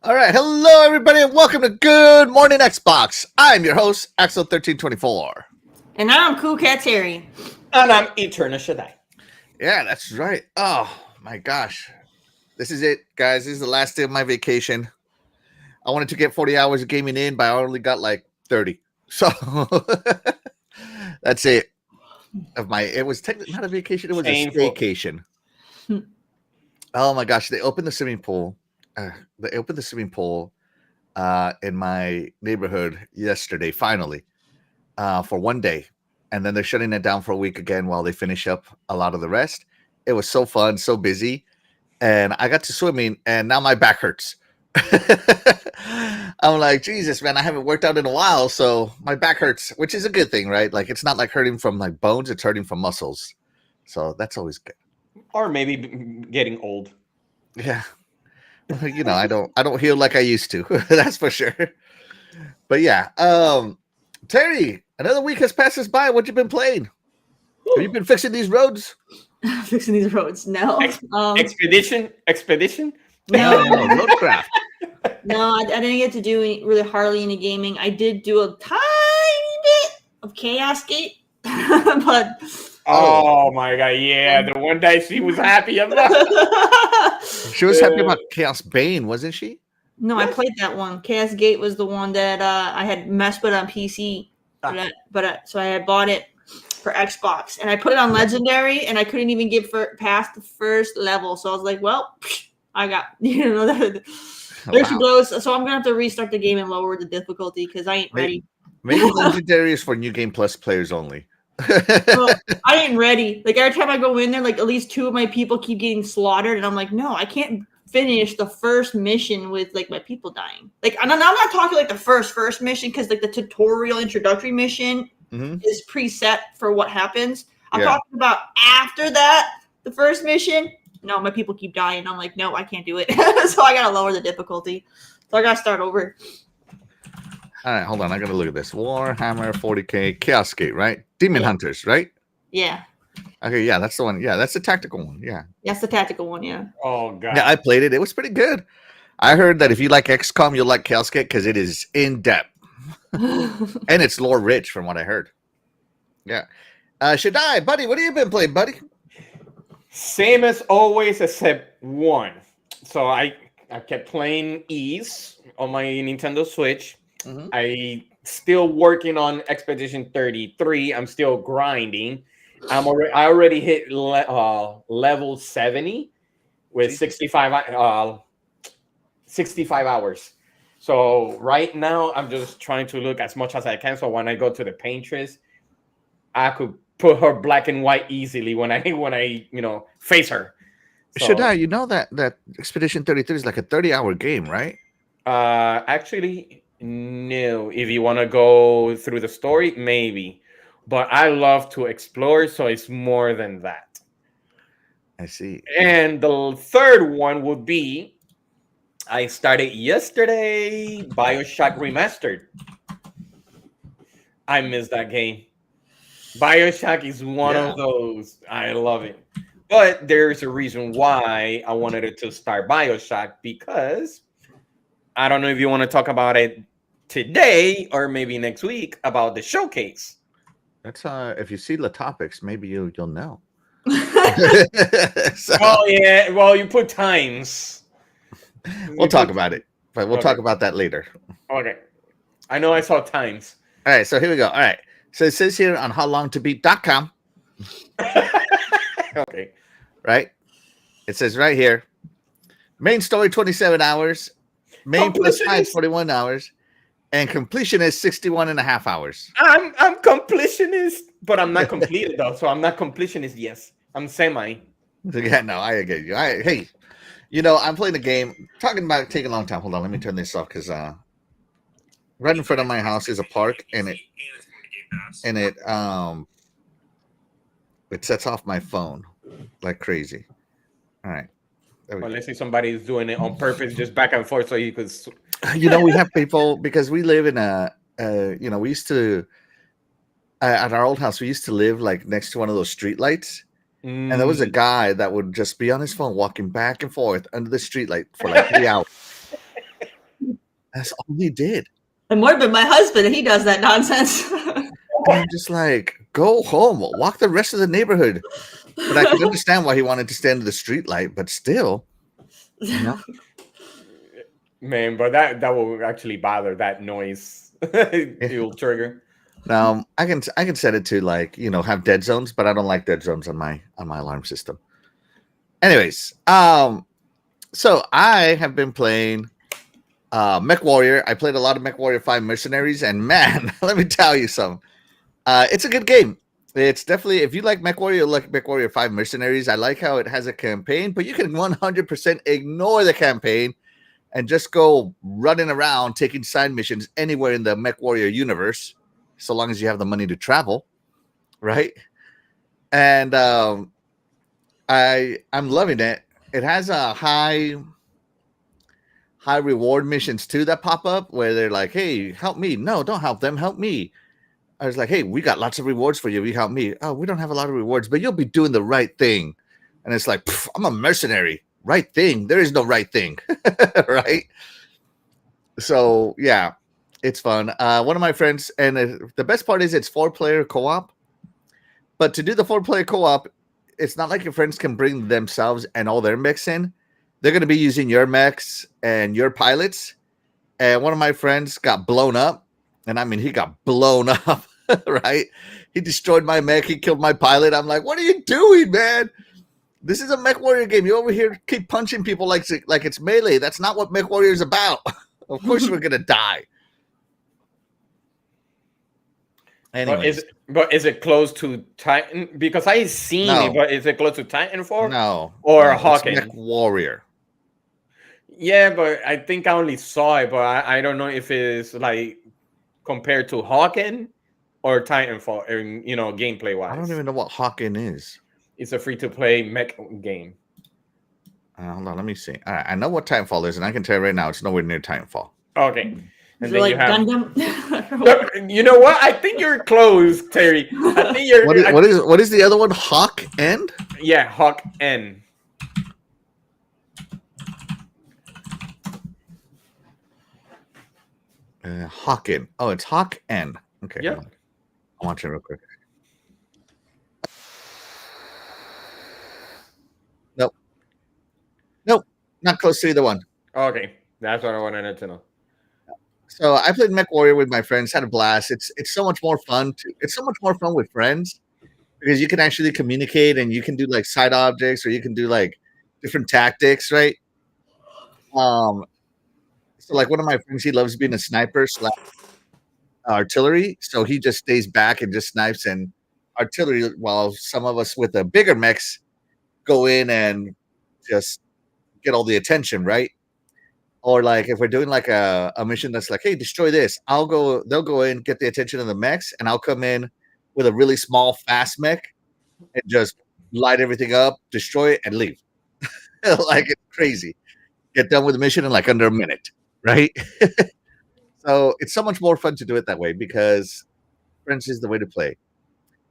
All right, hello everybody, and welcome to Good Morning Xbox. I'm your host, Axel1324. And I'm Cool Cat Terry. And I'm Eternal Yoshida. Yeah, that's right. Oh my gosh, this is it, guys. This is the last day of my vacation. I wanted to get 40 hours of gaming in, but I only got like 30. So that's it. It was technically not a vacation; it was a staycation. Oh my gosh, they opened the swimming pool. In my neighborhood yesterday, finally, for one day. And then they're shutting it down for a week again while they finish up a lot of the rest. It was so fun, so busy. And I got to swimming, and now my back hurts. I'm like, Jesus, man, I haven't worked out in a while, so my back hurts, which is a good thing, right? Like, it's not like hurting from like bones, it's hurting from muscles. So that's always good. Or maybe getting old. Yeah. You know, I don't heal like I used to. That's for sure. But yeah, Terry, another week has passed us by. What you been playing? Have you been fixing these roads? Fixing these roads? No. Expedition? No, Roadcraft. No, I didn't get to do really hardly any gaming. I did do a tiny bit of Chaos Gate, but. Oh my god, yeah, the one day she was happy about. She was happy about Chaos Bane, wasn't she? No, I played that one. Chaos Gate was the one that I had messed with on PC, so I had bought it for Xbox, and I put it on Legendary, and I couldn't even get past the first level. So I was like, well, I got there she goes. So I'm gonna have to restart the game and lower the difficulty because I ain't ready. Maybe Legendary is for New Game Plus players only. Well, I ain't ready. Like every time I go in there, like at least two of my people keep getting slaughtered, and I'm like, no, I can't finish the first mission with like my people dying. Like, I'm not talking like the first mission because like the tutorial introductory mission is preset for what happens. I'm talking about after that, the first mission. No, my people keep dying. I'm like, no, I can't do it. So I gotta lower the difficulty. So I gotta start over. All right, hold on. I gotta look at this. Warhammer 40K Chaos Gate, right? Demon Hunters, right? Yeah. Okay, yeah, that's the one. Yeah, that's the tactical one. Yeah. That's the tactical one, yeah. Oh god. Yeah, I played it. It was pretty good. I heard that if you like XCOM, you'll like Chaos Gate because it is in depth. And it's lore rich from what I heard. Yeah. Shaddai, buddy, what have you been playing, buddy? Same as always, except one. So I kept playing Ease on my Nintendo Switch. I still working on Expedition 33. I'm still grinding. I already hit level 70 with 65 hours. So right now I'm just trying to look as much as I can. So when I go to the paintress, I could put her black and white easily when I face her. So, Shaddai, you know that Expedition 33 is like a 30-hour game, right? Actually, no. If you want to go through the story, maybe. But I love to explore, so it's more than that. I see. And the third one would be, I started yesterday, BioShock Remastered. I miss that game. BioShock is one of those. I love it. But there's a reason why I wanted it to start BioShock, because I don't know if you want to talk about it today or maybe next week about the showcase. That's if you see the topics, maybe you'll know. So, Oh yeah, well you put times. we'll talk about it, but we'll talk about that later. Okay. I know I saw times. All right, so here we go. All right. So it says here on howlongtobeat.com, Okay. right? It says right here, main story 27 hours, main plus time 41 hours, and completion is 61 and a half hours. I'm completionist, but I'm not completed though. So I'm not completionist. Yes, I'm semi. Yeah, no, I get you. Hey, you know, I'm playing a game. Talking about taking a long time. Hold on, let me turn this off because right in front of my house is a park, and it sets off my phone like crazy. All right. Well, let's say somebody's doing it on purpose, just back and forth, so you could. You know, we have people because we live in you know, we used to at our old house. We used to live like next to one of those street lights, and there was a guy that would just be on his phone walking back and forth under the street light for like 3 hours. That's all he did. And more than my husband, he does that nonsense. And I'm just like, go home, walk the rest of the neighborhood. But I can understand why he wanted to stand in the street light, but still, you know. Man, but that will actually bother that noise. It will trigger. Now I can set it to like, you know, have dead zones, but I don't like dead zones on my alarm system. Anyways, so I have been playing Mech Warrior. I played a lot of Mech Warrior 5 Mercenaries, and man, let me tell you something. It's a good game. It's definitely, if you like Mech Warrior, you like Mech Warrior 5 Mercenaries. I like how it has a campaign, but you can 100% ignore the campaign and just go running around taking side missions anywhere in the Mech Warrior universe, so long as you have the money to travel, right? And I'm loving it. It has a high reward missions too that pop up where they're like, "Hey, help me!" No, don't help them. Help me. I was like, "Hey, we got lots of rewards for you. You help me." Oh, we don't have a lot of rewards, but you'll be doing the right thing. And it's like, I'm a mercenary. Right thing. There is no right thing, right? So yeah, it's fun. One of my friends, and the best part is it's 4-player co-op. But to do the 4-player co-op, it's not like your friends can bring themselves and all their mechs in. They're going to be using your mechs and your pilots. And one of my friends got blown up, and I mean he got blown up, right? He destroyed my mech. He killed my pilot. I'm like, what are you doing, man? This is a Mech Warrior game. You over here keep punching people like it's Melee. That's not what Mech Warrior is about. Of course we're gonna die. Anyways. But is it close to Titan? Because I seen it, but is it close to Titanfall? No. Or no, Hawken? Mech Warrior. Yeah, but I think I only saw it, but I don't know if it's like compared to Hawken or Titanfall, you know, gameplay wise. I don't even know what Hawken is. It's a free-to-play mech game. Hold on, let me see. All right, I know what Titanfall is, and I can tell you right now, it's nowhere near Titanfall. Okay. And then like you have Gundam. You know what? I think you're close, Terry. I think you're. What is the other one? Hawk End? Yeah, Hawk End. Hawken. Oh, it's Hawk End. Okay. Yeah. I'll watch it real quick. Nope, not close to either one. Okay, that's what I wanted to know. So I played Mech Warrior with my friends, had a blast. It's so much more fun. It's so much more fun with friends because you can actually communicate and you can do like side objects or you can do like different tactics, right? So like one of my friends, he loves being a sniper / artillery, so he just stays back and just snipes and artillery. While some of us with the bigger mechs go in and just get all the attention, right? Or like if we're doing like a mission that's like, hey, destroy this, they'll go in, get the attention of the mechs, and I'll come in with a really small, fast mech and just light everything up, destroy it, and leave. Like it's crazy. Get done with the mission in like under a minute, right? So it's so much more fun to do it that way because friends is the way to play.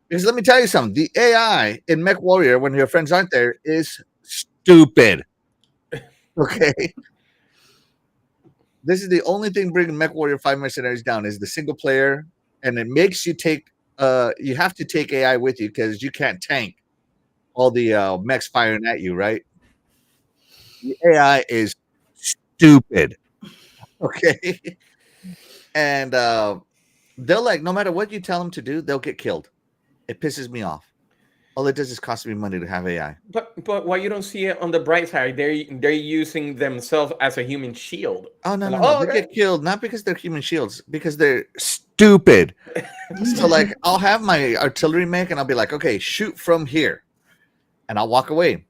Because let me tell you something: the AI in Mech Warrior, when your friends aren't there, is stupid. Okay, this is the only thing bringing Mech Warrior 5 mercenaries down is the single player, and it makes you take. You have to take AI with you because you can't tank all the mechs firing at you, right? The AI is stupid. Okay, and they'll like no matter what you tell them to do, they'll get killed. It pisses me off. All it does is cost me money to have AI. But why you don't see it on the bright side? They're using themselves as a human shield. Oh no, And no, like, no! oh, They okay. get killed not because they're human shields, because they're stupid. So like, I'll have my artillery mech, and I'll be like, okay, shoot from here, and I'll walk away.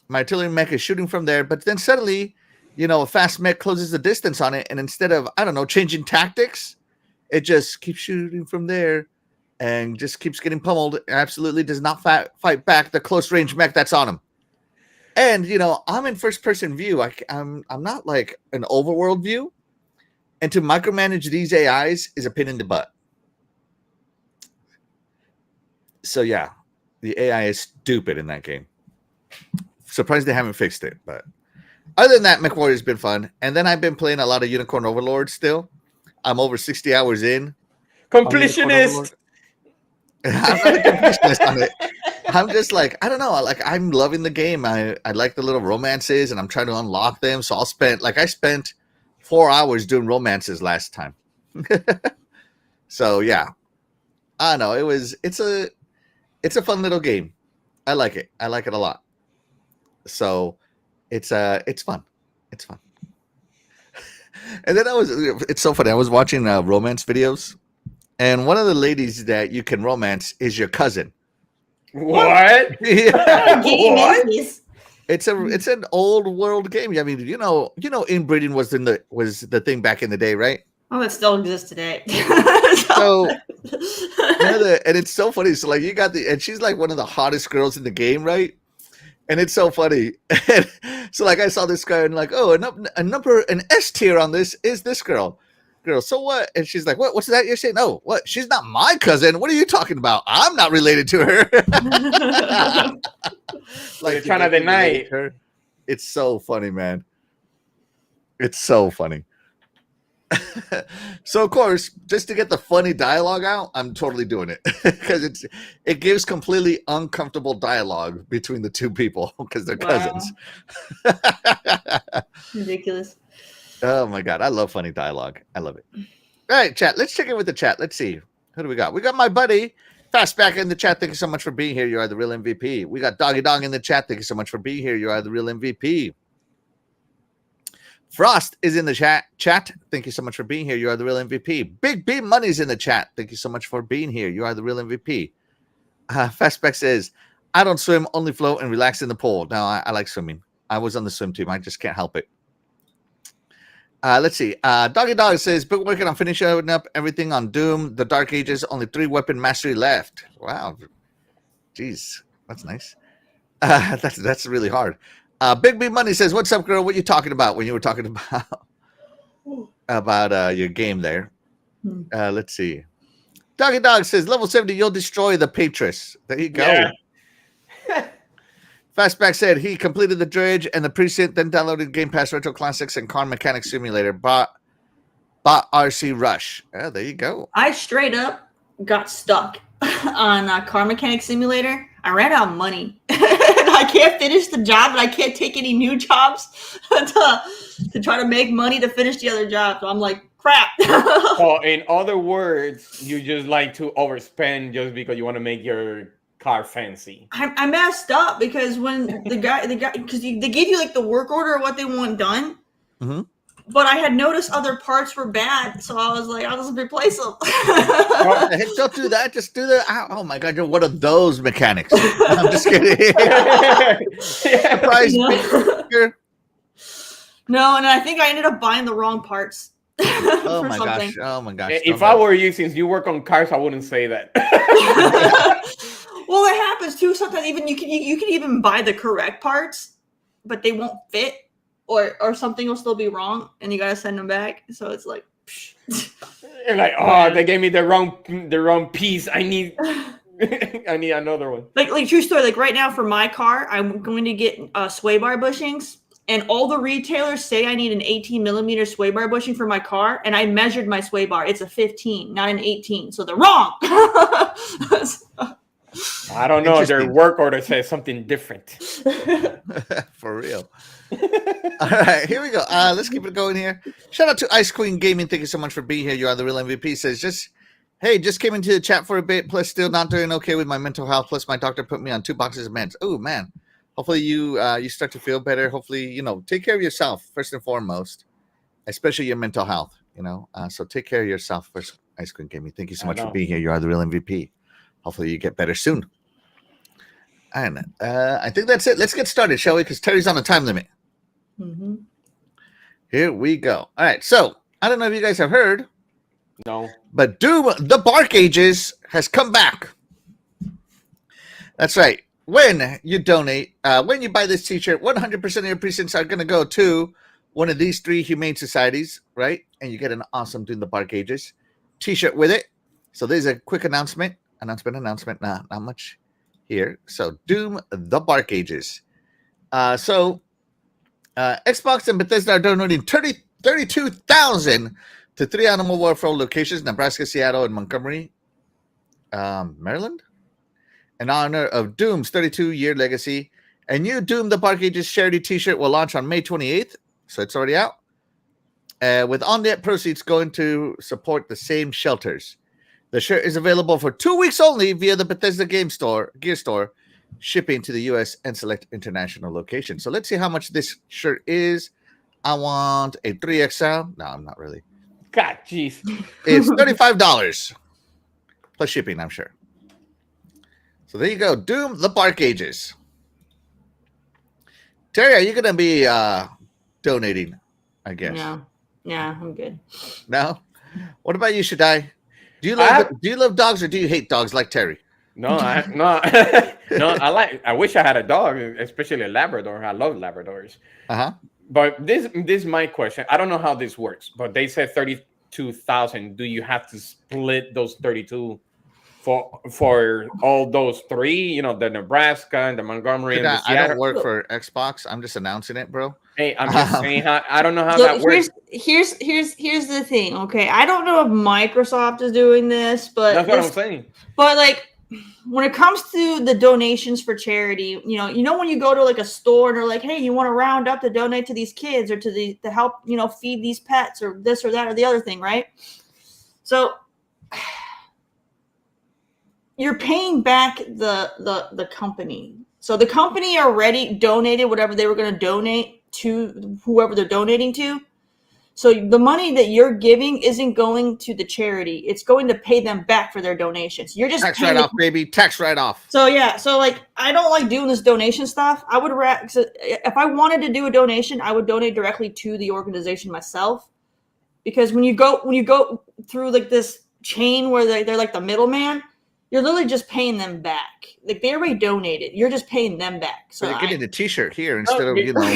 My artillery mech is shooting from there, but then suddenly, a fast mech closes the distance on it, and instead of I don't know changing tactics, it just keeps shooting from there, and just keeps getting pummeled. Absolutely does not fight back the close range mech that's on him. And I'm in first person view. I'm not like an overworld view, and to micromanage these AIs is a pain in the butt. So yeah, the AI is stupid in that game. Surprised they haven't fixed it, but other than that, MechWarrior's been fun. And then I've been playing a lot of Unicorn Overlord still. I'm over 60 hours in. Completionist. I'm not a completionist on it. I'm just like, I don't know. Like, I'm loving the game. I like the little romances, and I'm trying to unlock them. So I spent 4 hours doing romances last time. So yeah, I don't know. It's a fun little game. I like it. I like it a lot. So it's fun. It's fun. And then it's so funny. I was watching romance videos, and one of the ladies that you can romance is your cousin. What? Yeah. What game What? is this? It's an old world game. I mean, inbreeding was the thing back in the day, right? Oh, it still exists today. So and it's so funny. So like you got and she's like one of the hottest girls in the game, right? And it's so funny. So like I saw this guy and like, oh, an S tier on this is this girl. So what? And she's like, what's that you're saying? No, what? She's not my cousin. What are you talking about? I'm not related to her. Like you're trying to deny her. It's so funny, man. It's so funny. So of course, just to get the funny dialogue out, I'm totally doing it because it gives completely uncomfortable dialogue between the two people because they're cousins. Ridiculous. Oh my god, I love funny dialogue. I love it. All right, chat. Let's check in with the chat. Let's see. Who do we got? We got my buddy Fastback in the chat. Thank you so much for being here. You are the real MVP. We got Doggy Dog in the chat. Thank you so much for being here. You are the real MVP. Frost is in the chat. Thank you so much for being here. You are the real MVP. Big B Money's in the chat. Thank you so much for being here. You are the real MVP. Fastback says, I don't swim, only float and relax in the pool. No, I like swimming. I was on the swim team. I just can't help it. Let's see. Doggy Dog says, been working on finishing up everything on Doom. The Dark Ages, only 3 weapon mastery left. Wow. Jeez, that's nice. That's really hard. Big B Money says, what's up, girl? What you talking about when you were talking about your game there? Let's see. Doggy Dog says, level 70, you'll destroy the Patris. There you go. Yeah. Fastback said he completed the dredge and the precinct, then downloaded Game Pass Retro Classics and Car Mechanic Simulator. Bought RC Rush. Oh, there you go. I straight up got stuck on Car Mechanic Simulator. I ran out of money. I can't finish the job, and I can't take any new jobs to try to make money to finish the other job. So I'm like, crap. So in other words, you just like to overspend just because you want to make your car fancy. I messed up because when the guy, because they gave you like the work order of what they want done. Mm-hmm. But I had noticed other parts were bad, so I was like, I'll just replace them. Don't do that. Just do the. Oh my god, you're one of those mechanics. I'm just kidding. Surprise! No, and I think I ended up buying the wrong parts. Oh my gosh! Oh my gosh! If I were you, since you work on cars, I wouldn't say that. Well, it happens too. Sometimes even you can even buy the correct parts, but they won't fit. Or something will still be wrong, and you gotta send them back. So it's like, you're like, oh, they gave me the wrong piece. I need. I need another one. Like true story. Like right now for my car, I'm going to get sway bar bushings, and all the retailers say I need an 18 millimeter sway bar bushing for my car, and I measured my sway bar. It's a 15, not an 18. So they're wrong. I don't know. Their work order says something different. For real. All right, here we go. Let's keep it going here. Shout out to Ice Queen Gaming. Thank you so much for being here. You are the real MVP. Says just came into the chat for a bit. Plus, still not doing okay with my mental health. Plus, my doctor put me on 2 boxes of meds. Oh man. Hopefully you start to feel better. Hopefully, take care of yourself first and foremost, especially your mental health. So take care of yourself first. Ice Queen Gaming. Thank you so much for being here. You are the real MVP. Hopefully you get better soon. And I think that's it. Let's get started, shall we? Because Terry's on a time limit. Mm-hmm. Here we go. All right. So I don't know if you guys have heard. No. But Doom, the Bark Ages, has come back. That's right. When you donate, when you buy this t-shirt, 100% of your precincts are going to go to one of these 3 humane societies, right? And you get an awesome Doom, the Bark Ages t-shirt with it. So there's a quick announcement. Announcement. Nah, not much here. So Doom, the Bark Ages. So Xbox and Bethesda are donating 32,000 to 3 Animal Warfare locations: Nebraska, Seattle, and Montgomery, Maryland, in honor of Doom's 32-year legacy. A new Doom the Bark Ages charity t-shirt will launch on May 28th, so it's already out, with on-net proceeds going to support the same shelters. The shirt is available for 2 weeks only via the Bethesda Gear Store, shipping to the U.S. and select international locations. So let's see how much this shirt is. I want a 3XL. No, I'm not really. God, jeez. It's $35 plus shipping, I'm sure. So there you go. Doom, the Bark Ages. Terry, are you going to be donating, I guess? No. Yeah, I'm good. No? What about you, Shaddai? Do you love dogs or do you hate dogs like Terry? No. I wish I had a dog, especially a Labrador. I love Labradors. But this is my question. I don't know how this works, but they said 32,000. Do you have to split those 32 for all those 3? The Nebraska and the Montgomery and the Seattle. I don't work for Xbox. I'm just announcing it, bro. Hey, I'm just saying. I don't know how that works. Here's the thing. Okay, I don't know if Microsoft is doing this, but that's what I'm saying. But like, when it comes to the donations for charity, when you go to like a store and they're like, hey, you want to round up to donate to these kids or to help, feed these pets or this or that or the other thing, right? So you're paying back the company. So the company already donated whatever they were going to donate to whoever they're donating to. So the money that you're giving isn't going to the charity. It's going to pay them back for their donations. You're just tax write-off, baby. Tax write-off. So yeah. So like, I don't like doing this donation stuff. I would if I wanted to do a donation, I would donate directly to the organization myself. Because when you go through like this chain where they're like the middleman, you're literally just paying them back. Like they already donated. You're just paying them back. So you're getting a t-shirt here instead of, because when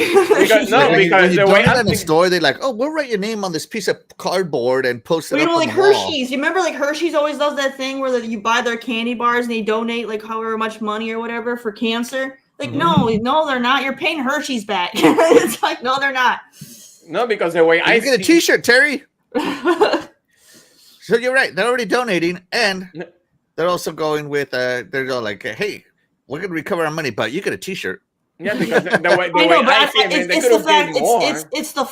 you donate in the store, they're like, oh, we'll write your name on this piece of cardboard and post it up on like the Hershey's. wall. You remember like Hershey's always does that thing where you buy their candy bars and they donate like however much money or whatever for cancer. Like, no, they're not. You're paying Hershey's back. It's like, no, they're not. No, because the way I get a t-shirt, Terry. So you're right. They're already donating and they're also going with they're like, hey, we're gonna recover our money, but you get a t-shirt. Yeah, because the way I see it, they could have given more. It's the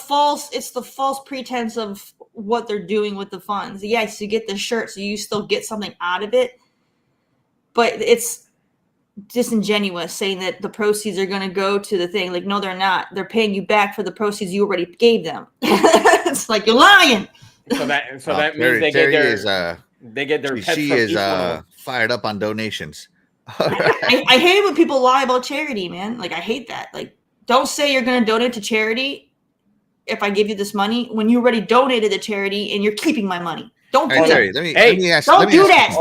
false pretense of what they're doing with the funds. Yes, you get the shirt, so you still get something out of it, but it's disingenuous saying that the proceeds are going to go to the thing. Like, no, they're not. They're paying you back for the proceeds you already gave them. It's like you're lying. So that means they get their pets. She is fired up on donations. I hate when people lie about charity, man. Like, I hate that. Like, don't say you're going to donate to charity if I give you this money when you already donated to charity and you're keeping my money. Don't do that. Let me ask, don't do that.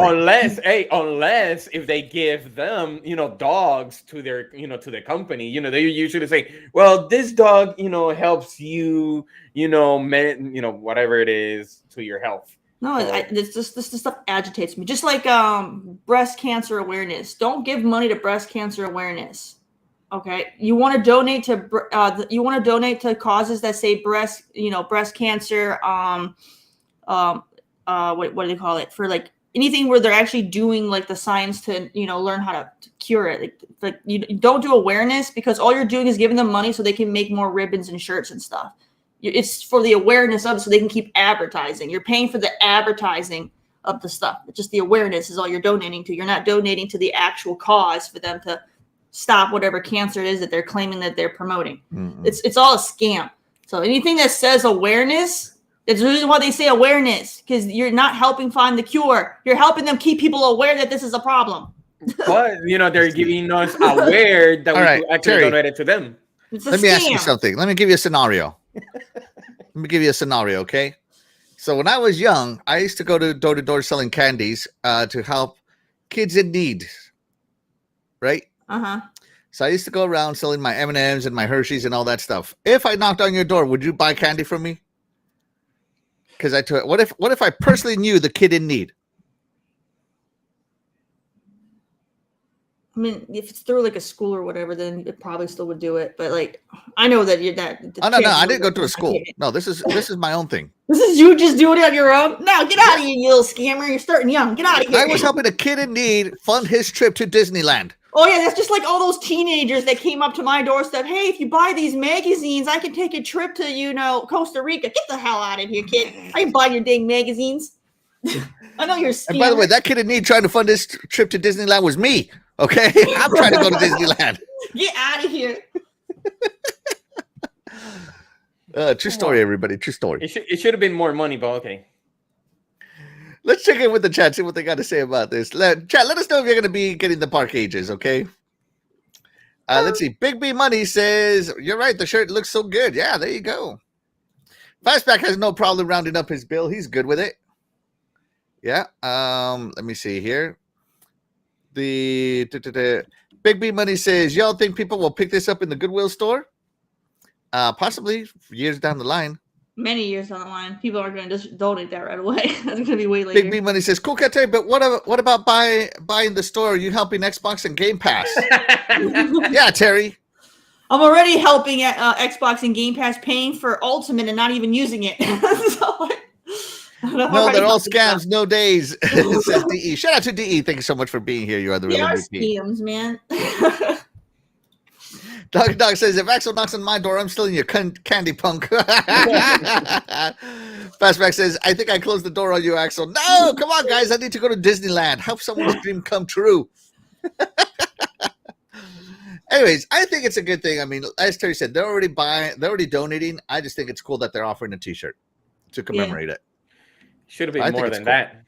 Unless if they give them, dogs to their, to the company, they usually say, well, this dog, helps you, whatever it is to your health. No, this stuff agitates me. Just like breast cancer awareness. Don't give money to breast cancer awareness. Okay, you want to donate to causes that say breast cancer. What do they call it, for like anything where they're actually doing like the science to learn how to cure it. Like you don't do awareness, because all you're doing is giving them money so they can make more ribbons and shirts and stuff. It's for the awareness of it, so they can keep advertising. You're paying for the advertising of the stuff. It's just the awareness is all you're donating to. You're not donating to the actual cause for them to stop whatever cancer it is that they're claiming that they're promoting. Mm-hmm. It's all a scam. So anything that says awareness, it's the reason why they say awareness, because you're not helping find the cure. You're helping them keep people aware that this is a problem. But they're giving us aware that we actually Terry, donate it to them. Let me ask you something. Let me give you a scenario. Okay? So when I was young, I used to go to door selling candies to help kids in need. Right? Uh-huh. So I used to go around selling my M&Ms and my Hershey's and all that stuff. If I knocked on your door, would you buy candy from me? Because what if I personally knew the kid in need? I mean, if it's through like a school or whatever, then it probably still would do it. But like, I know that you're that. Oh no, I didn't go to a school. No, this is my own thing. This is you just doing it on your own. No, get out of here, you little scammer. You're starting young. Get out of here. I was helping a kid in need fund his trip to Disneyland. Oh yeah, that's just like all those teenagers that came up to my doorstep. Hey, if you buy these magazines, I can take a trip to Costa Rica. Get the hell out of here, kid. I ain't buying your dang magazines. I know you're a scammer. And by the way, that kid in need trying to fund his trip to Disneyland was me. Okay, I'm trying to go to Disneyland. Get out of here. True story, everybody. True story. It should have been more money, but okay. Let's check in with the chat, see what they got to say about this. Chat, let us know if you're going to be getting the park ages, okay? Let's see. Big B Money says, you're right, the shirt looks so good. Yeah, there you go. Fastback has no problem rounding up his bill. He's good with it. Yeah. Let me see here. The Big B Money says, y'all think people will pick this up in the Goodwill store? Possibly years down the line. Many years down the line, people are going to just donate that right away. That's going to be way later. Big B Money says, cool, Kate, but what about buying the store? Are you helping Xbox and Game Pass? Yeah, Terry. I'm already helping at Xbox and Game Pass, paying for Ultimate and not even using it. No, they're all scams. No days. It says DE. Shout out to DE. Thank you so much for being here. You are the real MVP. Scams, man. Dog says, if Axel knocks on my door, I'm still in your candy punk. Fastback says, I think I closed the door on you, Axel. No, come on, guys. I need to go to Disneyland. Help someone's dream come true. Anyways, I think it's a good thing. I mean, as Terry said, they're already donating. I just think it's cool that they're offering a t-shirt to commemorate it. Should have been more than that.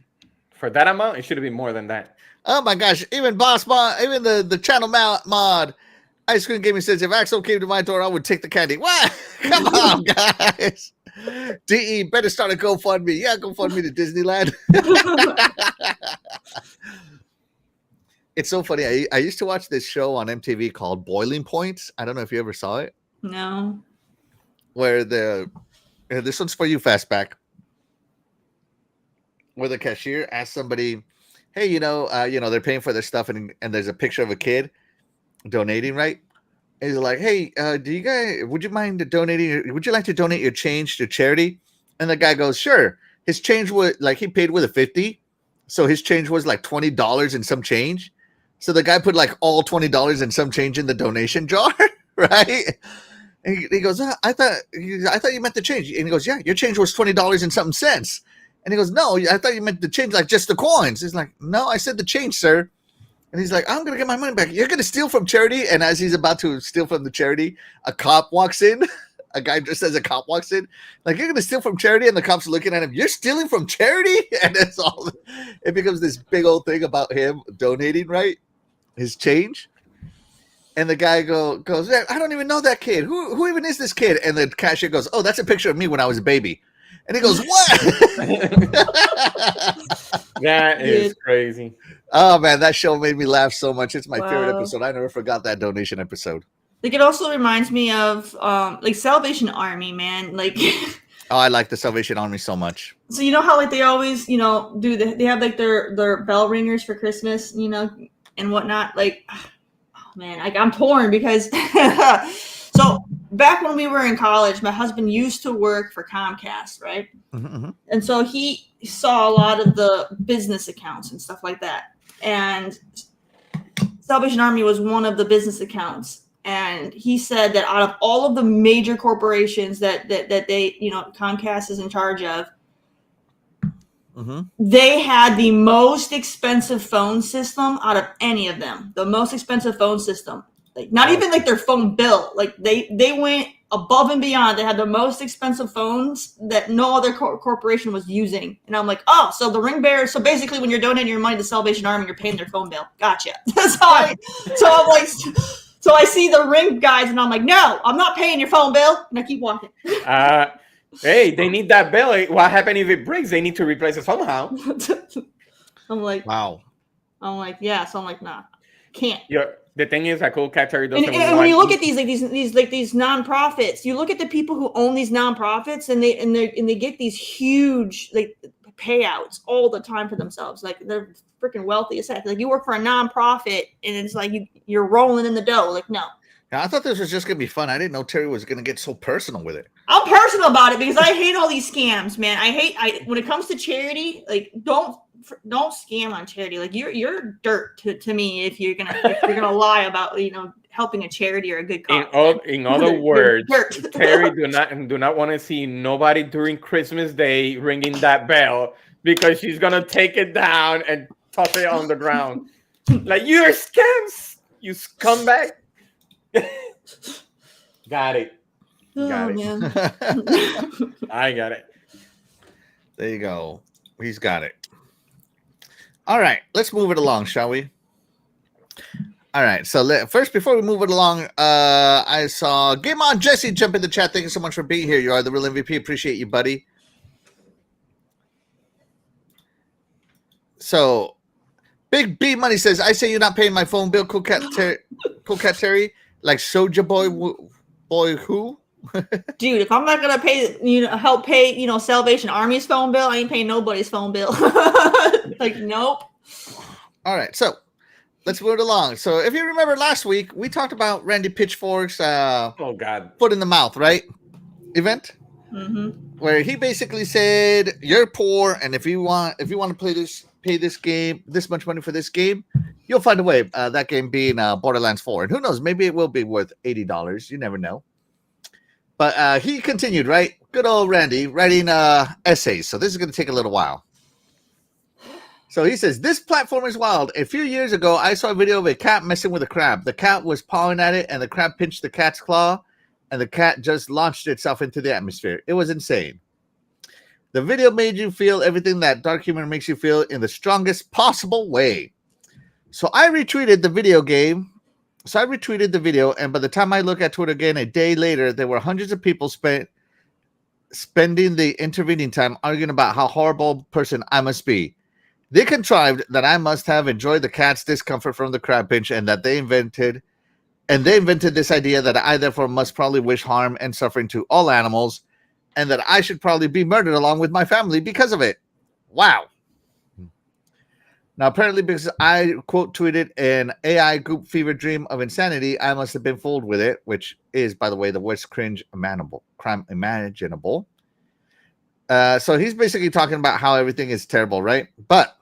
For that amount, it should have been more than that. Oh my gosh. Even Boss Mod, even the channel mod, Ice Cream Gaming says, if Axel came to my door, I would take the candy. What? Come on, guys. DE, better start a GoFundMe. Yeah, GoFundMe to Disneyland. It's so funny. I used to watch this show on MTV called Boiling Points. I don't know if you ever saw it. No. Where this one's for you, Fastback. Where the cashier asks somebody, hey, they're paying for their stuff, and there's a picture of a kid donating, right? And he's like, hey, would you like to donate your change to charity? And the guy goes, sure. His change was like, he paid with a 50, so his change was like $20 and some change. So the guy put like all $20 and some change in the donation jar, right? And he goes, I thought you meant the change. And he goes, yeah, your change was $20 and something cents. And he goes, no, I thought you meant the change, like just the coins. He's like, no, I said the change, sir. And he's like, I'm going to get my money back. You're going to steal from charity? And as he's about to steal from the charity, a cop walks in. A guy dressed as a cop walks in. Like, you're going to steal from charity? And the cop's looking at him, you're stealing from charity? And it becomes this big old thing about him donating, right? His change. And the guy goes, I don't even know that kid. Who even is this kid? And the cashier goes, oh, that's a picture of me when I was a baby. And he goes, what? That is crazy. Oh, man, that show made me laugh so much. It's my favorite episode. I never forgot that donation episode. Like, it also reminds me of, like, Salvation Army, man. Like, Oh, I like the Salvation Army so much. So you know how like they always, they have like their bell ringers for Christmas, and whatnot. Like, oh man, I'm torn because so back when we were in college, my husband used to work for Comcast, right? Mm-hmm. And so he saw a lot of the business accounts and stuff like that. And Salvation Army was one of the business accounts. And he said that out of all of the major corporations that they, Comcast is in charge of, they had the most expensive phone system out of any of them. The most expensive phone system. Like not even like their phone bill. Like they went above and beyond. They had the most expensive phones that no other corporation was using. And I'm like, oh, so the ring bearer. So basically, when you're donating your money to Salvation Army, you're paying their phone bill. Gotcha. So I'm like, so I see the ring guys, and I'm like, no, I'm not paying your phone bill. And I keep walking. Hey, they need that bill. What happened if it breaks? They need to replace it somehow. I'm like, wow. I'm like, yeah. So I'm like, nah, can't. Yeah. The thing is, a cool catcher doesn't. And when you look at these nonprofits, you look at the people who own these nonprofits, and they get these huge like payouts all the time for themselves. Like they're freaking wealthy as heck. Like you work for a nonprofit, and it's like you're rolling in the dough. Like no. Yeah, I thought this was just gonna be fun. I didn't know Terry was gonna get so personal with it. I'm personal about it because I hate all these scams, man. When it comes to charity, like don't scam on charity. Like you're dirt to me if you're gonna lie about helping a charity or a good cause. In other words, Terry do not want to see nobody during Christmas Day ringing that bell because she's gonna take it down and toss it on the ground. Like you're scams, you scumbag. Got it. Got it. Man. I got it. There you go. He's got it. All right, let's move it along, shall we? All right, so first, before we move it along, I saw Game On Jesse jump in the chat. Thank you so much for being here. You are the real MVP. Appreciate you, buddy. So, Big B Money says, I say you're not paying my phone bill, Cool Cat Terry. Like Soja Boy who? Dude, if I'm not gonna help pay Salvation Army's phone bill, I ain't paying nobody's phone bill. Like nope. All right, so let's move it along. So if you remember last week, we talked about Randy Pitchfork's oh god, foot in the mouth, right? Event, where he basically said you're poor, and if you want to pay this much money for this game, you'll find a way. That game being Borderlands 4, and who knows, maybe it will be worth $80. You never know. But he continued, right? Good old Randy writing essays. So this is going to take a little while. So he says, this platform is wild. A few years ago, I saw a video of a cat messing with a crab. The cat was pawing at it, and the crab pinched the cat's claw, and the cat just launched itself into the atmosphere. It was insane. The video made you feel everything that dark humor makes you feel in the strongest possible way. So I retweeted the video, and by the time I look at Twitter again a day later, there were hundreds of people spending the intervening time arguing about how horrible person I must be. They contrived that I must have enjoyed the cat's discomfort from the crab pinch, and that they invented this idea that I therefore must probably wish harm and suffering to all animals, and that I should probably be murdered along with my family because of it. Wow. Now, apparently, because I quote tweeted an AI group fever dream of insanity, I must have been fooled with it, which is, by the way, the worst crime imaginable. So he's basically talking about how everything is terrible, right? But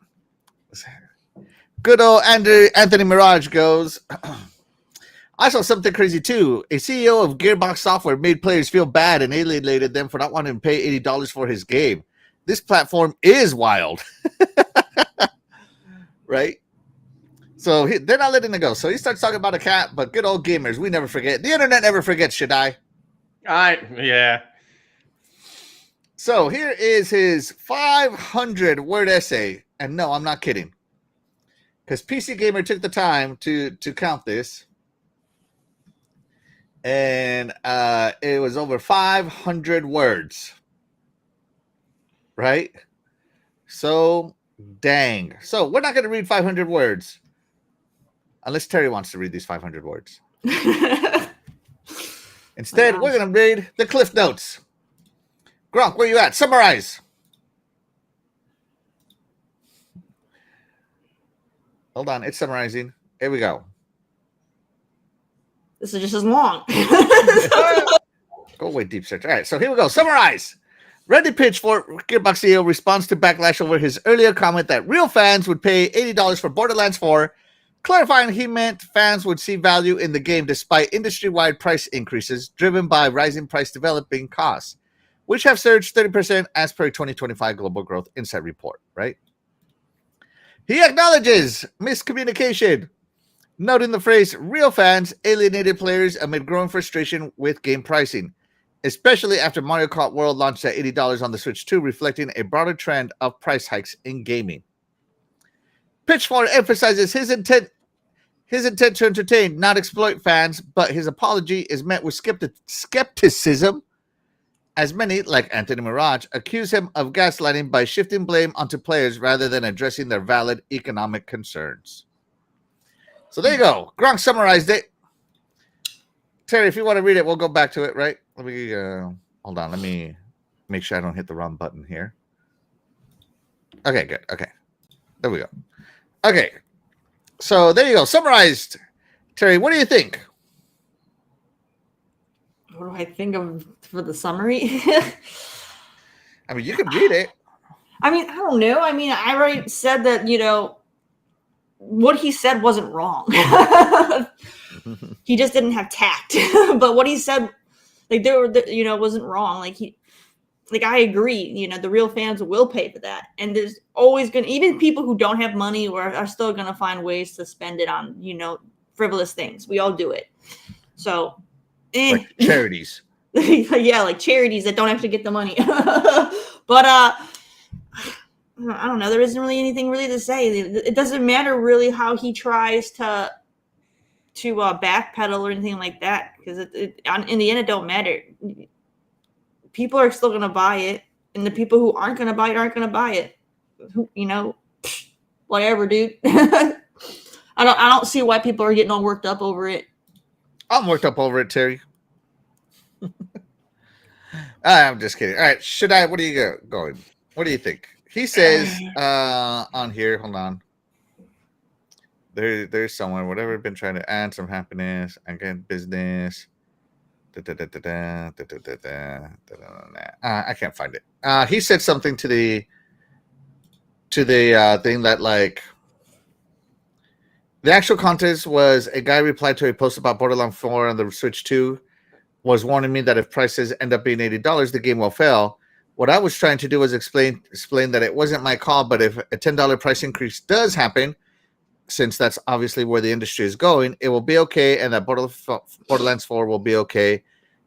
good old Anthony Mirage goes, I saw something crazy too. A CEO of Gearbox Software made players feel bad and alienated them for not wanting to pay $80 for his game. This platform is wild. Right? So they're not letting it go. So he starts talking about a cat, but good old gamers, we never forget. The internet never forgets, should I? Yeah. So here is his 500-word essay. And no, I'm not kidding. Because PC Gamer took the time to count this. And it was over 500 words. Right? So dang. So we're not going to read 500 words. Unless Terry wants to read these 500 words. Instead, we're going to read the Cliff Notes. Gronk, where you at? Summarize. Hold on, it's summarizing. Here we go. This is just as long. Go away, deep search. All right, so here we go. Summarize. Randy Pitch for Gearbox CEO responds to backlash over his earlier comment that real fans would pay $80 for Borderlands 4, clarifying he meant fans would see value in the game despite industry-wide price increases driven by rising price developing costs, which have surged 30% as per 2025 Global Growth Insight report, right? He acknowledges miscommunication, noting the phrase real fans alienated players amid growing frustration with game pricing, especially after Mario Kart World launched at $80 on the Switch 2, reflecting a broader trend of price hikes in gaming. Pitchfork emphasizes his intent to entertain, not exploit fans, but his apology is met with skepticism, as many, like Anthony Mirage, accuse him of gaslighting by shifting blame onto players rather than addressing their valid economic concerns. So there you go. Gronk summarized it. Terry, if you want to read it, we'll go back to it, right? Let me hold on. Let me make sure I don't hit the wrong button here. Okay, good. Okay. There we go. Okay. So there you go. Summarized. Terry, what do you think? What do I think of for the summary? I mean, you can read it. I mean, I don't know. I mean, I already said that, what he said wasn't wrong. He just didn't have tact. But what he said, wasn't wrong. I agree, the real fans will pay for that. And there's always even people who don't have money are still going to find ways to spend it on, frivolous things. We all do it. So, like charities. Yeah, like charities that don't actually get the money. But I don't know. There isn't really anything really to say. It doesn't matter really how he tries to backpedal or anything like that, because in the end it don't matter. People are still gonna buy it, and the people who aren't gonna buy it aren't gonna buy it. Whatever, dude. I don't see why people are getting all worked up over it. I'm worked up over it, Terry. I'm just kidding. All right, what are you going? What do you think? He says on here, hold on. There's someone, whatever, been trying to add some happiness, again, business. I can't find it. He said something to the thing that, like, the actual contest was a guy replied to a post about Borderlands 4 on the Switch 2, was warning me that if prices end up being $80, the game will fail. What I was trying to do was explain that it wasn't my call, but if a $10 price increase does happen, since that's obviously where the industry is going, it will be okay, and that Borderlands 4 will be okay,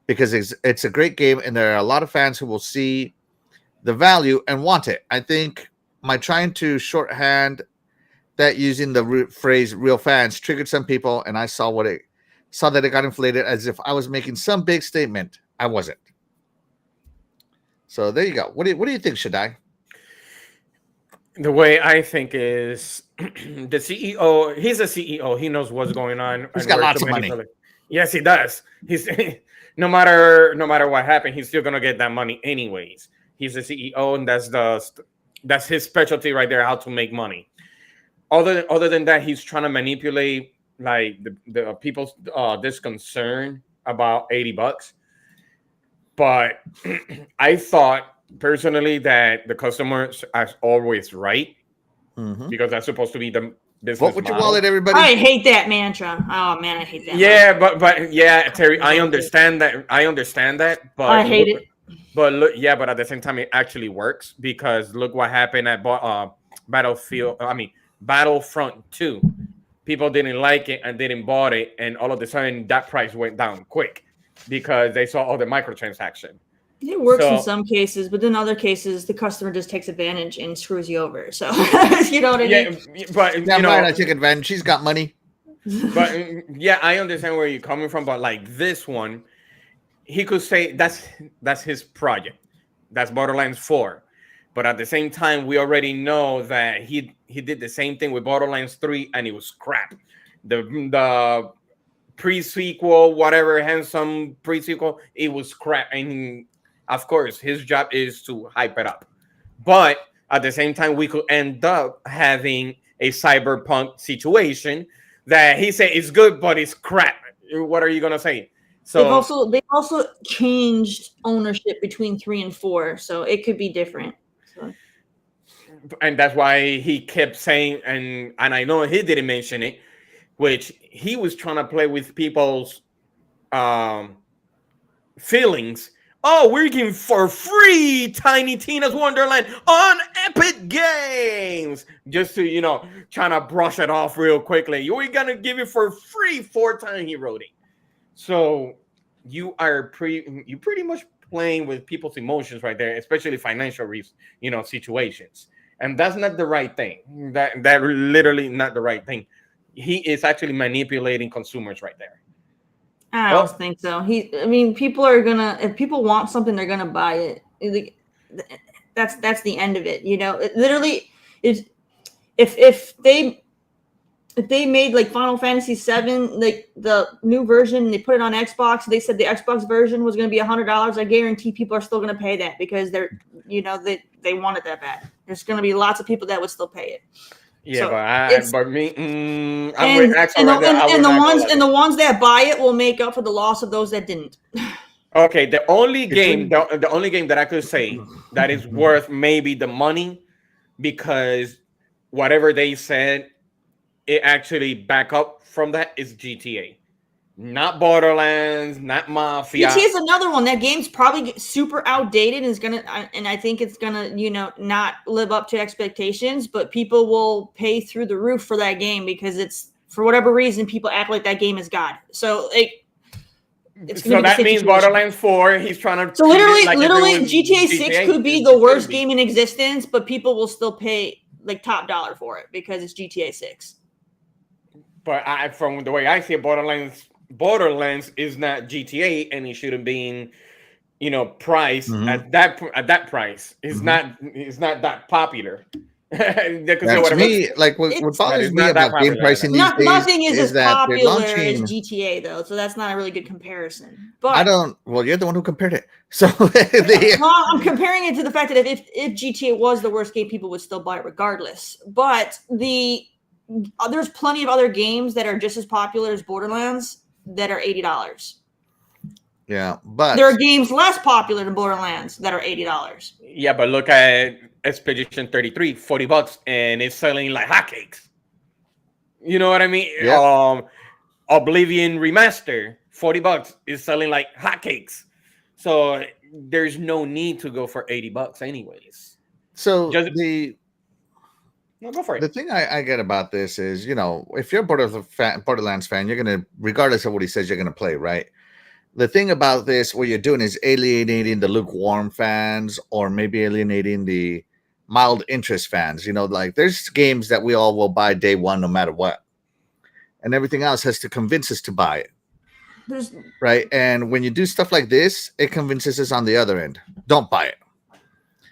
because it's a great game, and there are a lot of fans who will see the value and want it. I think my trying to shorthand that using the phrase "real fans" triggered some people, and I saw that it got inflated as if I was making some big statement. I wasn't. So there you go. What do you think, Shaddai? The way I think is the CEO. He's a CEO. He knows what's going on. He's got lots of money. Yes, he does. He's no matter what happened, he's still gonna get that money anyways. He's a CEO, and that's his specialty right there. How to make money. Other than that, he's trying to manipulate like the people's disconcern about $80. But I thought personally that the customers are always right, because that's supposed to be the business. Vote with your wallet, everybody. I hate that mantra. Oh man, I hate that. Yeah, but yeah, Terry, I understand that. But I hate it. But look, yeah, but at the same time, it actually works, because look what happened at Battlefront 2. People didn't like it and didn't bought it, and all of a sudden that price went down quick because they saw all the microtransaction. It works in some cases, but in other cases, the customer just takes advantage and screws you over. So you know what I mean? But I take advantage. She's got money. But yeah, I understand where you're coming from. But like this one, he could say that's his project. That's Borderlands 4. But at the same time, we already know that he did the same thing with Borderlands 3, and it was crap. The pre-sequel, whatever, handsome pre-sequel, it was crap. And Of course, his job is to hype it up. But at the same time, we could end up having a cyberpunk situation that he said is good, but it's crap. What are you gonna say? So they've also changed ownership between 3 and 4, so it could be different. So. And that's why he kept saying, and I know he didn't mention it, which he was trying to play with people's feelings. Oh, we're giving for free Tiny Tina's Wonderland on Epic Games, just to trying to brush it off real quickly. We're gonna give it for free 4 times, he wrote it. So you pretty much playing with people's emotions right there, especially financial situations. And that's not the right thing. That literally not the right thing. He is actually manipulating consumers right there. I don't think so. People are gonna, if people want something, they're gonna buy it. That's the end of it. It literally is. If they made like Final Fantasy VII, like the new version, they put it on Xbox. They said the Xbox version was going to be $100. I guarantee people are still going to pay that because they want it that bad. There's going to be lots of people that would still pay it. Yeah, so but me, and the ones that buy it will make up for the loss of those that didn't. Okay, the only game that I could say that is worth maybe the money, because whatever they said, it actually back up from that, is GTA. Not Borderlands, not Mafia. GTA is another one. That game's probably super outdated and I think it's gonna, not live up to expectations, but people will pay through the roof for that game because it's, for whatever reason, people act like that game is God. So that means Borderlands 4, he's trying to. So literally GTA 6 could be the worst game in existence, but people will still pay like top dollar for it because it's GTA 6. But from the way I see it, Borderlands is not GTA, and it shouldn't be, priced at that price. It's not that popular. That's me. Like what bothers me about game pricing these days nothing is as that popular as GTA though, so that's not a really good comparison. But you're the one who compared it. So I'm comparing it to the fact that if GTA was the worst game, people would still buy it regardless. But there's plenty of other games that are just as popular as Borderlands that are $80. Yeah, but there are games less popular than Borderlands that are $80. Yeah, but look at Expedition 33, $40, and it's selling like hotcakes. You know what I mean? Yeah. Oblivion Remaster, $40 is selling like hotcakes. So there's no need to go for $80 anyways. So no, go for it. The thing I get about this is, if you're a Borderlands fan, you're going to, regardless of what he says, you're going to play, right? The thing about this, what you're doing is alienating the lukewarm fans, or maybe alienating the mild interest fans. Like there's games that we all will buy day one no matter what. And everything else has to convince us to buy it. Right? And when you do stuff like this, it convinces us on the other end. Don't buy it.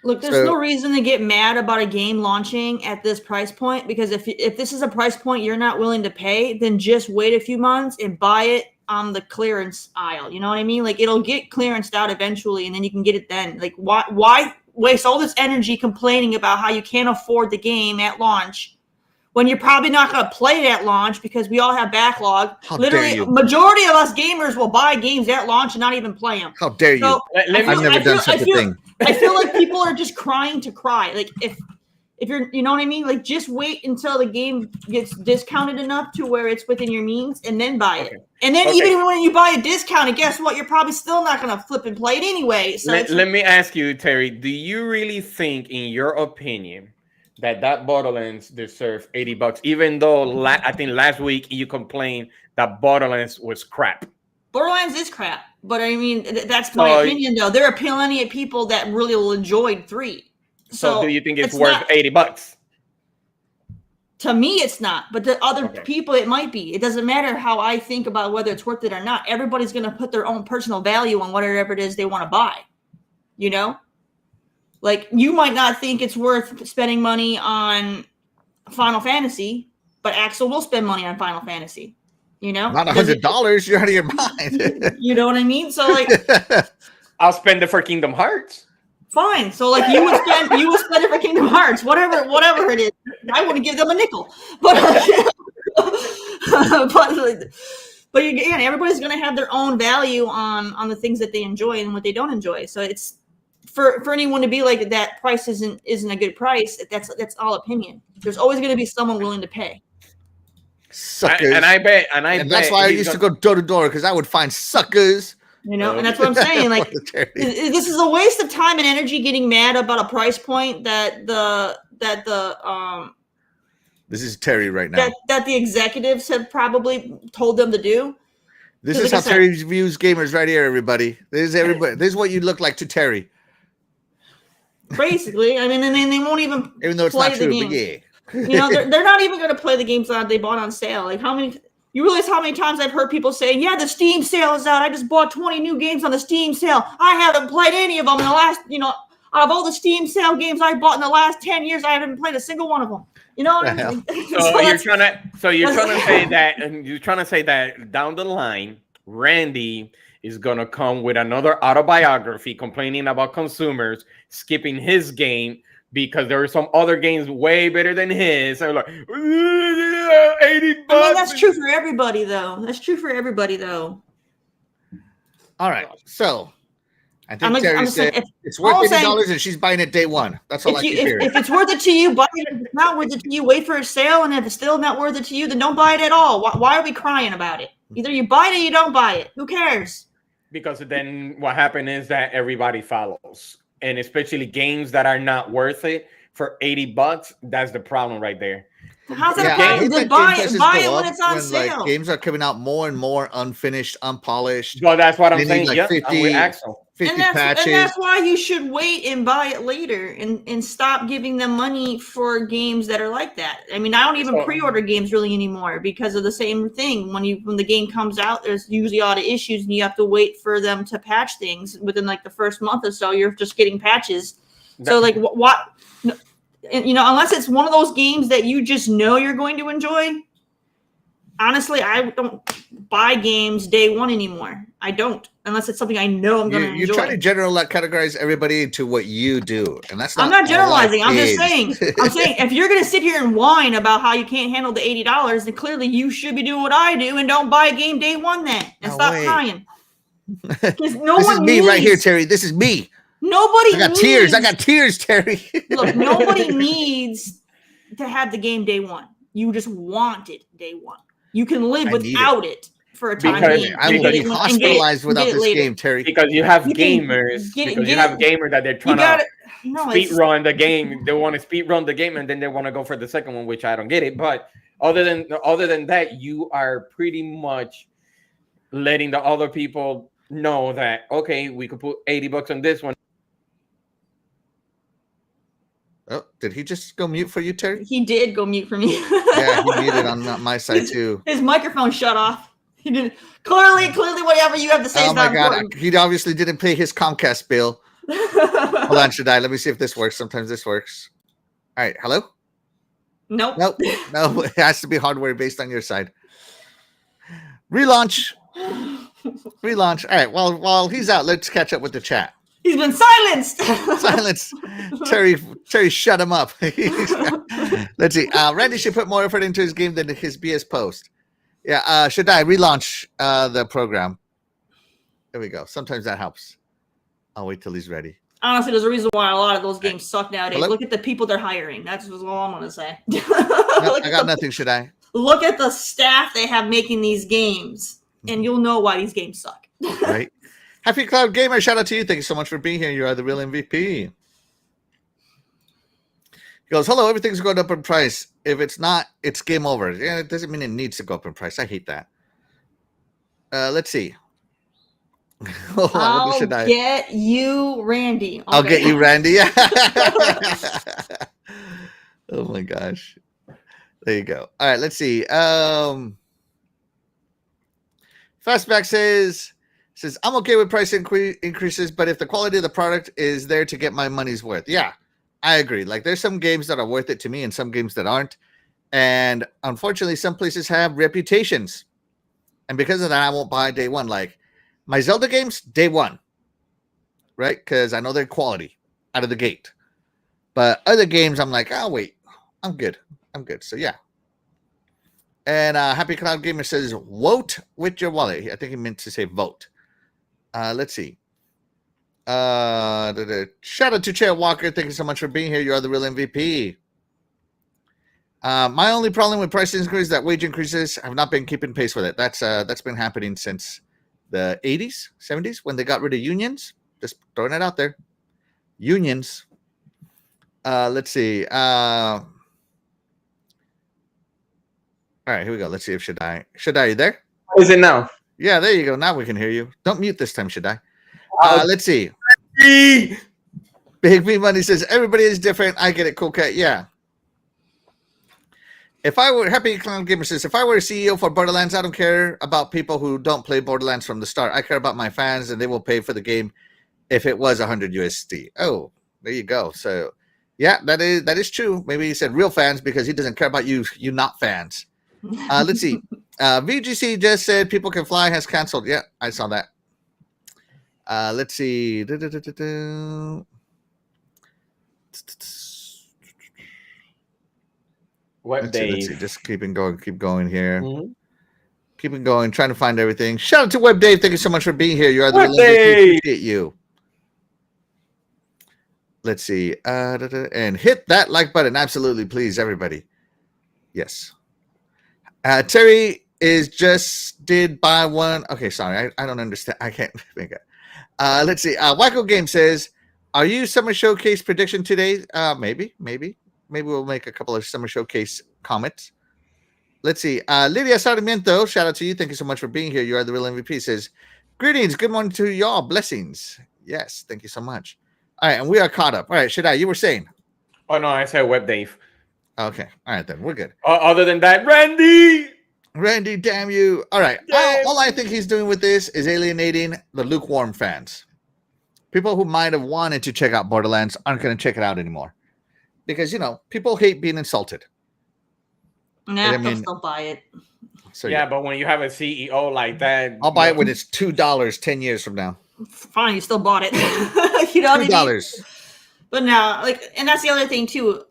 Look, there's no reason to get mad about a game launching at this price point, because if this is a price point you're not willing to pay, then just wait a few months and buy it on the clearance aisle. You know what I mean? Like it'll get clearanced out eventually, and then you can get it then. Like why waste all this energy complaining about how you can't afford the game at launch when you're probably not going to play it at launch because we all have backlog? Literally, majority of us gamers will buy games at launch and not even play them. How dare you? I've never done such a thing. I feel like people are just crying to cry. Like if you're, you know what I mean? Like just wait until the game gets discounted enough to where it's within your means and then buy it. And then even when you buy a discount, guess what? You're probably still not going to flip and play it anyway. So let me ask you, Terry, do you really think, in your opinion, that Borderlands deserves $80? Even though I think last week you complained that Borderlands was crap. Borderlands is crap, but I mean, that's my opinion though. There are plenty of people that really will enjoy 3. So do you think it's worth $80? To me, it's not. But to other people, it might be. It doesn't matter how I think about whether it's worth it or not. Everybody's going to put their own personal value on whatever it is they want to buy. Like you might not think it's worth spending money on Final Fantasy, but Axel will spend money on Final Fantasy. Not $100. You're out of your mind. You know what I mean? So like, I'll spend it for Kingdom Hearts. Fine. So like you would spend it for Kingdom Hearts, whatever it is. I wouldn't give them a nickel. But but again, everybody's going to have their own value on the things that they enjoy and what they don't enjoy. So it's for anyone to be like that price isn't a good price. That's all opinion. There's always going to be someone willing to pay. Suckers. And that's why I used to go door to door, because I would find suckers. You know, and that's what I'm saying. Like, this is a waste of time and energy getting mad about a price point that this is Terry right now. That the executives have probably told them to do. This is how Terry views gamers right here, everybody. This is everybody. This is what you look like to Terry. Basically, I mean, and then they won't even though it's not true, but yeah. You know, they're not even going to play the games that they bought on sale. Like you realize how many times I've heard people saying, yeah, the Steam sale is out. I just bought 20 new games on the Steam sale. I haven't played any of them in the last, out of all the Steam sale games I bought in the last 10 years, I haven't played a single one of them. You know what I mean? So you're trying to say that down the line, Randy is going to come with another autobiography complaining about consumers skipping his game because there are some other games way better than his. So like, $80. I mean, that's true for everybody, though. All right. So I think Terry said it's worth $80 and she's buying it day one. That's all I keep hearing. If it's worth it to you, buy it. If it's not worth it to you, wait for a sale. And if it's still not worth it to you, then don't buy it at all. Why are we crying about it? Either you buy it or you don't buy it. Who cares? Because then what happened is that everybody follows. And especially games that are not worth it for $80, that's the problem right there. How's that a problem? Just buy it when it's on sale. Like, games are coming out more and more unfinished, unpolished. Well, that's what I'm saying. Like yep, 50, I'm with Axel. 50 patches. And that's why you should wait and buy it later and stop giving them money for games that are like that. I mean, I don't even pre-order games really anymore because of the same thing. When the game comes out, there's usually a lot of issues and you have to wait for them to patch things within like the first month or so. You're just getting patches. So like what? Unless it's one of those games that you just know you're going to enjoy. Honestly, I don't buy games day one anymore. I don't, unless it's something I know I'm going to enjoy. You're trying to categorize everybody into what you do, and that's not. I'm not generalizing. I'm just saying. I'm saying if you're going to sit here and whine about how you can't handle the $80, then clearly you should be doing what I do and don't buy a game day one then, and stop crying. Because this is me right here, Terry. This is me. Nobody. I got tears, Terry. Look, nobody needs to have the game day one. You just want it day one. You can live without it for a time being. I will be hospitalized without this game, Terry. Because you have gamers. You have gamers that they're trying to speed run the game. They want to speed run the game, and then they want to go for the second one, which I don't get it. But other than that, you are pretty much letting the other people know that okay, we could put $80 on this one. Oh, did he just go mute for you, Terry? He did go mute for me. Yeah, he muted on my side too. His microphone shut off. He didn't. Clearly, whatever you have to say is not important. He obviously didn't pay his Comcast bill. Hold on, Shaddai. Let me see if this works. Sometimes this works. All right, hello? Nope. No, it has to be hardware based on your side. Relaunch. All right, well, while he's out, let's catch up with the chat. He's been silenced. Terry, shut him up. Let's see. Randy should put more effort into his game than his BS post. Yeah, should I relaunch the program? There we go. Sometimes that helps. I'll wait till he's ready. Honestly, there's a reason why a lot of those games suck nowadays. Hello? Look at the people they're hiring. That's all I'm going to say. I got nothing, should I? Look at the staff they have making these games, and you'll know why these games suck. Right. Happy Cloud Gamer, shout out to you. Thank you so much for being here. You are the real MVP. He goes, hello, everything's going up in price. If it's not, it's game over. Yeah, it doesn't mean it needs to go up in price. I hate that. Let's see. I'll get you, Randy. Okay. I'll get you, Randy. Oh, my gosh. There you go. All right, let's see. Fastback says, I'm okay with price increases, but if the quality of the product is there to get my money's worth. Yeah, I agree. Like there's some games that are worth it to me and some games that aren't. And unfortunately, some places have reputations. And because of that, I won't buy day one. Like my Zelda games, day one. right? Because I know they're quality out of the gate. But other games, I'm like, oh wait, I'm good. So yeah. And Happy Cloud Gamer says, vote with your wallet. I think he meant to say vote. Let's see. Shout out to Chair Walker. Thank you so much for being here. You are the real MVP. My only problem with price increase is that wage increases have not been keeping pace with it. That's been happening since the 80s, 70s when they got rid of unions. Just throwing it out there. Unions. Let's see. All right, here we go. Let's see if Shaddai, are you there? How is it now? Yeah, there you go. Now we can hear you. Don't mute this time, Shaddai. Let's see. Big B Money says, everybody is different. I get it, Cool Cat. Yeah. If I were Happy Clown Gamer says, if I were a CEO for Borderlands, I don't care about people who don't play Borderlands from the start. I care about my fans, and they will pay for the game if it was 100 USD. Oh, there you go. So, yeah, that is true. Maybe he said real fans because he doesn't care about you not fans. Let's see. VGC just said people can fly has canceled. Yeah, I saw that. Let's see. What day? Let's see. Just keep going here. Mm-hmm. Keep going. Trying to find everything. Shout out to Web Dave. Thank you so much for being here. You are the real MVP. Appreciate you. Let's see. And hit that like button. Absolutely, please, everybody. Yes. Terry is just did buy one. Okay, sorry. I don't understand. I can't think it. Let's see. Wacko Game says, are you Summer Showcase prediction today? Maybe we'll make a couple of Summer Showcase comments. Let's see. Lydia Sarmiento, shout out to you. Thank you so much for being here. You are the real MVP. Says, greetings. Good morning to y'all. Blessings. Yes, thank you so much. All right, and we are caught up. All right, Shaddai, you were saying? Oh, no, I said Web Dave. Okay. All right, then. We're good. Other than that, Randy, damn you. All right. All I think he's doing with this is alienating the lukewarm fans. People who might have wanted to check out Borderlands aren't going to check it out anymore. Because, people hate being insulted. Nah, they'll still buy it. So, yeah, but when you have a CEO like that... I'll buy it when it's $2 10 years from now. Fine, you still bought it. You know what I mean? $2. But now, and that's the other thing, too.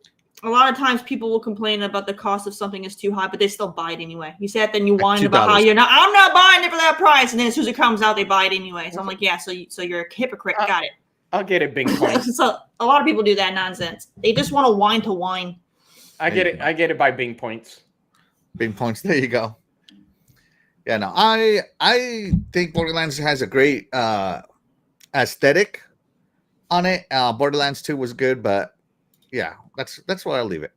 A lot of times people will complain about the cost of something is too high, but they still buy it anyway. You said then you whine about how I'm not buying it for that price, and then as soon as it comes out, they buy it anyway. So I'm like, yeah, so you're a hypocrite. Got it. I'll get it, big points. So a lot of people do that nonsense. They just want to whine to whine. I get it by Bing points. Bing points. There you go. Yeah, no, I think Borderlands has a great aesthetic on it. Borderlands 2 was good, but yeah, that's where I'll leave it.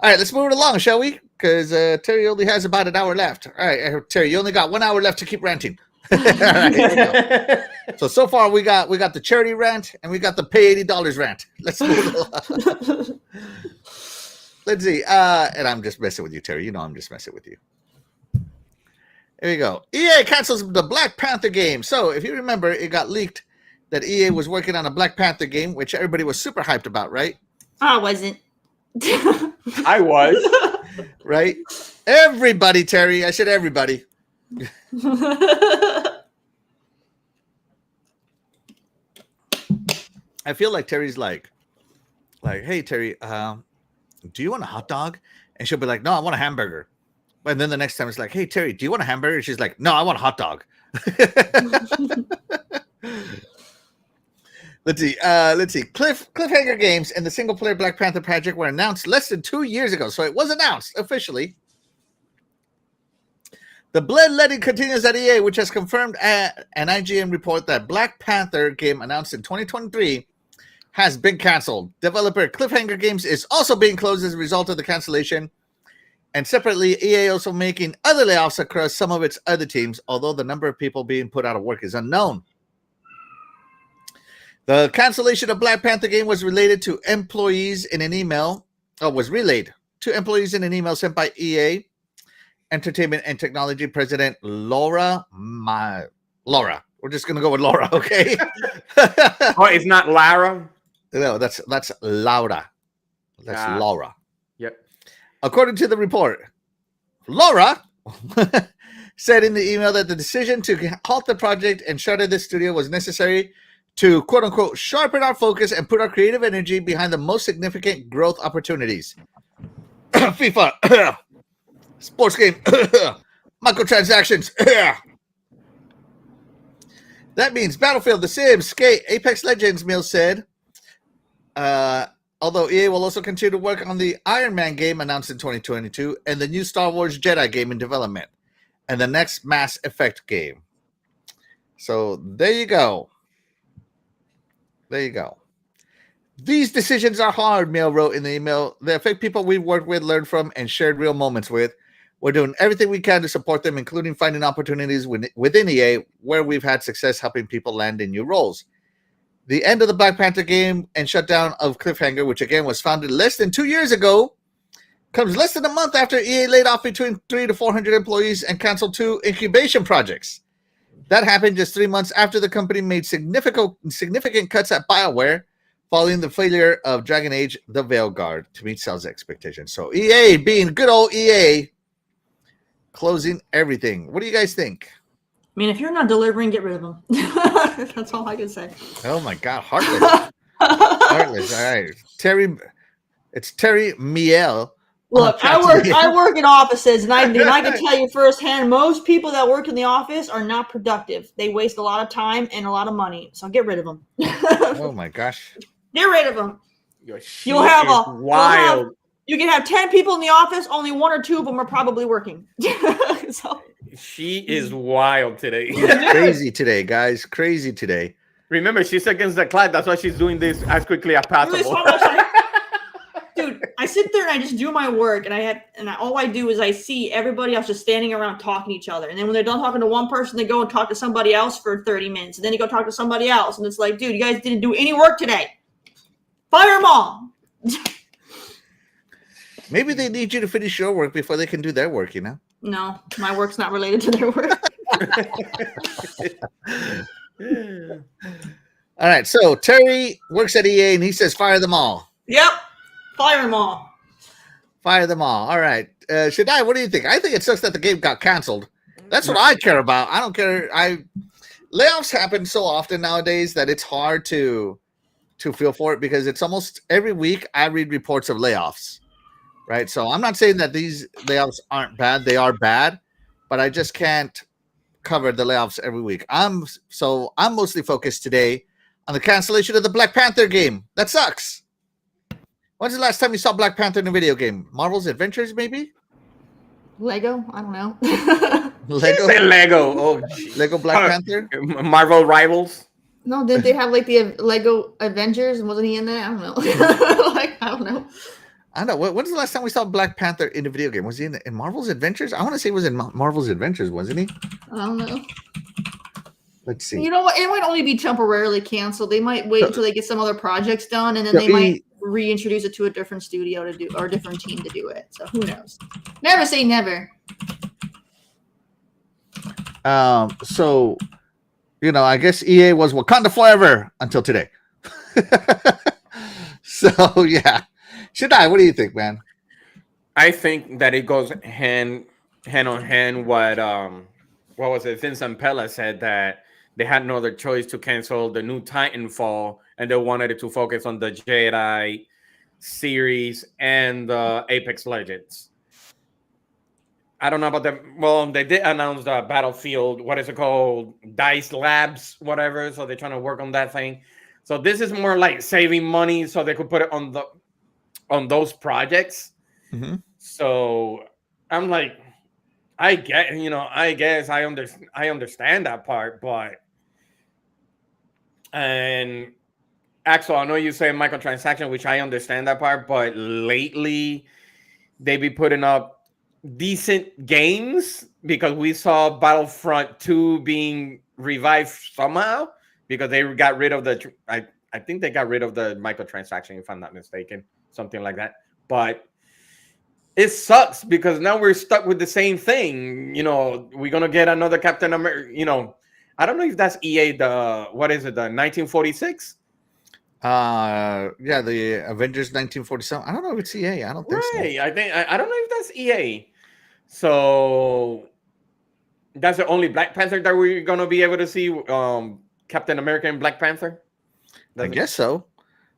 All right, let's move it along, shall we? Because Terry only has about an hour left. All right, Terry, you only got 1 hour left to keep ranting. All right, here we go. So far we got the charity rant and we got the pay $80 rant. Let's move it along. Let's see. And I'm just messing with you, Terry. I'm just messing with you. Here we go. EA cancels the Black Panther game. So if you remember, it got leaked that EA was working on a Black Panther game, which everybody was super hyped about, right? I wasn't. I was. Right? Everybody, Terry. I said everybody. I feel like Terry's like, hey, Terry, do you want a hot dog? And she'll be like, no, I want a hamburger. And then the next time it's like, hey, Terry, do you want a hamburger? She's like, no, I want a hot dog. Let's see. Cliffhanger Games and the single-player Black Panther project were announced less than 2 years ago, so it was announced officially. The bloodletting continues at EA, which has confirmed an IGN report that Black Panther game announced in 2023 has been canceled. Developer Cliffhanger Games is also being closed as a result of the cancellation. And separately, EA also making other layoffs across some of its other teams, although the number of people being put out of work is unknown. The cancellation of Black Panther game was related to employees in an email, was relayed to employees in an email sent by EA Entertainment and Technology President Laura. We're just going to go with Laura, okay? Oh, it's not Lara? No, that's Laura. That's Laura. Yep. According to the report, Laura said in the email that the decision to halt the project and shutter the studio was necessary to quote unquote sharpen our focus and put our creative energy behind the most significant growth opportunities. FIFA, sports game, microtransactions. That means Battlefield, The Sims, Skate, Apex Legends, Mills said. Although EA will also continue to work on the Iron Man game announced in 2022 and the new Star Wars Jedi game in development and the next Mass Effect game. So there you go. There you go. These decisions are hard, Mail wrote in the email. They affect people we've worked with, learned from, and shared real moments with. We're doing everything we can to support them, including finding opportunities within EA where we've had success helping people land in new roles. The end of the Black Panther game and shutdown of Cliffhanger, which again was founded less than 2 years ago, comes less than a month after EA laid off between 300 to 400 employees and canceled 2 incubation projects. That happened just 3 months after the company made significant cuts at BioWare following the failure of Dragon Age The Veilguard to meet sales expectations. So EA, being good old EA, closing everything. What do you guys think? I mean, if you're not delivering, get rid of them. That's all I can say. Oh my God, Heartless. Heartless. All right, Terry. It's Terry Miel. Look, I work in offices, and I can tell you firsthand, most people that work in the office are not productive. They waste a lot of time and a lot of money. So get rid of them. Oh my gosh. Get rid of them. You'll have wild. You can have 10 people in the office, only 1 or 2 of them are probably working. So. She is wild today. Crazy today, guys. Crazy today. Remember, she's against the clock. That's why she's doing this as quickly as possible. Dude, I sit there and I just do my work, and all I do is I see everybody else just standing around talking to each other. And then when they're done talking to one person, they go and talk to somebody else for 30 minutes. And then you go talk to somebody else. And it's like, dude, you guys didn't do any work today. Fire them all. Maybe they need you to finish your work before they can do their work, you know? No, my work's not related to their work. All right, so Terry works at EA and he says fire them all. Yep, fire them all. Fire them all. All right. Shadai, what do you think? I think it sucks that the game got canceled. That's what I care about. I don't care. Layoffs happen so often nowadays that it's hard to feel for it because it's almost every week I read reports of layoffs. Right. So I'm not saying that these layoffs aren't bad. They are bad, but I just can't cover the layoffs every week. I'm mostly focused today on the cancellation of the Black Panther game. That sucks. When's the last time you saw Black Panther in a video game? Marvel's Adventures, maybe? Lego? I don't know. Lego. Oh, Lego Black Panther? Marvel Rivals? No, didn't they have like the Lego Avengers? And wasn't he in there? I don't know. I don't know. I don't know. When's the last time we saw Black Panther in a video game? Was he in Marvel's Adventures? I want to say he was in Marvel's Adventures, wasn't he? I don't know. Let's see. You know what? It might only be temporarily canceled. They might wait until they get some other projects done, and then they might reintroduce it to a different studio to do, or a different team to do it. So who knows? Never say never. So, I guess EA was Wakanda forever until today. So, yeah. Shadai, what do you think, man? I think that it goes hand on hand. What was it? Vincent Pella said that they had no other choice to cancel the new Titanfall, and they wanted it to focus on the Jedi series and the Apex Legends. I don't know about them. Well, they did announce the Battlefield. What is it called? Dice Labs, whatever. So they're trying to work on that thing. So this is more like saving money, so they could put it on those projects. Mm-hmm. So I'm like, I guess I understand that part, but and Axel, I know you say microtransaction, which I understand that part, but lately they be putting up decent games because we saw Battlefront 2 being revived somehow because they got rid of I think they got rid of the microtransaction, if I'm not mistaken, something like that. But it sucks because now we're stuck with the same thing. We're gonna get another Captain America. I don't know if that's EA. The 1946? Yeah, the Avengers 1947. I don't know if it's EA. I don't think so. I don't know if that's EA. So that's the only Black Panther that we're gonna be able to see. Captain America and Black Panther. I guess so.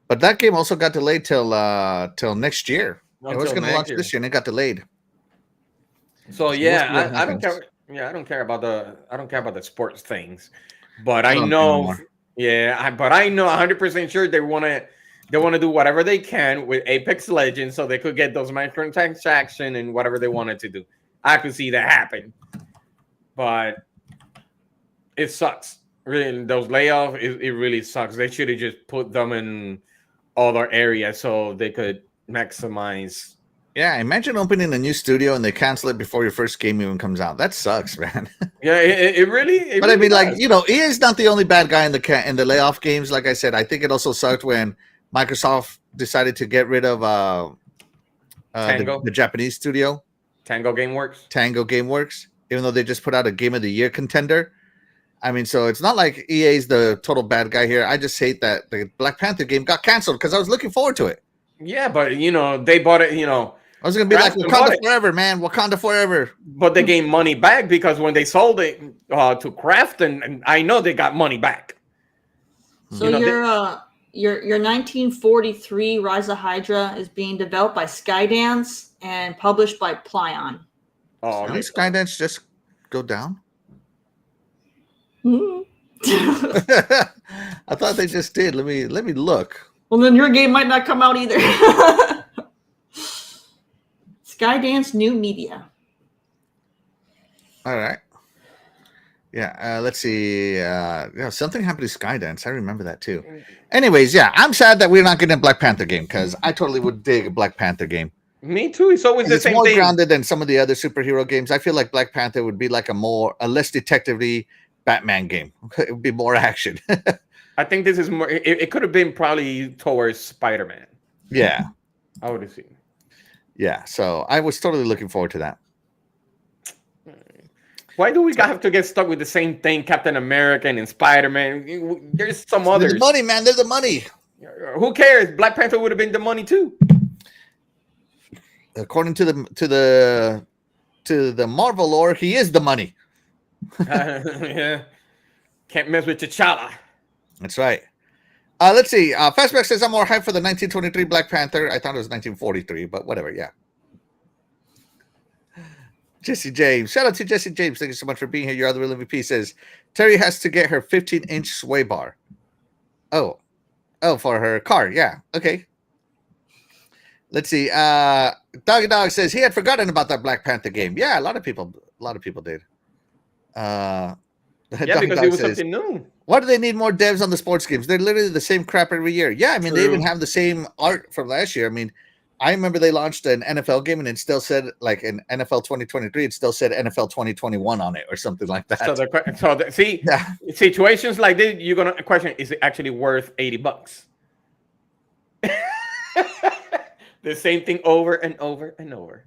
But that game also got delayed till next year. It was going to launch this year, and it got delayed. So yeah, I don't care. Yeah, I don't care about the sports things, but I know. Yeah, but I know 100% sure they want to do whatever they can with Apex Legends so they could get those microtransactions and whatever they wanted to do. I could see that happen, but it sucks. Really, those layoffs, it really sucks. They should have just put them in other areas so they could maximize. Yeah, imagine opening a new studio and they cancel it before your first game even comes out. That sucks, man. Yeah, it really. But really I mean, does. like, EA is not the only bad guy in the layoff games. Like I said, I think it also sucked when Microsoft decided to get rid of the Japanese studio, Tango GameWorks, even though they just put out a Game of the Year contender. I mean, so it's not like EA is the total bad guy here. I just hate that the Black Panther game got canceled because I was looking forward to it. Yeah, but they bought it. I was gonna be like Wakanda forever, man. Wakanda forever. But they gained money back because when they sold it to Kraft, and I know they got money back. So your 1943 Rise of Hydra is being developed by Skydance and published by Plyon. Oh, okay. Skydance just go down? I thought they just did. Let me look. Well, then your game might not come out either. Skydance New Media. All right. Yeah, let's see. Something happened to Skydance. I remember that too. Anyways, yeah, I'm sad that we're not getting a Black Panther game because I totally would dig a Black Panther game. Me too. It's always the same thing. It's more grounded than some of the other superhero games. I feel like Black Panther would be like a less detective-y Batman game. It would be more action. I think this is more. It could have been probably towards Spider-Man. Yeah, I would have seen. Yeah, so I was totally looking forward to that. Why do we have to get stuck with the same thing, Captain America and Spider-Man? There's some others. The money, man. There's the money. Who cares? Black Panther would have been the money too. According to the Marvel lore, he is the money. Yeah, can't mess with T'Challa. That's right. Let's see. Fastback says I'm more hyped for the 1923 Black Panther. I thought it was 1943, but whatever. Yeah. Jesse James. Shout out to Jesse James. Thank you so much for being here. Your other real MVP says Terry has to get her 15-inch sway bar. Oh, for her car. Yeah. Okay. Let's see. Doggy Dog says he had forgotten about that Black Panther game. Yeah, a lot of people did. Yeah, because it was something new. Why do they need more devs on the sports games? They're literally the same crap every year. Yeah, I mean, They even have the same art from last year. I mean, I remember they launched an NFL game and it still said, like, in NFL 2023, it still said NFL 2021 on it or something like that. See, situations like this, you're going to question, is it actually worth $80? The same thing over and over and over.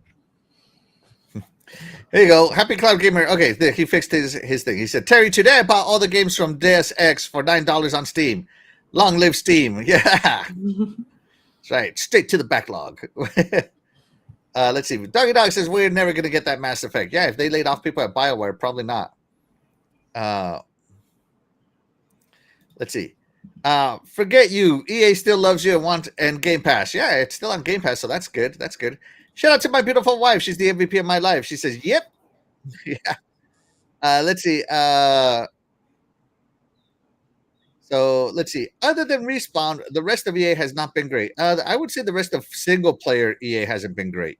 There you go. Happy Cloud Gamer. Okay, there, he fixed his thing. He said, Terry, today I bought all the games from Deus Ex for $9 on Steam. Long live Steam. Yeah. That's right. Straight to the backlog. Let's see. Doggy Dog says, we're never going to get that Mass Effect. Yeah, if they laid off people at BioWare, probably not. Let's see. Forget you. EA still loves you and Game Pass. Yeah, it's still on Game Pass, so that's good. That's good. Shout out to my beautiful wife. She's the MVP of my life. She says, yep. Yeah. Let's see. So let's see. Other than Respawn, the rest of EA has not been great. I would say the rest of single player EA hasn't been great.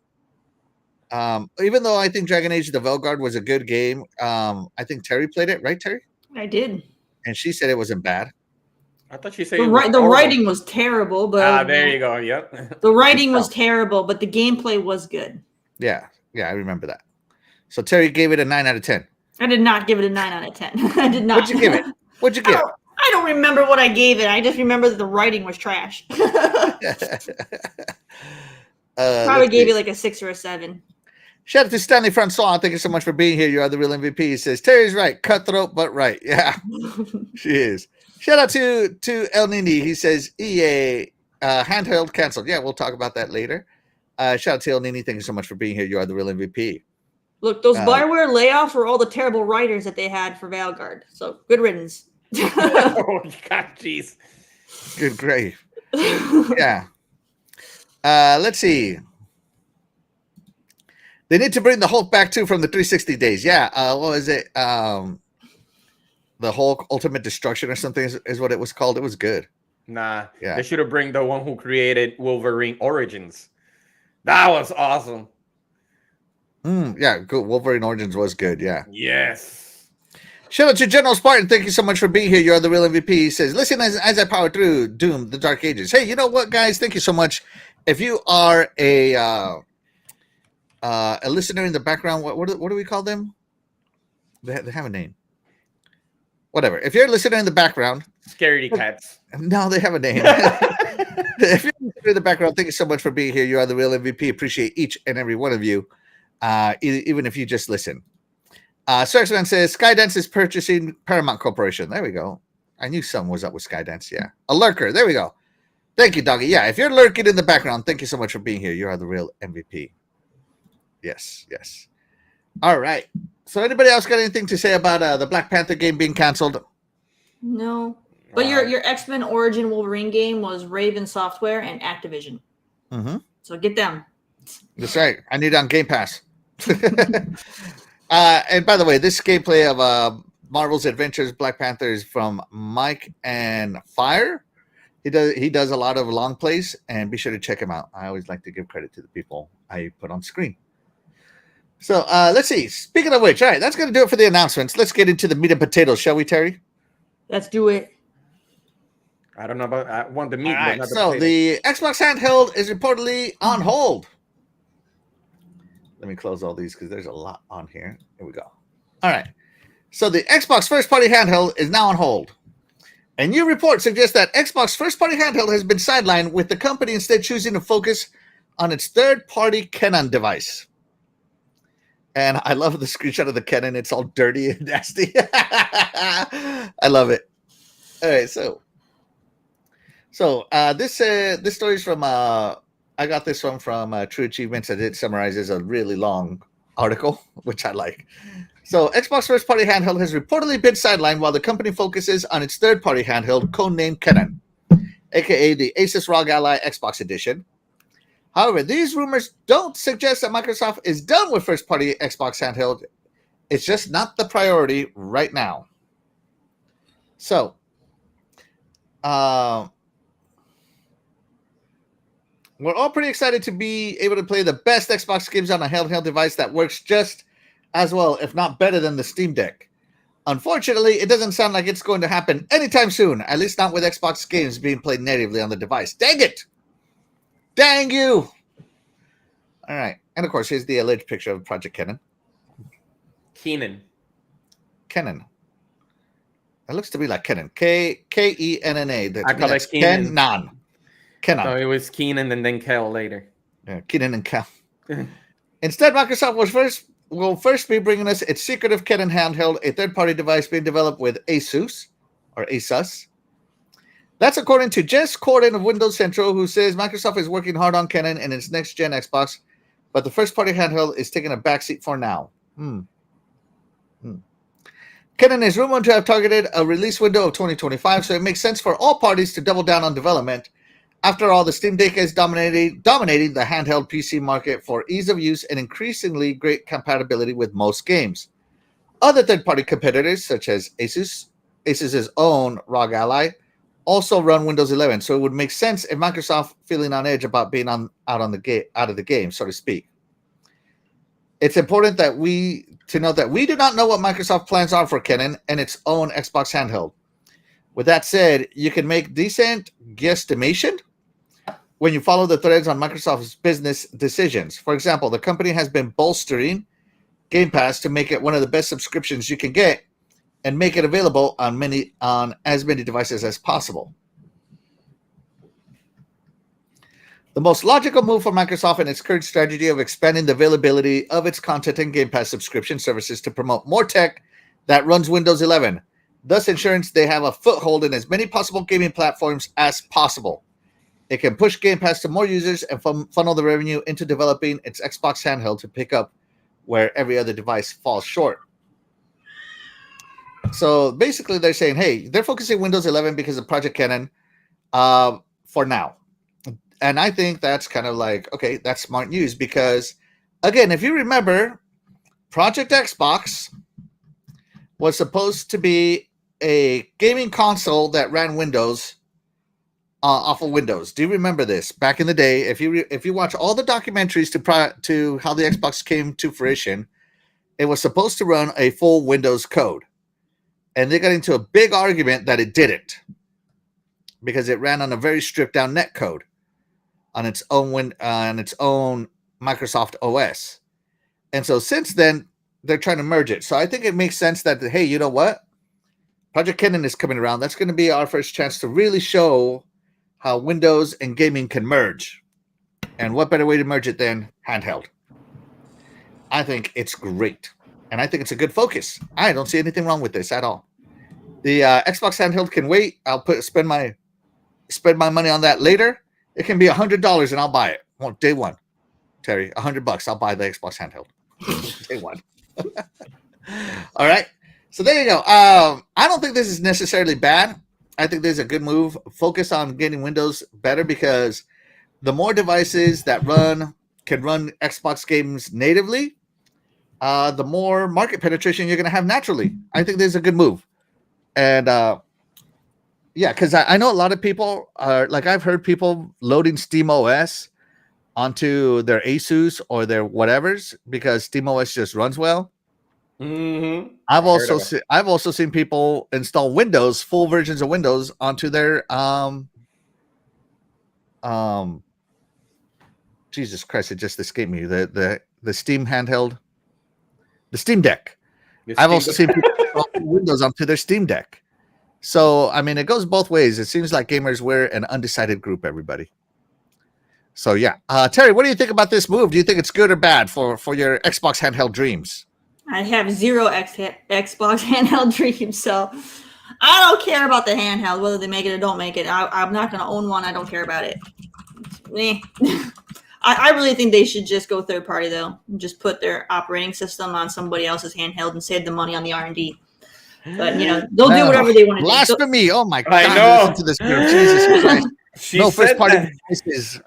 Even though I think Dragon Age the Veilguard was a good game. I think Terry played it, right, Terry? I did. And she said it wasn't bad. I thought she said the writing was terrible, but there you go. Yep. The writing was terrible, but the gameplay was good. Yeah, I remember that. So Terry gave it a 9 out of 10. I did not give it a 9 out of 10. I did not. What'd you give it? What'd you give? I don't remember what I gave it. I just remember that the writing was trash. Probably gave it like a 6 or a 7. Shout out to Stanley Francois. Thank you so much for being here. You are the real MVP. He says, Terry's right. Cutthroat, but right. Yeah, she is. Shout out to El Nini. He says, EA handheld canceled. Yeah, we'll talk about that later. Shout out to El Nini. Thank you so much for being here. You are the real MVP. Look, those BioWare layoffs were all the terrible writers that they had for Veilguard. So good riddance. Oh, God, jeez. Good grief. Yeah. Let's see. They need to bring the Hulk back too from the 360 days. Yeah. What was it? The Hulk Ultimate Destruction or something is what it was called. It was good. Nah. Yeah. They should have bring the one who created Wolverine Origins. That was awesome. Yeah. Good. Wolverine Origins was good. Yeah. Yes. Shout out to General Spartan. Thank you so much for being here. You are the real MVP. He says, listen as I power through Doom, the Dark Ages. Hey, you know what, guys? Thank you so much. If you are a listener in the background, what do we call them? They have a name. Whatever. If you're a listener in the background. Scaredy cats. No, they have a name. If you're a listener in the background, thank you so much for being here. You are the real MVP. Appreciate each and every one of you, even if you just listen. Sirxman says, Skydance is purchasing Paramount Corporation. There we go. I knew something was up with Skydance. Yeah. A lurker. There we go. Thank you, Doggy. Yeah, if you're lurking in the background, thank you so much for being here. You are the real MVP. Yes, yes. All right. So anybody else got anything to say about the Black Panther game being canceled? No. But your X-Men Origin Wolverine game was Raven Software and Activision. Mm-hmm. So get them. That's right. I need it on Game Pass. And by the way, this gameplay of Marvel's Adventures Black Panther is from Mike and Fire. He does a lot of long plays, and be sure to check him out. I always like to give credit to the people I put on screen. So let's see. Speaking of which, all right, that's going to do it for the announcements. Let's get into the meat and potatoes, shall we, Terry? Let's do it. I don't know about. I want the meat. All right. But not So the Xbox handheld is reportedly on hold. Let me close all these because there's a lot on here. Here we go. All right. So the Xbox first-party handheld is now on hold. A new report suggests that Xbox first-party handheld has been sidelined, with the company instead choosing to focus on its third-party Canon device. And I love the screenshot of the Canon. It's all dirty and nasty. I love it. All right. So this story is from I got this one from True Achievements, and it summarizes a really long article, which I like. So Xbox first-party handheld has reportedly been sidelined while the company focuses on its third-party handheld, codenamed Canon, aka the Asus ROG Ally Xbox Edition. However, these rumors don't suggest that Microsoft is done with first-party Xbox handheld. It's just not the priority right now. So, we're all pretty excited to be able to play the best Xbox games on a handheld device that works just as well, if not better, than the Steam Deck. Unfortunately, it doesn't sound like it's going to happen anytime soon, at least not with Xbox games being played natively on the device. Dang it! Dang you! All right. And of course, here's the alleged picture of Project Canon. Kenan. Kenan. It looks to be like Kenan. Kenna. I call it Kenan. Kenan. No, it was Kenan and then Kel later. Yeah, Kenan and Kel. Instead, Microsoft will first be bringing us its secretive Canon handheld, a third-party device being developed with Asus. That's according to Jess Corden of Windows Central, who says Microsoft is working hard on Canon and its next-gen Xbox, but the first-party handheld is taking a backseat for now. Canon is rumored to have targeted a release window of 2025, so it makes sense for all parties to double down on development. After all, the Steam Deck is dominating the handheld PC market for ease of use and increasingly great compatibility with most games. Other third-party competitors, such as Asus's own ROG Ally, also run Windows 11, so it would make sense if Microsoft feeling on edge about being out of the game, so to speak. It's important to note that we do not know what Microsoft plans are for Canon and its own Xbox handheld. With that said, you can make decent guesstimation when you follow the threads on Microsoft's business decisions. For example, the company has been bolstering Game Pass to make it one of the best subscriptions you can get and make it available on as many devices as possible. The most logical move for Microsoft in its current strategy of expanding the availability of its content and Game Pass subscription services to promote more tech that runs Windows 11, thus ensuring they have a foothold in as many possible gaming platforms as possible. It can push Game Pass to more users and funnel the revenue into developing its Xbox handheld to pick up where every other device falls short. So basically they're saying, hey, they're focusing Windows 11 because of Project Canon. for now. And I think that's kind of like, okay, that's smart news because, again, if you remember, Project Xbox was supposed to be a gaming console that ran Windows off of Windows. Do you remember this? Back in the day, if you watch all the documentaries to how the Xbox came to fruition, it was supposed to run a full Windows code. And they got into a big argument that it didn't because it ran on a very stripped down net code on its own Microsoft OS. And so since then, they're trying to merge it. So I think it makes sense that, hey, you know what? Project Kennen is coming around. That's going to be our first chance to really show how Windows and gaming can merge. And what better way to merge it than handheld? I think it's great. And I think it's a good focus. I don't see anything wrong with this at all. The Xbox handheld can wait. I'll spend my money on that later. It can be $100 and I'll buy it. Well, day one, Terry, $100. I'll buy the Xbox handheld. Day one. All right. So there you go. I don't think this is necessarily bad. I think there's a good move. Focus on getting Windows better because the more devices that can run Xbox games natively, the more market penetration you're going to have naturally. I think there's a good move. And yeah, because I know a lot of people are like, I've heard people loading SteamOS onto their Asus or their whatevers because SteamOS just runs well. Mm-hmm. I've also seen people install Windows, full versions of Windows onto their Jesus Christ, it just escaped me. The Steam handheld, the Steam Deck. I've also seen people install Windows onto their Steam Deck. So I mean, it goes both ways. It seems like gamers were an undecided group, everybody. So yeah, Terry, what do you think about this move? Do you think it's good or bad for your Xbox handheld dreams? I have zero Xbox handheld dreams, so I don't care about the handheld, whether they make it or don't make it. I'm not going to own one. I don't care about it. I really think they should just go third party, though. Just put their operating system on somebody else's handheld and save the money on the R&D. But, they'll do whatever they want to do. Blasphemy. Oh, my God. I know. Listen to this girl. Jesus Christ. No first-party devices.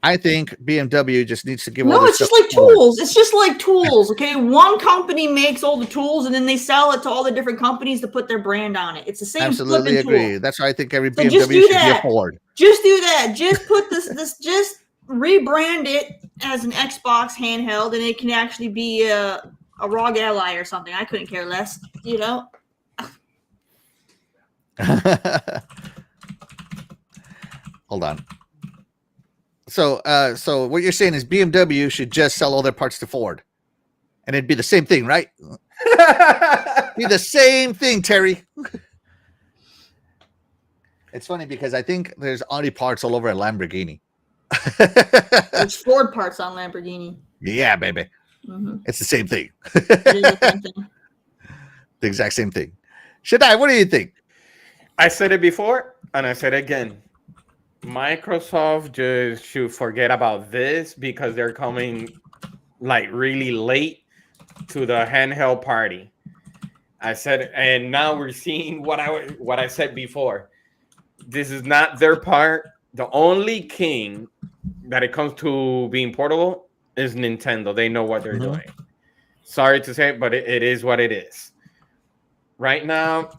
I think BMW just needs to give all this it's just like tools. It's just like tools, okay? One company makes all the tools, and then they sell it to all the different companies to put their brand on it. It's the same. Absolutely agree. Tool. That's why I think every BMW should be a Ford. Just do that. Just put this. Just rebrand it as an Xbox handheld, and it can actually be a ROG Ally or something. I couldn't care less. Hold on. So what you're saying is BMW should just sell all their parts to Ford, and it'd be the same thing, right? Be the same thing, Terry. It's funny because I think there's Audi parts all over a Lamborghini. There's Ford parts on Lamborghini. Yeah, baby. Mm-hmm. It's the same thing. It is the same thing. The exact same thing. Shadai, what do you think? I said it before, and I said it again. Microsoft just should forget about this because they're coming like really late to the handheld party. I said, and now we're seeing what I said before. This is not their part. The only king that it comes to being portable is Nintendo. They know what they're doing. Sorry to say, but it is what it is. Right now,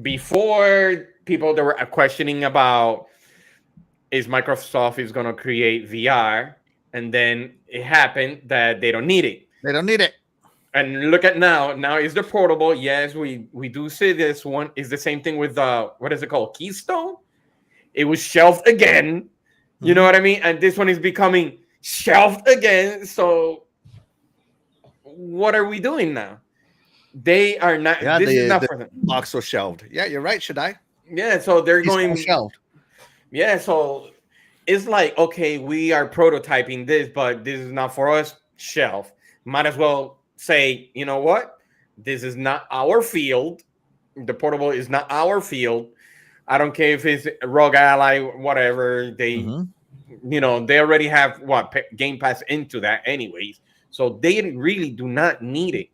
before people that were questioning about is Microsoft is going to create VR, and then it happened that they don't need it. They don't need it. And look at now. Now is the portable. Yes, we do see this one. Is the same thing with what is it called? Keystone. It was shelved again. You know what I mean? And this one is becoming shelved again. So what are we doing now? They are not. Yeah, this is not for them. Box was shelved. Yeah, you're right, Shadai. Yeah, so they're going shelved. Yeah, so it's like, okay, we are prototyping this, but this is not for us. Shelf. Might as well say, you know what? This is not our field. The portable is not our field. I don't care if it's ROG Ally, whatever. They, they already have Game Pass into that anyways. So they really do not need it.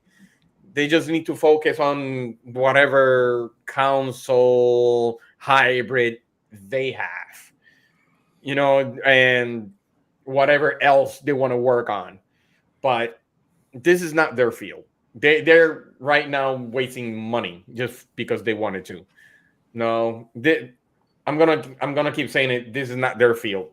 They just need to focus on whatever console hybrid they have, and whatever else they want to work on. But this is not their field. They're right now wasting money just because they wanted to. No, I'm gonna keep saying it. This is not their field.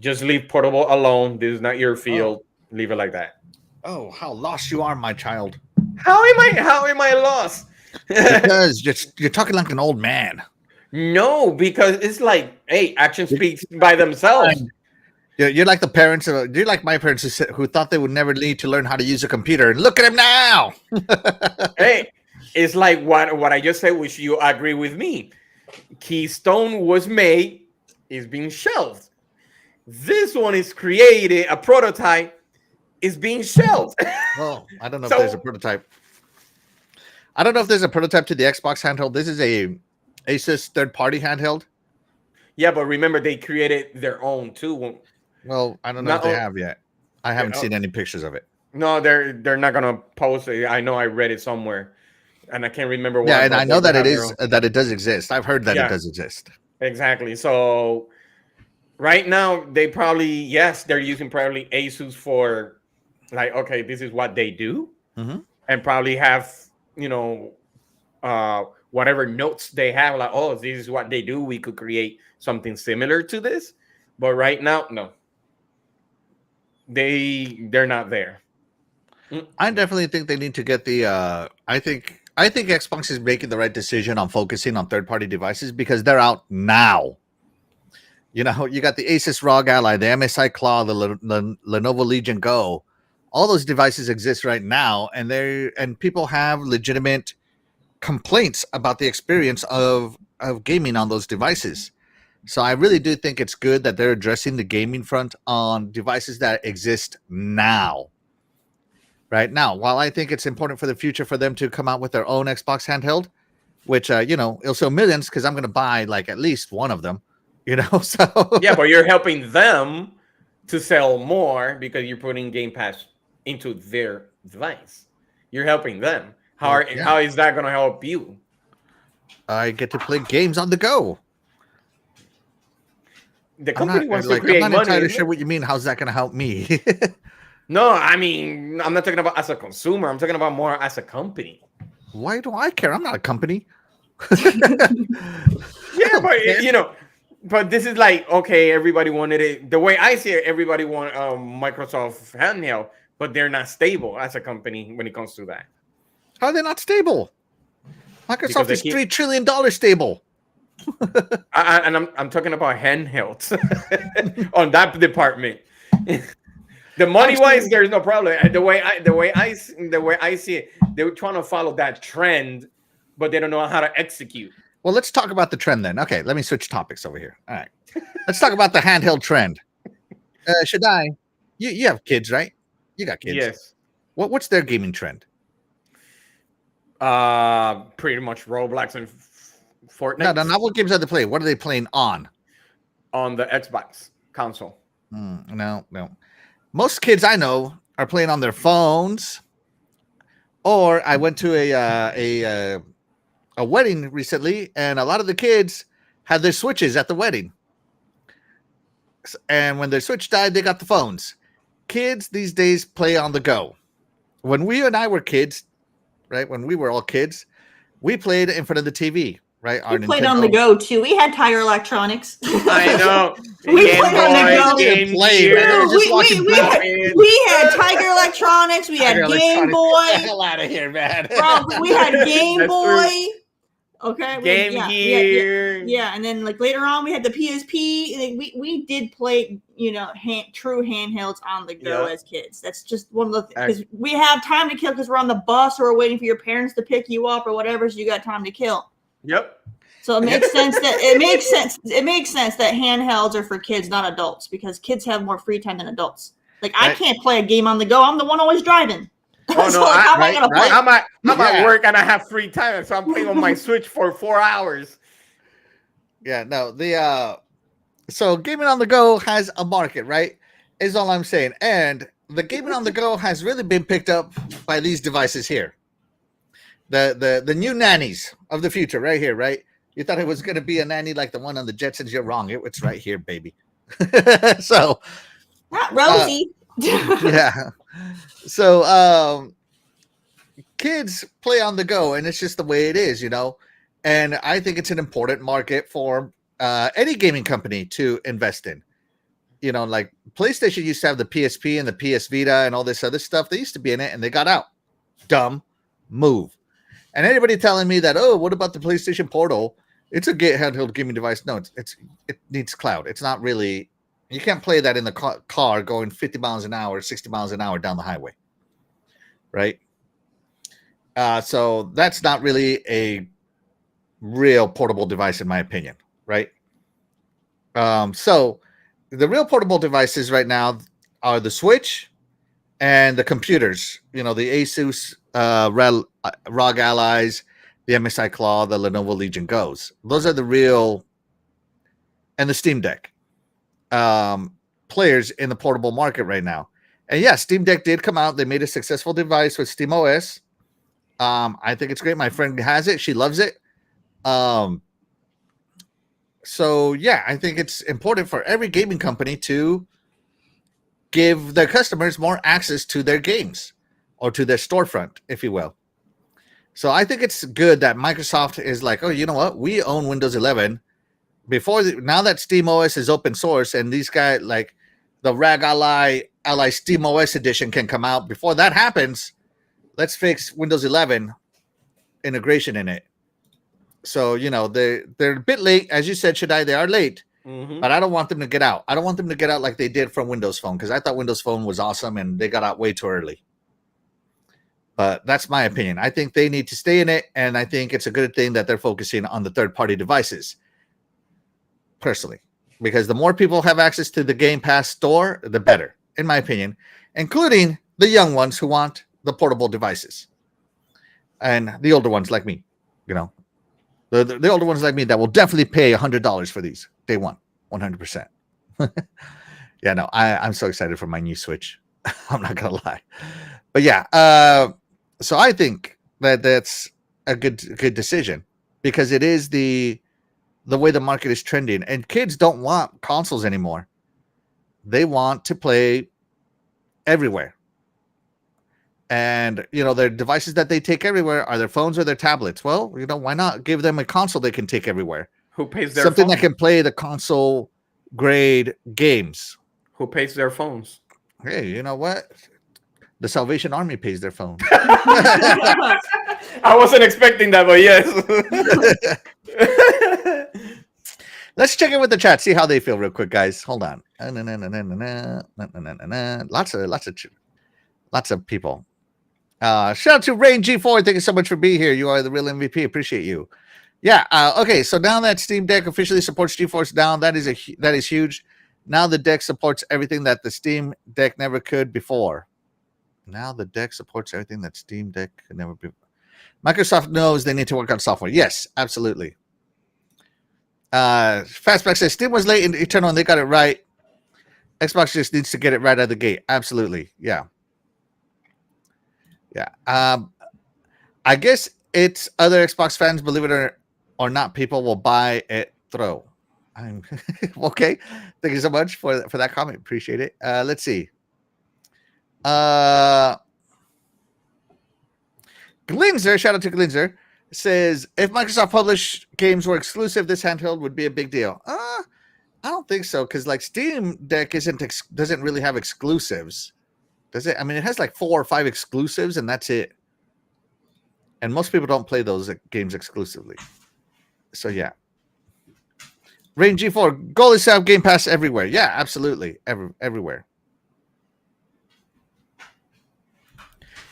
Just leave portable alone. This is not your field. Leave it like that. Oh, how lost you are, my child. How am I lost? Because you're talking like an old man. No, because it's like, hey, actions speak by themselves. You're like the parents. You're like my parents who thought they would never need to learn how to use a computer. And look at him now. Hey, it's like what I just said, which you agree with me. Keystone was made, is being shelved. This one is created, a prototype is being shelved. Well, I don't know if there's a prototype. I don't know if there's a prototype to the Xbox handheld. This is a Asus third-party handheld. Yeah, but remember they created their own too. Well, I don't know if they have yet. I haven't seen any pictures of it. No, they're not gonna post it. I know I read it somewhere, and I can't remember. Yeah, and I know that it does exist. I've heard that it does exist. Exactly. So right now they probably they're using probably Asus for like, okay, this is what they do, and probably have whatever notes they have, like, oh, this is what they do. We could create something similar to this, but right now, no, they're not there. I definitely think they need to get the. I think Xbox is making the right decision on focusing on third-party devices because they're out now. You got the Asus ROG Ally, the MSI Claw, the Lenovo Legion Go. All those devices exist right now, and people have legitimate complaints about the experience of gaming on those devices. So I really do think it's good that they're addressing the gaming front on devices that exist now. Right now, while I think it's important for the future for them to come out with their own Xbox handheld, which it'll sell millions because I'm going to buy like at least one of them. So yeah, but you're helping them to sell more because you're putting Game Pass into their device. You're helping them. How is that going to help you? I get to play games on the go. The company wants to create money. I'm not entirely sure what you mean. How's that going to help me? No, I mean, I'm not talking about as a consumer. I'm talking about more as a company. Why do I care? I'm not a company. Yeah, but but this is like, okay, everybody wanted it. The way I see it, everybody want Microsoft handheld, but they're not stable as a company when it comes to that. How are they not stable? Microsoft is $3 trillion stable. I'm talking about handhelds on that department. The money wise, there's no problem. The way I see it, they were trying to follow that trend, but they don't know how to execute. Well, let's talk about the trend then. Okay, let me switch topics over here. All right, let's talk about the handheld trend. Shaddai, you have kids, right? You got kids. Yes. What's their gaming trend? Pretty much Roblox and Fortnite. No, not what games are they playing. What are they playing on? On the Xbox console. No. Most kids I know are playing on their phones. Or I went to a wedding recently, and a lot of the kids had their Switches at the wedding. And when their Switch died, they got the phones. Kids these days play on the go. When we and I were kids, right? When we were all kids, we played in front of the TV, right? We played on the go too. We had Tiger Electronics. I know. We played on the go. We had Tiger Electronics. We had Game Boy. Get the hell out of here, man. Bro, we had Game Boy. True. Okay. Game Gear. Yeah, and then like later on we had the PSP. And we did play, true handhelds on the go as kids. That's just one of the things, because we have time to kill because we're on the bus or we're waiting for your parents to pick you up or whatever, so you got time to kill. Yep. So it makes sense that it makes sense that handhelds are for kids, not adults, because kids have more free time than adults. Like I can't play a game on the go. I'm the one always driving. Oh no! How am I gonna play? I'm at work and I have free time, so I'm playing on my Switch for 4 hours. Yeah, no. So gaming on the go has a market, right? Is all I'm saying. And the gaming on the go has really been picked up by these devices here. the new nannies of the future, right here, right? You thought it was going to be a nanny like the one on the Jetsons. You're wrong. It's right here, baby. So, Not Rosie. yeah. So, kids play on the go, and it's just the way it is, And I think it's an important market for any gaming company to invest in. Like PlayStation used to have the PSP and the PS Vita and all this other stuff. They used to be in it, and they got out. Dumb move. And anybody telling me that, oh, what about the PlayStation Portal? It's a handheld gaming device. No, it needs cloud. It's not really. You can't play that in the car going 50 miles an hour, 60 miles an hour down the highway, right? So that's not really a real portable device, in my opinion, right? So the real portable devices right now are the Switch and the computers. The Asus ROG Allies, the MSI Claw, the Lenovo Legion Go's. Those are the real, and the Steam Deck players in the portable market right now. And yeah, Steam Deck did come out. They made a successful device with Steam OS. I think it's great. My friend has it. She loves it. So yeah, I think it's important for every gaming company to give their customers more access to their games or to their storefront, if you will. So I think it's good that Microsoft is like, oh, you know what? We own Windows 11. Now that Steam OS is open source and these guys like the ROG Ally Steam OS edition can come out. Before that happens, let's fix Windows 11 integration in it. So, they're a bit late. As you said, Shaddai, they are late. Mm-hmm. But I don't want them to get out. I don't want them to get out like they did from Windows Phone, because I thought Windows Phone was awesome and they got out way too early. But that's my opinion. I think they need to stay in it, and I think it's a good thing that they're focusing on the third-party devices, personally. Because the more people have access to the Game Pass store, the better, in my opinion, including the young ones who want the portable devices. And the older ones like me, The older ones like me that will definitely pay $100 for these day one, 100%. Yeah, no, I'm so excited for my new Switch. I'm not gonna lie, but yeah. So I think that's a good decision, because it is the way the market is trending, and kids don't want consoles anymore. They want to play everywhere. And, their devices that they take everywhere are their phones or their tablets. Well, why not give them a console they can take everywhere? Who pays their Something phone? that can play the console grade games. Who pays their phones? Hey, you know what? The Salvation Army pays their phone. I wasn't expecting that, but yes. Let's check in with the chat, see how they feel real quick, guys. Hold on. Lots of people. Shout out to Rain G4. Thank you so much for being here. You are the real MVP. Appreciate you. Yeah. Okay. So now that Steam Deck officially supports GeForce Now, that is huge. Now the deck supports everything that the Steam Deck never could before. Now the deck supports everything that Steam Deck could never be. Microsoft knows they need to work on software. Yes, absolutely. Fastback says Steam was late in Eternal and they got it right. Xbox just needs to get it right out of the gate. Absolutely. Yeah. Yeah. I guess it's other Xbox fans, believe it or not, people will buy it throw. I'm okay. Thank you so much for that comment. Appreciate it. Let's see. Glinzer, shout out to Glinzer, says if Microsoft published games were exclusive, this handheld would be a big deal. I don't think so, because like Steam Deck doesn't really have exclusives. Does it? I mean, it has like 4 or 5 exclusives, and that's it. And most people don't play those games exclusively. So, yeah. Rain G4, goal is to have Game Pass everywhere. Yeah, absolutely. Everywhere.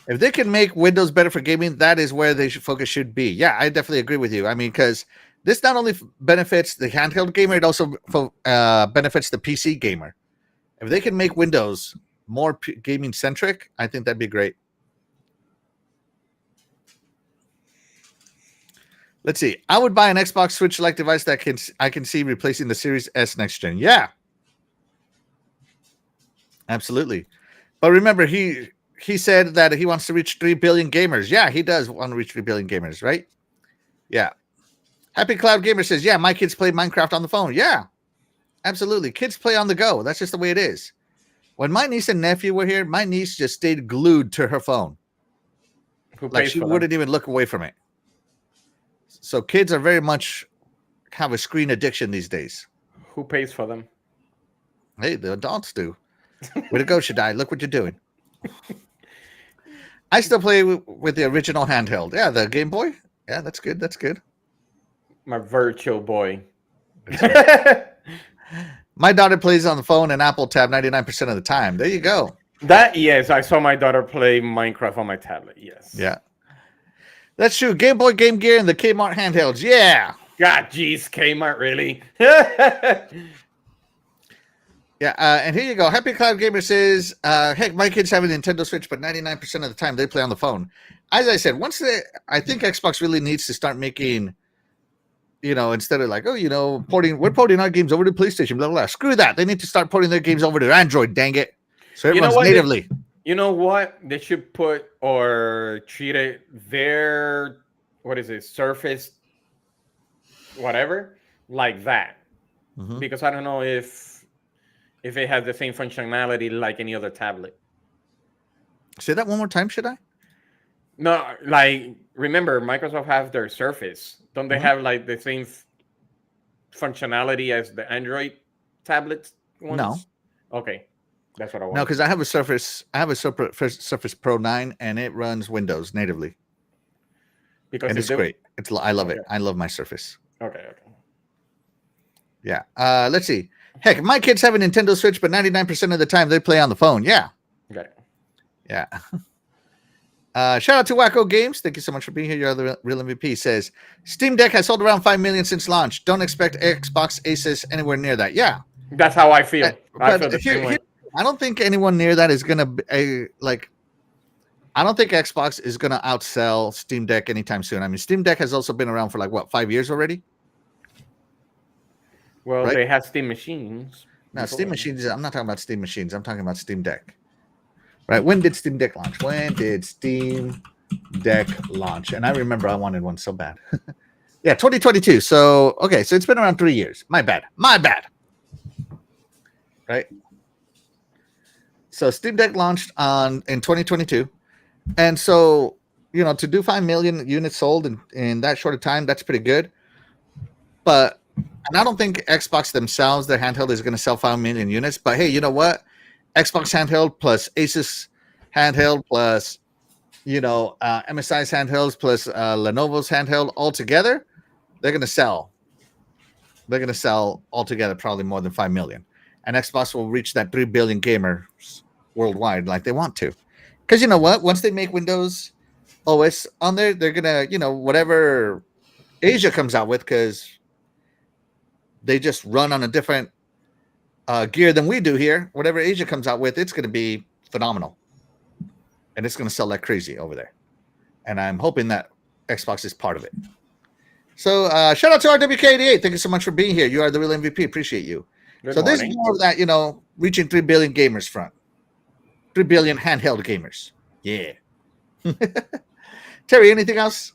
If they can make Windows better for gaming, that is where they focus should be. Yeah, I definitely agree with you. I mean, because this not only benefits the handheld gamer, it also benefits the PC gamer. If they can make Windows more gaming centric, I think that'd be great. Let's see. I would buy an Xbox Switch like device that I can see replacing the Series S next gen. Yeah, absolutely. But remember, he said that he wants to reach 3 billion gamers. Yeah, he does want to reach 3 billion gamers, right? Yeah. Happy Cloud Gamer says, yeah, my kids play Minecraft on the phone. Yeah, absolutely. Kids play on the go. That's just the way it is. When my niece and nephew were here, my niece just stayed glued to her phone. Like she wouldn't even look away from it. So kids are very much have a screen addiction these days. Who pays for them? Hey, the adults do. Way to go, Shaddai. Look what you're doing. I still play with the original handheld. Yeah, the Game Boy. Yeah, that's good. That's good. My virtual boy. My daughter plays on the phone and Apple Tab 99% of the time. There you go. Yes, I saw my daughter play Minecraft on my tablet. Yes. Yeah. That's true. Game Boy, Game Gear, and the Kmart handhelds. Yeah. God, geez, Kmart, really? Yeah, and here you go. Happy Cloud Gamer says, heck, my kids have a Nintendo Switch, but 99% of the time they play on the phone. As I said, I think Xbox really needs to start making, instead of like, we're porting our games over to PlayStation, blah, blah, blah. Screw that. They need to start porting their games over to Android, dang it. So it runs natively. You know what? They should put or treat it their, Surface, whatever, like that. Mm-hmm. Because I don't know if it has the same functionality like any other tablet. Say that one more time, should I? No, like, remember, Microsoft has their Surface. Don't they have like the same functionality as the Android tablets ones? No. Okay. That's what I want. No, because I have a Surface Surface Pro 9 and it runs Windows natively. And it's great. I love it. I love my Surface. Okay. Yeah. Let's see. Heck, my kids have a Nintendo Switch, but 99% of the time they play on the phone. Yeah. Okay. Yeah. Shout out to Wacko Games. Thank you so much for being here. You're the real MVP. Says Steam Deck has sold around 5 million since launch. Don't expect Xbox Asus anywhere near that. Yeah. That's how I feel. I feel the same way. I don't think anyone near that is going to I don't think Xbox is going to outsell Steam Deck anytime soon. I mean, Steam Deck has also been around for 5 years already? Well, right? They have Steam machines. No, Steam machines. I'm not talking about Steam machines. I'm talking about Steam Deck. Right? When did Steam Deck launch? And I remember I wanted one so bad. Yeah, 2022. So it's been around 3 years. My bad. Right? So Steam Deck launched in 2022. And so, to do 5 million units sold in that short of time, that's pretty good. And I don't think Xbox themselves, their handheld, is going to sell 5 million units. But hey, you know what? Xbox handheld plus Asus handheld plus, MSI's handhelds plus Lenovo's handheld all together, they're going to sell. They're going to sell altogether probably more than 5 million. And Xbox will reach that 3 billion gamers worldwide like they want to. Because you know what? Once they make Windows OS on there, they're going to, whatever Asia comes out with, because they just run on a different gear than we do here. Whatever Asia comes out with, it's going to be phenomenal. And it's going to sell like crazy over there. And I'm hoping that Xbox is part of it. So shout out to RWK88. Thank you so much for being here. You are the real MVP. Appreciate you. Good morning. There's more of that, reaching 3 billion gamers front. 3 billion handheld gamers. Yeah. Terry, anything else?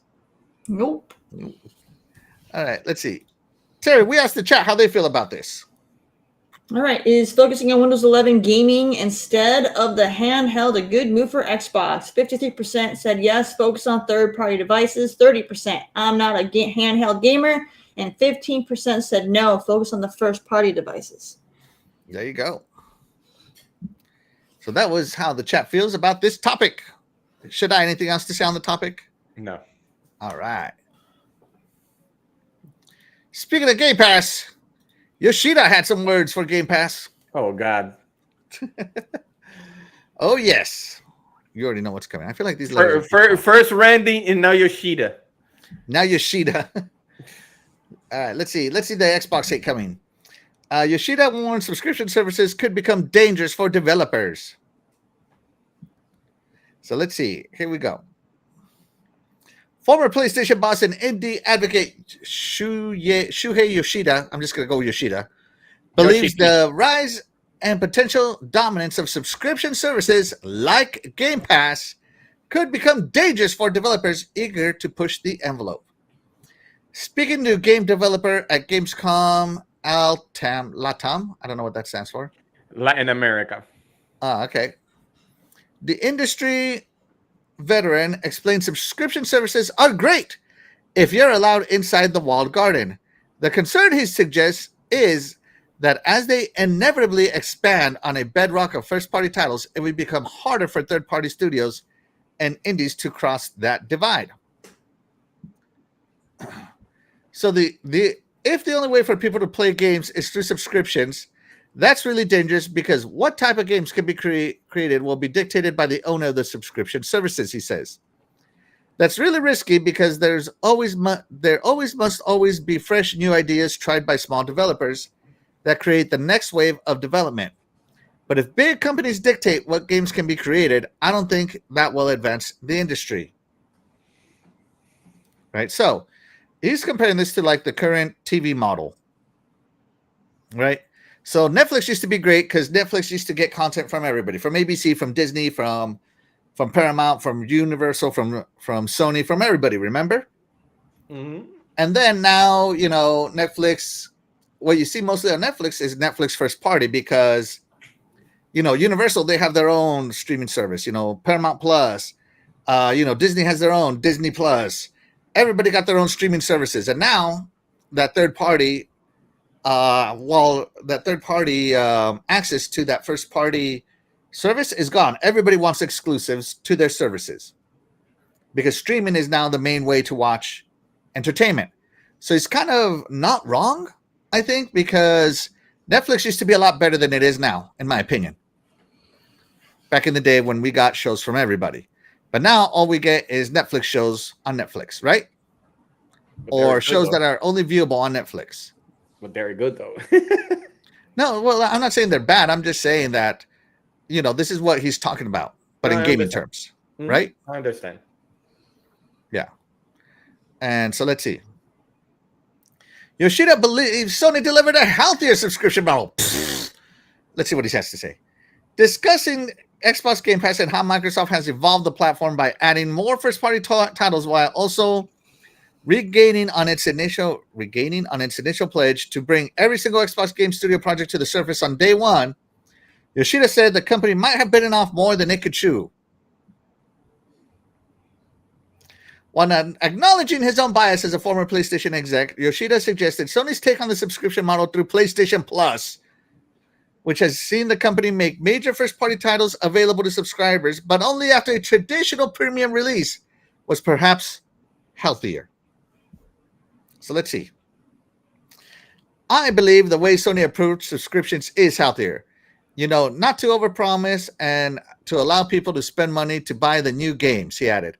Nope. All right, let's see. Terry, we asked the chat how they feel about this. All right. Is focusing on Windows 11 gaming instead of the handheld a good move for Xbox? 53% said yes, focus on third-party devices. 30%, I'm not a handheld gamer. And 15% said no, focus on the first-party devices. There you go. So that was how the chat feels about this topic. Should I anything else to say on the topic? No. All right. Speaking of Game Pass, Yoshida had some words for Game Pass. Oh, God. Oh, yes. You already know what's coming. I feel like these first Randy and now Yoshida. Now Yoshida. All right, let's see. Let's see the Xbox hate coming. Yoshida warns subscription services could become dangerous for developers. So let's see. Here we go. Former PlayStation boss and indie advocate Shuhei Yoshida, I'm just going to go with Yoshida, believes the rise and potential dominance of subscription services like Game Pass could become dangerous for developers eager to push the envelope. Speaking to game developer at Gamescom Latam, I don't know what that stands for. Latin America. Okay. The industry veteran explained subscription services are great if you're allowed inside the walled garden. The concern he suggests is that as they inevitably expand on a bedrock of first-party titles, it will become harder for third-party studios and indies to cross that divide. So if the only way for people to play games is through subscriptions, that's really dangerous because what type of games can be created will be dictated by the owner of the subscription services, he says. That's really risky because there must always be fresh new ideas tried by small developers that create the next wave of development. But if big companies dictate what games can be created, I don't think that will advance the industry. Right? So he's comparing this to like the current TV model. Right? So Netflix used to be great because Netflix used to get content from everybody, from ABC, from Disney, from Paramount, from Universal, from Sony, from everybody, remember? Mm-hmm. And then now, Netflix, what you see mostly on Netflix is Netflix first party because, Universal, they have their own streaming service, Paramount Plus, Disney has their own Disney Plus. Everybody got their own streaming services. And now that third party, access to that first party service is gone. Everybody wants exclusives to their services because streaming is now the main way to watch entertainment. So it's kind of not wrong, I think, because Netflix used to be a lot better than it is now, in my opinion. Back in the day when we got shows from everybody. But now all we get is Netflix shows on Netflix, right? Or shows that are only viewable on Netflix. But very good, though. No, well, I'm not saying they're bad. I'm just saying that, this is what he's talking about, but in gaming terms, right? I understand. Yeah. And so let's see. Yoshida believes Sony delivered a healthier subscription model. Let's see what he has to say. Discussing Xbox Game Pass and how Microsoft has evolved the platform by adding more first-party titles while also regaining on its initial pledge to bring every single Xbox Game Studio project to the surface on day one. Yoshida said the company might have bitten off more than it could chew. While not acknowledging his own bias as a former PlayStation exec, Yoshida suggested Sony's take on the subscription model through PlayStation Plus, which has seen the company make major first-party titles available to subscribers, but only after a traditional premium release, was perhaps healthier. So let's see. I believe the way Sony approached subscriptions is healthier. Not to overpromise and to allow people to spend money to buy the new games, he added.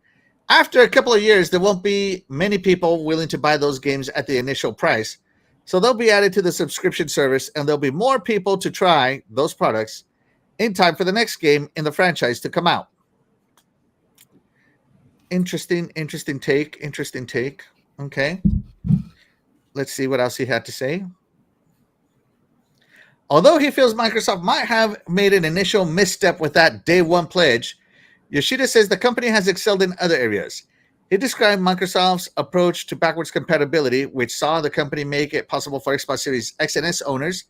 After a couple of years, there won't be many people willing to buy those games at the initial price. So they'll be added to the subscription service, and there'll be more people to try those products in time for the next game in the franchise to come out. Interesting take. Okay. Let's see what else he had to say. Although he feels Microsoft might have made an initial misstep with that day one pledge, Yoshida says the company has excelled in other areas. He described Microsoft's approach to backwards compatibility, which saw the company make it possible for Xbox Series X and S owners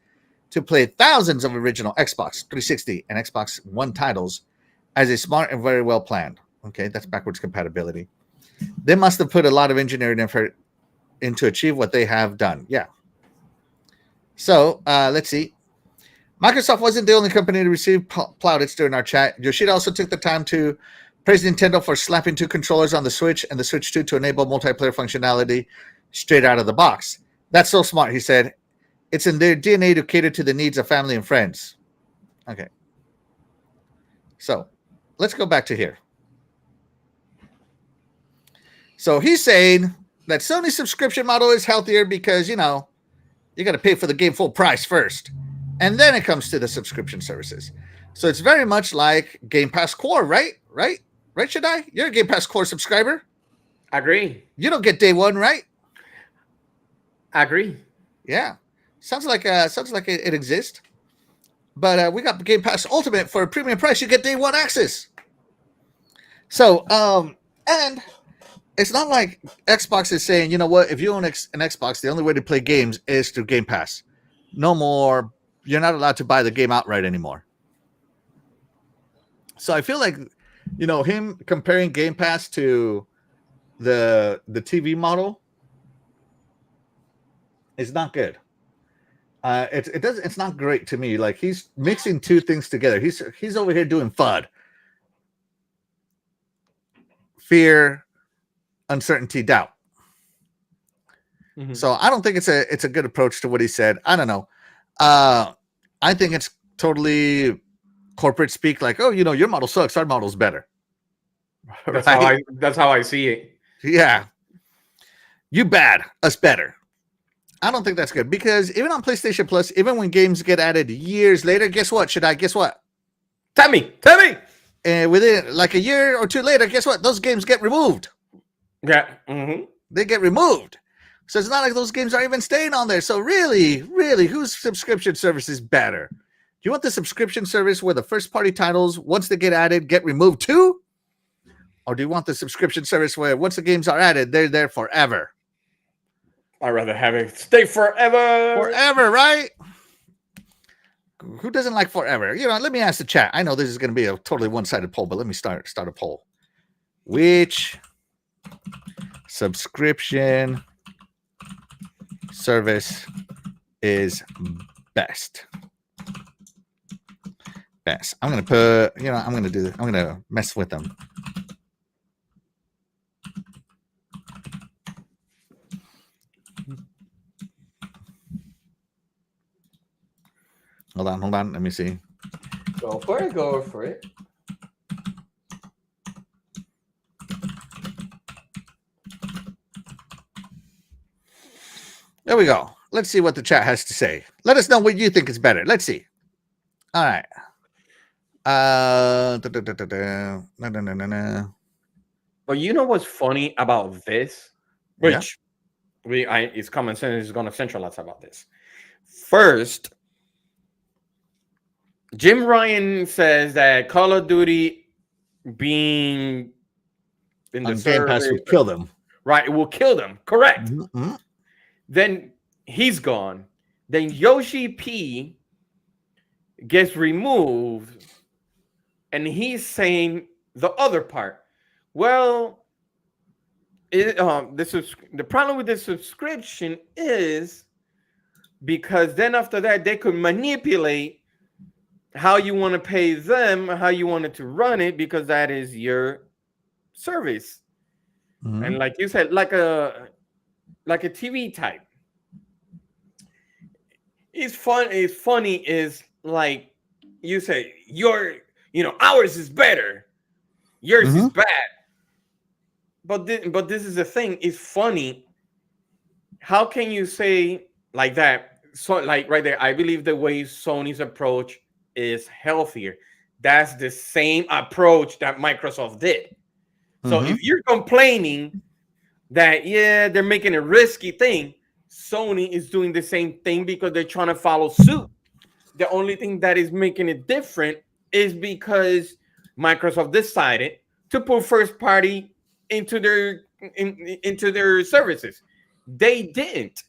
to play thousands of original Xbox 360 and Xbox One titles, as a smart and very well planned. Okay, that's backwards compatibility. They must have put a lot of engineering effort in to achieve what they have done. Yeah. So let's see. Microsoft wasn't the only company to receive plaudits during our chat. Yoshida also took the time to praise Nintendo for slapping two controllers on the Switch and the Switch 2 to enable multiplayer functionality straight out of the box. That's so smart, he said. It's in their DNA to cater to the needs of family and friends. Okay. So let's go back to here. So he's saying that Sony's subscription model is healthier because, you got to pay for the game full price first. And then it comes to the subscription services. So it's very much like Game Pass Core, right? Right, Shadai? You're a Game Pass Core subscriber. Agree. You don't get day one, right? Agree. Yeah. Sounds like it exists. But we got Game Pass Ultimate for a premium price. You get day one access. So, and it's not like Xbox is saying, you know what, if you own an Xbox, the only way to play games is through Game Pass. No more. You're not allowed to buy the game outright anymore. So I feel like, you know, him comparing Game Pass to the TV model is not good. It's not great to me. Like, he's mixing two things together. He's over here doing FUD. Fear, uncertainty, doubt. Mm-hmm. So I don't think it's a good approach to what he said. I don't know. I think it's totally corporate speak, like, oh, you know, your model sucks, our model's better. That's Right? how I see it. Yeah. You bad, us better. I don't think that's good, because even on PlayStation Plus, even when games get added years later, guess what? Guess what? Tell me. And within like a year or two later, guess what? Those games get removed. Yeah. Mm-hmm. They get removed. So it's not like those games are even staying on there. So really, whose subscription service is better? Do you want the subscription service where the first party titles, once they get added, get removed too? Or do you want the subscription service where once the games are added, they're there forever? I'd rather have it stay forever. Forever, right? Who doesn't like forever? You know, let me ask the chat. I know this is going to be a totally one-sided poll, but let me start a poll. Which subscription service is best? Best. I'm going to put, you know, I'm going to mess with them. Hold on. Let me see. Go for it. There we go. Let's see what the chat has to say. Let us know what you think is better. Let's see. All right. No. But you know what's funny about this? Which it's common sense is going to centralize about this. First, Jim Ryan says that Call of Duty being in the Game Pass would kill them. Right, it will kill them. Correct. Mm-hmm. Then he's gone. Then Yoshi P gets removed, and he's saying the other part. Well, the problem with the subscription is because then after that they could manipulate how you want to pay them, how you want it to run it, because that is your service. Mm-hmm. And like you said, like a TV type. It's funny is like you say, ours is better, yours is bad. But this is the thing. It's funny. How can you say like that? So like right there, I believe the way Sony's approach is healthier. That's the same approach that Microsoft did. So if you're complaining that they're making a risky thing, Sony is doing the same thing because they're trying to follow suit. The only thing that is making it different is because Microsoft decided to put first party into their services. They didn't.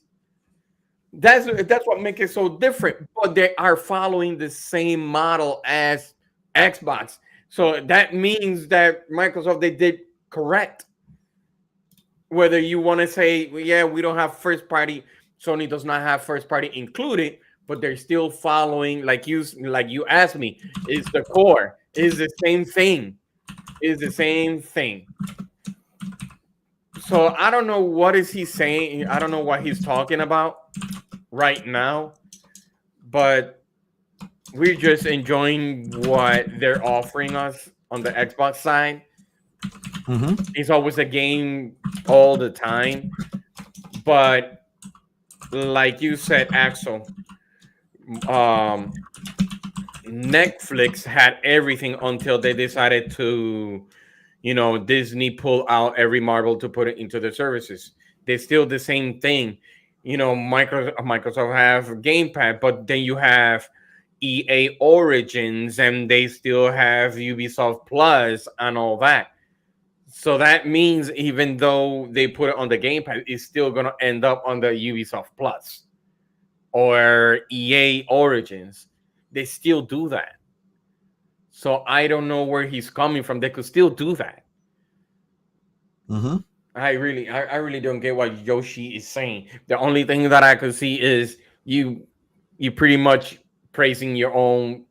That's what makes it so different. But they are following the same model as Xbox. So that means that Microsoft, they did correct. Whether you want to say, we don't have first party, Sony does not have first party included, but they're still following, like you asked me, is the core, is the same thing. So I don't know what is he saying. I don't know what he's talking about right now, but we're just enjoying what they're offering us on the Xbox side. It's always a game all the time, but like you said, Axel, Netflix had everything until they decided to, Disney pull out every Marvel to put it into their services. They're still the same thing. Microsoft have Game Pass, but then you have, EA Origins, and they still have Ubisoft Plus and all that. So that means even though they put it on the Game Pass, it's still going to end up on the Ubisoft Plus or EA Origins. They still do that. So I don't know where he's coming from. They could still do that. Mm-hmm. I really don't get what Yoshi is saying. The only thing that I could see is you pretty much praising the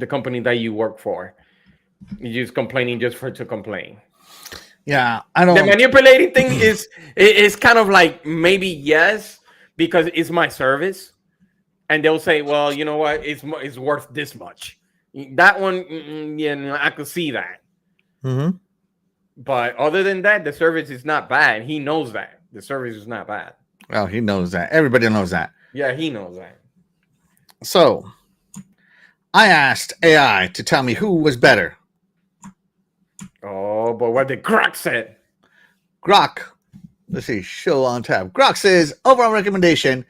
company that you work for. You're just complaining just to complain. Yeah, I don't. The manipulating thing is kind of like maybe yes, because it's my service, and they'll say, well, you know what, it's worth this much. That one, yeah, no, I could see that. Mm-hmm. But other than that, the service is not bad. He knows that the service is not bad. Well, he knows that. Everybody knows that. Yeah, he knows that. So, I asked AI to tell me who was better. Oh, but what the Grok said. Grok, let's see, show on tab. Grok says, overall recommendation,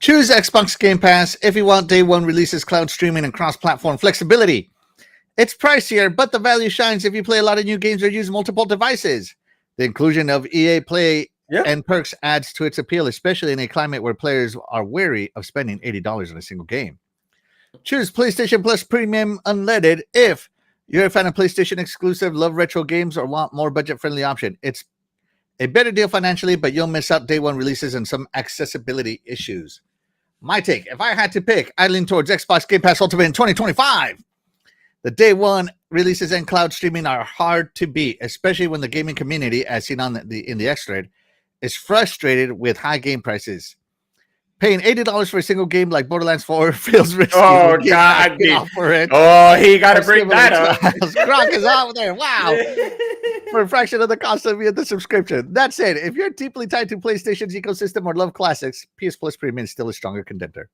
choose Xbox Game Pass if you want day one releases, cloud streaming, and cross-platform flexibility. It's pricier, but the value shines if you play a lot of new games or use multiple devices. The inclusion of EA Play and perks adds to its appeal, especially in a climate where players are wary of spending $80 on a single game. Choose PlayStation Plus Premium Unleaded if you're a fan of PlayStation exclusive, love retro games, or want more budget-friendly option. It's a better deal financially, but you'll miss out day one releases and some accessibility issues. My take, if I had to pick, I'd lean towards Xbox Game Pass Ultimate in 2025. The day one releases and cloud streaming are hard to beat, especially when the gaming community, as seen on in the X thread, is frustrated with high game prices. Paying $80 for a single game like Borderlands 4 feels risky. Oh, God. For it. Oh, he got to bring that up. Grok is out there. Wow. For a fraction of the cost of the subscription. That said, if you're deeply tied to PlayStation's ecosystem or love classics, PS Plus Premium is still a stronger contender.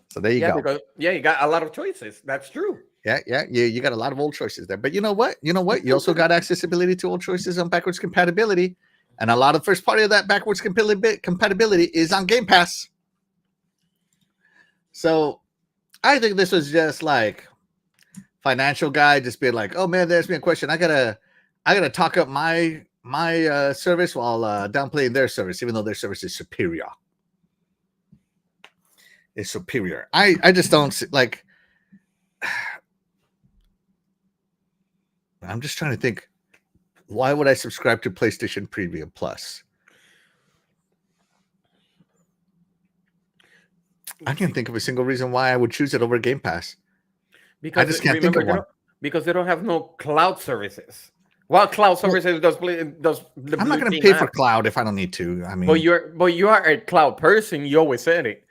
So there you go. Because, you got a lot of choices. That's true. Yeah. You got a lot of old choices there. But you know what? You also got accessibility to old choices on backwards compatibility. And a lot of first party of that backwards compatibility is on Game Pass. So I think this was just like financial guy just being like, oh man, there's me a question. I gotta talk up my service while downplaying their service, even though their service is superior. It's superior. I just don't see, like, I'm just trying to think, why would I subscribe to PlayStation Premium Plus? I can't think of a single reason why I would choose it over Game Pass. Because I just can't think of one. Because they don't have no cloud services. Well, cloud services does. I'm not going to pay for cloud if I don't need to. I mean, but you are a cloud person. You always said it.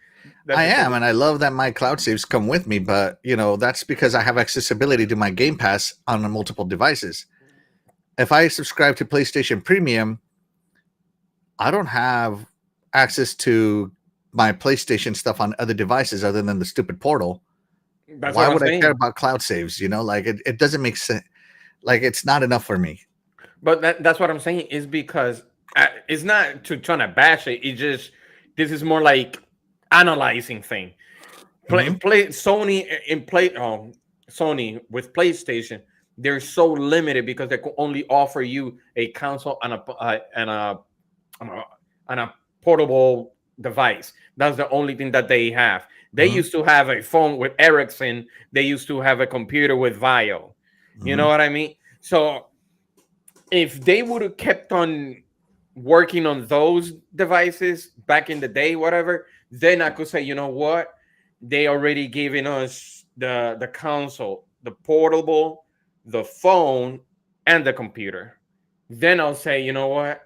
I am, and I love that my cloud saves come with me. But that's because I have accessibility to my Game Pass on multiple devices. If I subscribe to PlayStation Premium, I don't have access to my PlayStation stuff on other devices other than the stupid portal. Why would I care about cloud saves? Like it doesn't make sense. Like it's not enough for me. But that's what I'm saying is because it's not to trying to bash it. It's just this is more like analyzing thing. Sony with PlayStation, they're so limited because they could only offer you a console and a portable device. That's the only thing that they have. They used to have a phone with Ericsson. They used to have a computer with Vio. You know what I mean? So if they would have kept on working on those devices back in the day, whatever, then I could say, you know what? They already given us the console, the portable, the phone, and the computer. Then I'll say, you know what?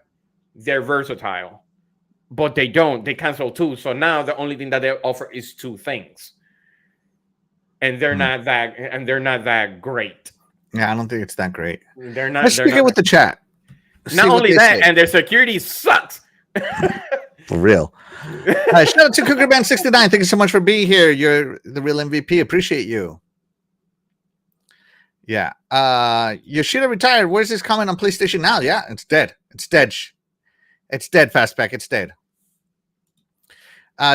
They're versatile. But they don't. They cancel two. So now the only thing that they offer is two things. And they're not that great. Yeah, I don't think it's that great. They're not. Let's speak it with the chat. Not only that, and their security sucks. For real. Shout out to CookerMan69. Thank you so much for being here. You're the real MVP. Appreciate you. Yeah. Yoshida retired. Where's his comment on PlayStation Now? Yeah, it's dead. It's dead. It's dead, Fastback. It's dead.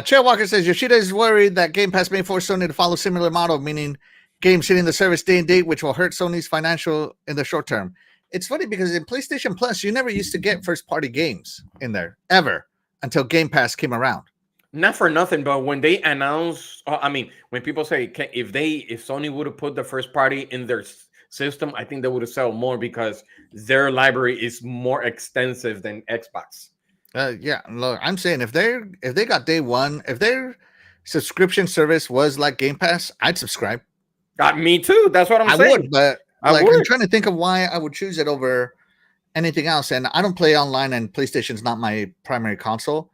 Chair Walker says Yoshida is worried that Game Pass may force Sony to follow similar model, meaning games hitting the service day and date, which will hurt Sony's financial in the short term. It's funny because in PlayStation Plus, you never used to get first-party games in there ever until Game Pass came around. Not for nothing, but when they announce, when people say if Sony would have put the first party in their system, I think they would have sold more because their library is more extensive than Xbox. Yeah, look, I'm saying if they got day one, if their subscription service was like Game Pass, I'd subscribe. Me too. That's what I'm saying. I would, but I'm trying to think of why I would choose it over anything else. And I don't play online, and PlayStation's not my primary console.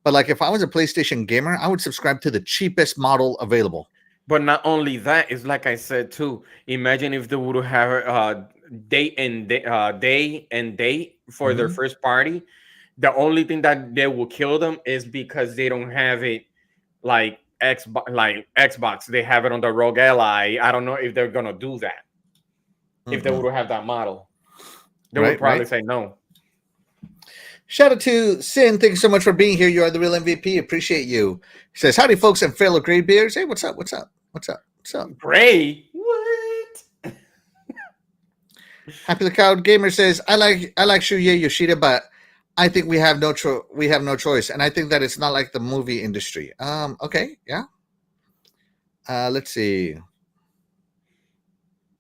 But like, if I was a PlayStation gamer, I would subscribe to the cheapest model available. But not only that, it's like I said too. Imagine if they would have day and date for their first party. The only thing that they will kill them is because they don't have it like Xbox. They have it on the Rogue Ally. I don't know if they're gonna do that. If they would have that model, they would probably say no. Shout out to Sin. Thank you so much for being here. You are the real MVP. Appreciate you. He says, howdy, folks, and fellow Gray Bears. Hey, what's up? What's up? What's up? What's up? Gray? What? Happy the Cloud Gamer says, I like Shuya Yoshida, but I think we have no choice. And I think that it's not like the movie industry. Okay, yeah. Let's see.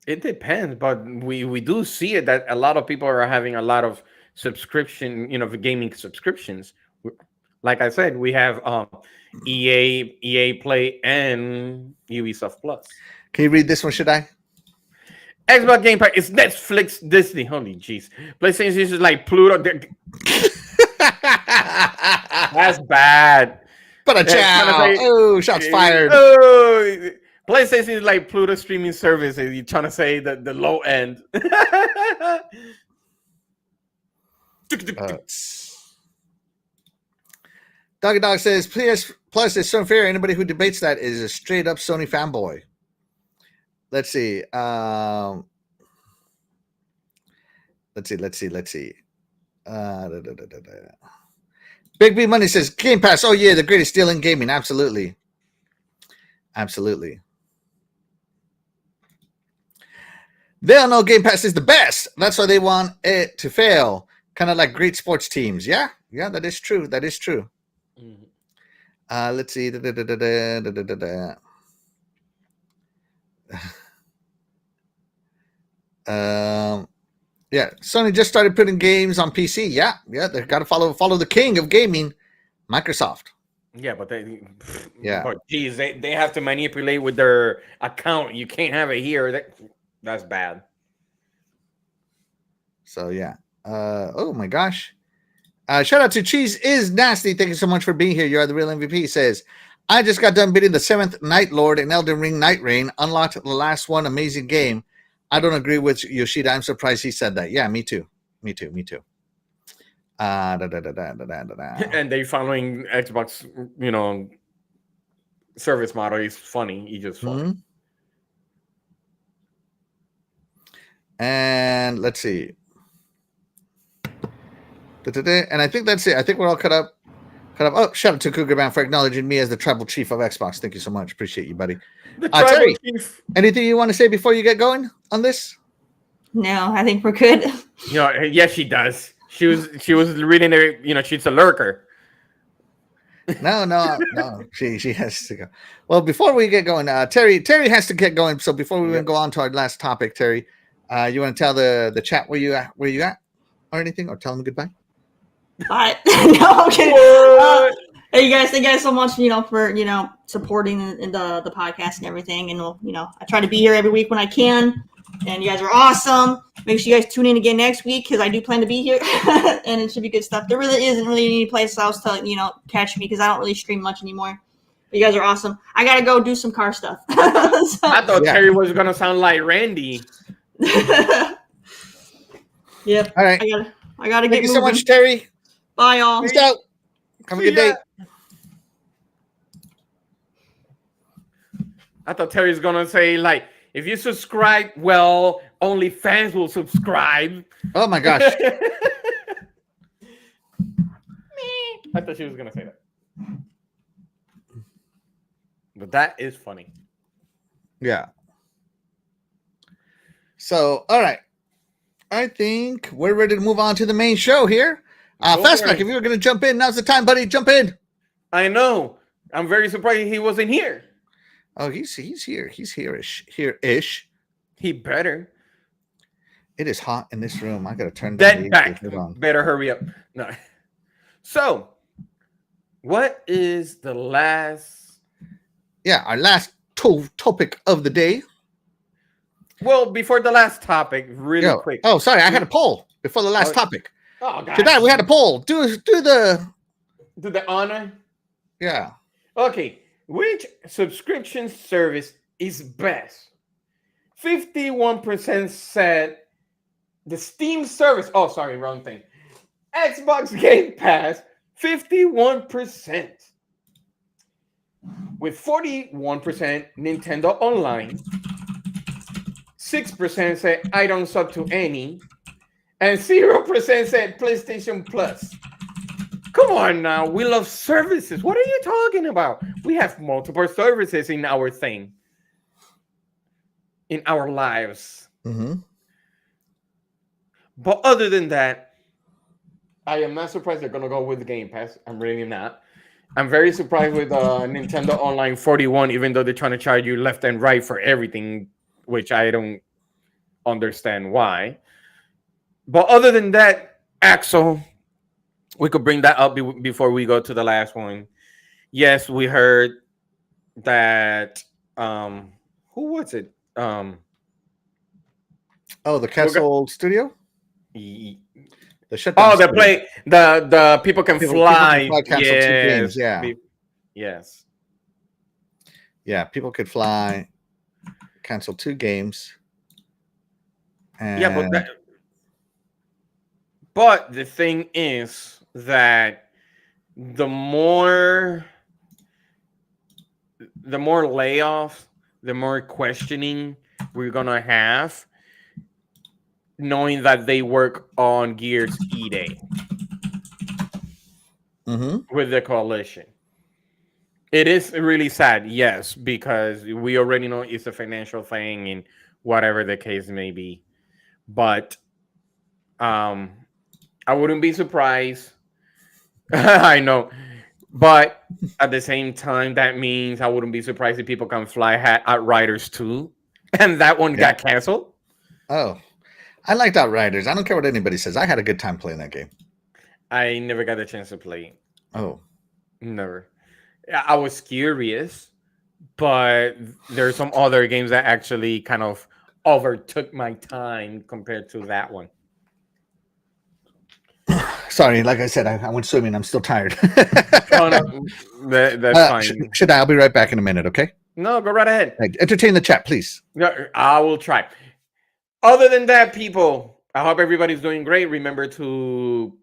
It depends, but we do see it that a lot of people are having a lot of subscription, gaming subscriptions. Like I said, we have EA Play and Ubisoft Plus. Can you read this one? Should I? Xbox Game Pass is Netflix, Disney. Holy jeez. PlayStation is like Pluto. That's bad. But a chow. Oh, shots fired. Oh, PlayStation is like Pluto streaming service. You're trying to say that the low end. Doggy Dog says, PS Plus is so fair. Anybody who debates that is a straight up Sony fanboy. Let's see. Let's see. Big B Money says, Game Pass. Oh, yeah, the greatest deal in gaming. Absolutely. They all know Game Pass is the best. That's why they want it to fail. Kind of like great sports teams. Yeah, that is true. Mm-hmm. Let's see. Yeah, Sony just started putting games on PC. Yeah, they've got to follow the king of gaming, Microsoft. Yeah, but geez, they have to manipulate with their account. You can't have it here. That's bad. So yeah. Oh my gosh. Shout out to Cheese is Nasty. Thank you so much for being here. You are the real MVP. He says, I just got done beating the 7th Night Lord in Elden Ring Night Reign. Unlocked the last one. Amazing game. I don't agree with Yoshida. I'm surprised he said that. Yeah, me too. And they following Xbox, service model is funny. He just funny. Mm-hmm. And let's see. And I think that's it. I think we're all cut up. Oh, shout out to Cougar Man for acknowledging me as the tribal chief of Xbox. Thank you so much. Appreciate you, buddy. Terry, anything you want to say before you get going on this? No, I think we're good. Yes, she does. She was reading her. She's a lurker. No. She has to go. Well, before we get going, Terry has to get going. So before we even go on to our last topic, Terry, you want to tell the chat where you at, or anything, or tell them goodbye? But no, I'm kidding. Hey, thank you guys so much, for supporting in the podcast and everything. And I try to be here every week when I can. And you guys are awesome. Make sure you guys tune in again next week because I do plan to be here, and it should be good stuff. There really isn't any place else to catch me because I don't really stream much anymore. But you guys are awesome. I gotta go do some car stuff. I thought Terry was gonna sound like Randy. Yep. All right. I gotta get moving. Thank you so much, Terry. Bye, y'all. Peace out. Have a good day. I thought Terry was gonna say if you subscribe, well, only fans will subscribe. Oh my gosh. I thought she was gonna say that. But that is funny. Yeah. So, all right. I think we're ready to move on to the main show here. Fastback, if you were going to jump in, now's the time, buddy. Jump in. I know. I'm very surprised he wasn't here. Oh, he's here. He's here-ish. He better. It is hot in this room. I got to turn down the Back. AC. Better hurry up. No. So, what is the last? Yeah, our last topic of the day. Well, before the last topic, really quick. Oh, sorry, I had a poll before the last topic. Oh, God. Today we had a poll. Do the honor. Yeah. Okay, which subscription service is best? 51% said the Steam service. Oh, sorry, wrong thing. Xbox Game Pass, 51%. With 41% Nintendo Online, 6% said I don't sub to any, and 0% said PlayStation Plus. Come on now, we love services. What are you talking about? We have multiple services in our thing, in our lives. Mm-hmm. But other than that, I am not surprised they're gonna go with the Game Pass. I'm really not. I'm very surprised with Nintendo Online 41, even though they're trying to charge you left and right for everything, which I don't understand why. But other than that, Axel, we could bring that up before we go to the last one. Yes, we heard that. Who was it? The Castle Studio. The shutdown. The people can fly. Yes. Yeah. Yes. Yeah, people could fly. Cancel 2 games. And yeah, but the thing is that the more layoffs, the more questioning we're gonna have, knowing that they work on Gears E-Day with the coalition. It is really sad, yes, because we already know it's a financial thing and whatever the case may be. But I wouldn't be surprised. I know. But at the same time, that means I wouldn't be surprised if people can fly Outriders too. And that one got canceled. Oh, I liked Outriders. I don't care what anybody says. I had a good time playing that game. I never got a chance to play it. Oh. Never. I was curious, but there's some other games that actually kind of overtook my time compared to that one. Sorry, like I said, I went swimming. I'm still tired. Oh, no, that's fine. Should I'll be right back in a minute, okay? No, go right ahead. Entertain the chat, please. No, I will try. Other than that, people, I hope everybody's doing great. Remember to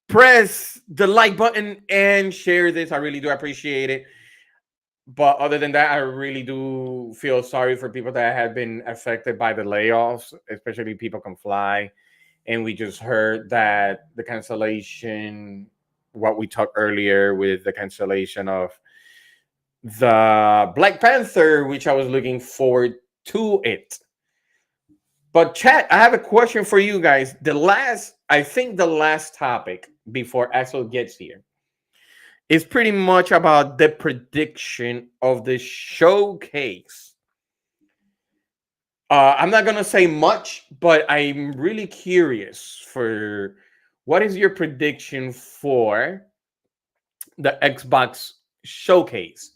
press the like button and share this. I really do appreciate it. But other than that, I really do feel sorry for people that have been affected by the layoffs, especially People Can Fly. And we just heard that the cancellation, what we talked earlier with the cancellation of the Black Panther, which I was looking forward to it. But chat, I have a question for you guys. I think the last topic before Axel gets here is pretty much about the prediction of the showcase. I'm not going to say much, but I'm really curious for what is your prediction for the Xbox showcase?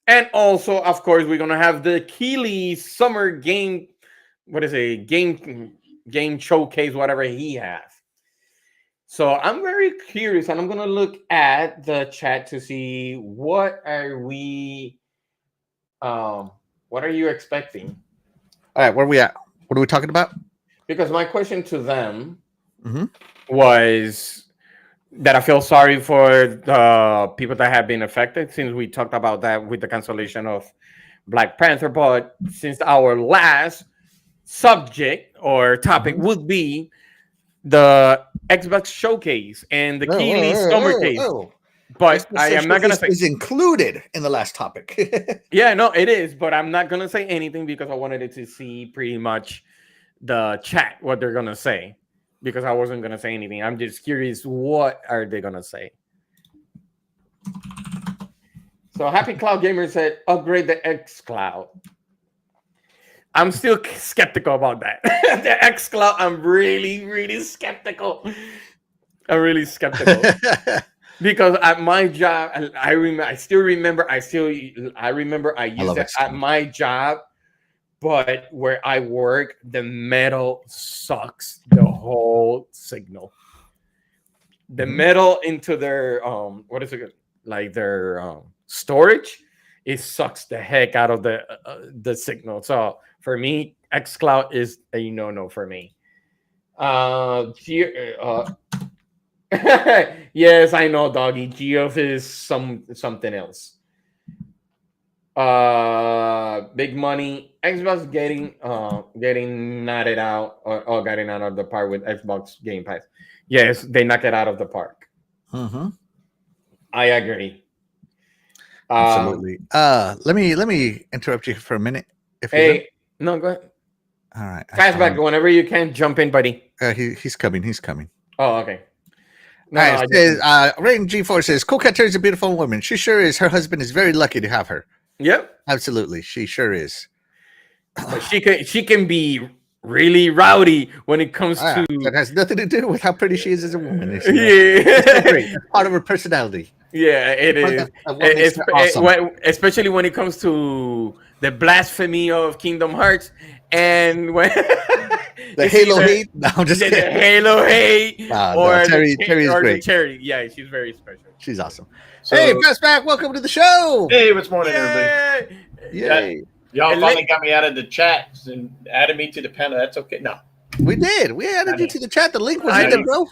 And also, of course, we're going to have the Keeley Summer Game, game showcase, whatever he has. So I'm very curious, and I'm going to look at the chat to see what are you expecting? All right, where are we at? What are we talking about? Because my question to them was that I feel sorry for the people that have been affected, since we talked about that with the cancellation of Black Panther. But since our last subject or topic would be the Xbox showcase and the Keeley Summer case. But I am not gonna say is included in the last topic. yeah, no, it is, but I'm not gonna say anything because I wanted it to see pretty much the chat what they're gonna say because I wasn't gonna say anything. I'm just curious what are they gonna say. So Happy Cloud Gamer said upgrade the X Cloud. I'm still skeptical about that. The X Cloud, I'm really skeptical. I'm really skeptical. Because at my job, I remember I used it at my job, but where I work, the metal sucks the whole signal. The metal into their what is it like their storage, it sucks the heck out of the signal. So for me, xCloud is a no for me. Yes, I know, doggy. Geoff is something else. Big money. Xbox getting knotted out or getting out of the park with Xbox Game Pass. Yes, they knock it out of the park. I agree. Absolutely. Let me interrupt you for a minute. No, go ahead. All right. Fastback, whenever you can, jump in, buddy. He's coming. He's coming. Oh, okay. No, Rain G4 says, Cool Cat Terry is a beautiful woman. She sure is. Her husband is very lucky to have her. Yep. Absolutely. She sure is. But she can be really rowdy when it comes to... That has nothing to do with how pretty she is as a woman. Yeah. It's great. That's part of her personality. Yeah, it is. Awesome. Especially when it comes to the blasphemy of Kingdom Hearts and when... The Halo hate? No, I'm just kidding. The Halo hate. Terry is great. Terry, yeah, she's very special. She's awesome. So, hey, Fastback, welcome to the show. Hey, what's morning, everybody? Yay. Y'all finally got me out of the chat and added me to the panel. That's okay. No. We did. We added you to the chat. The link was in there, bro.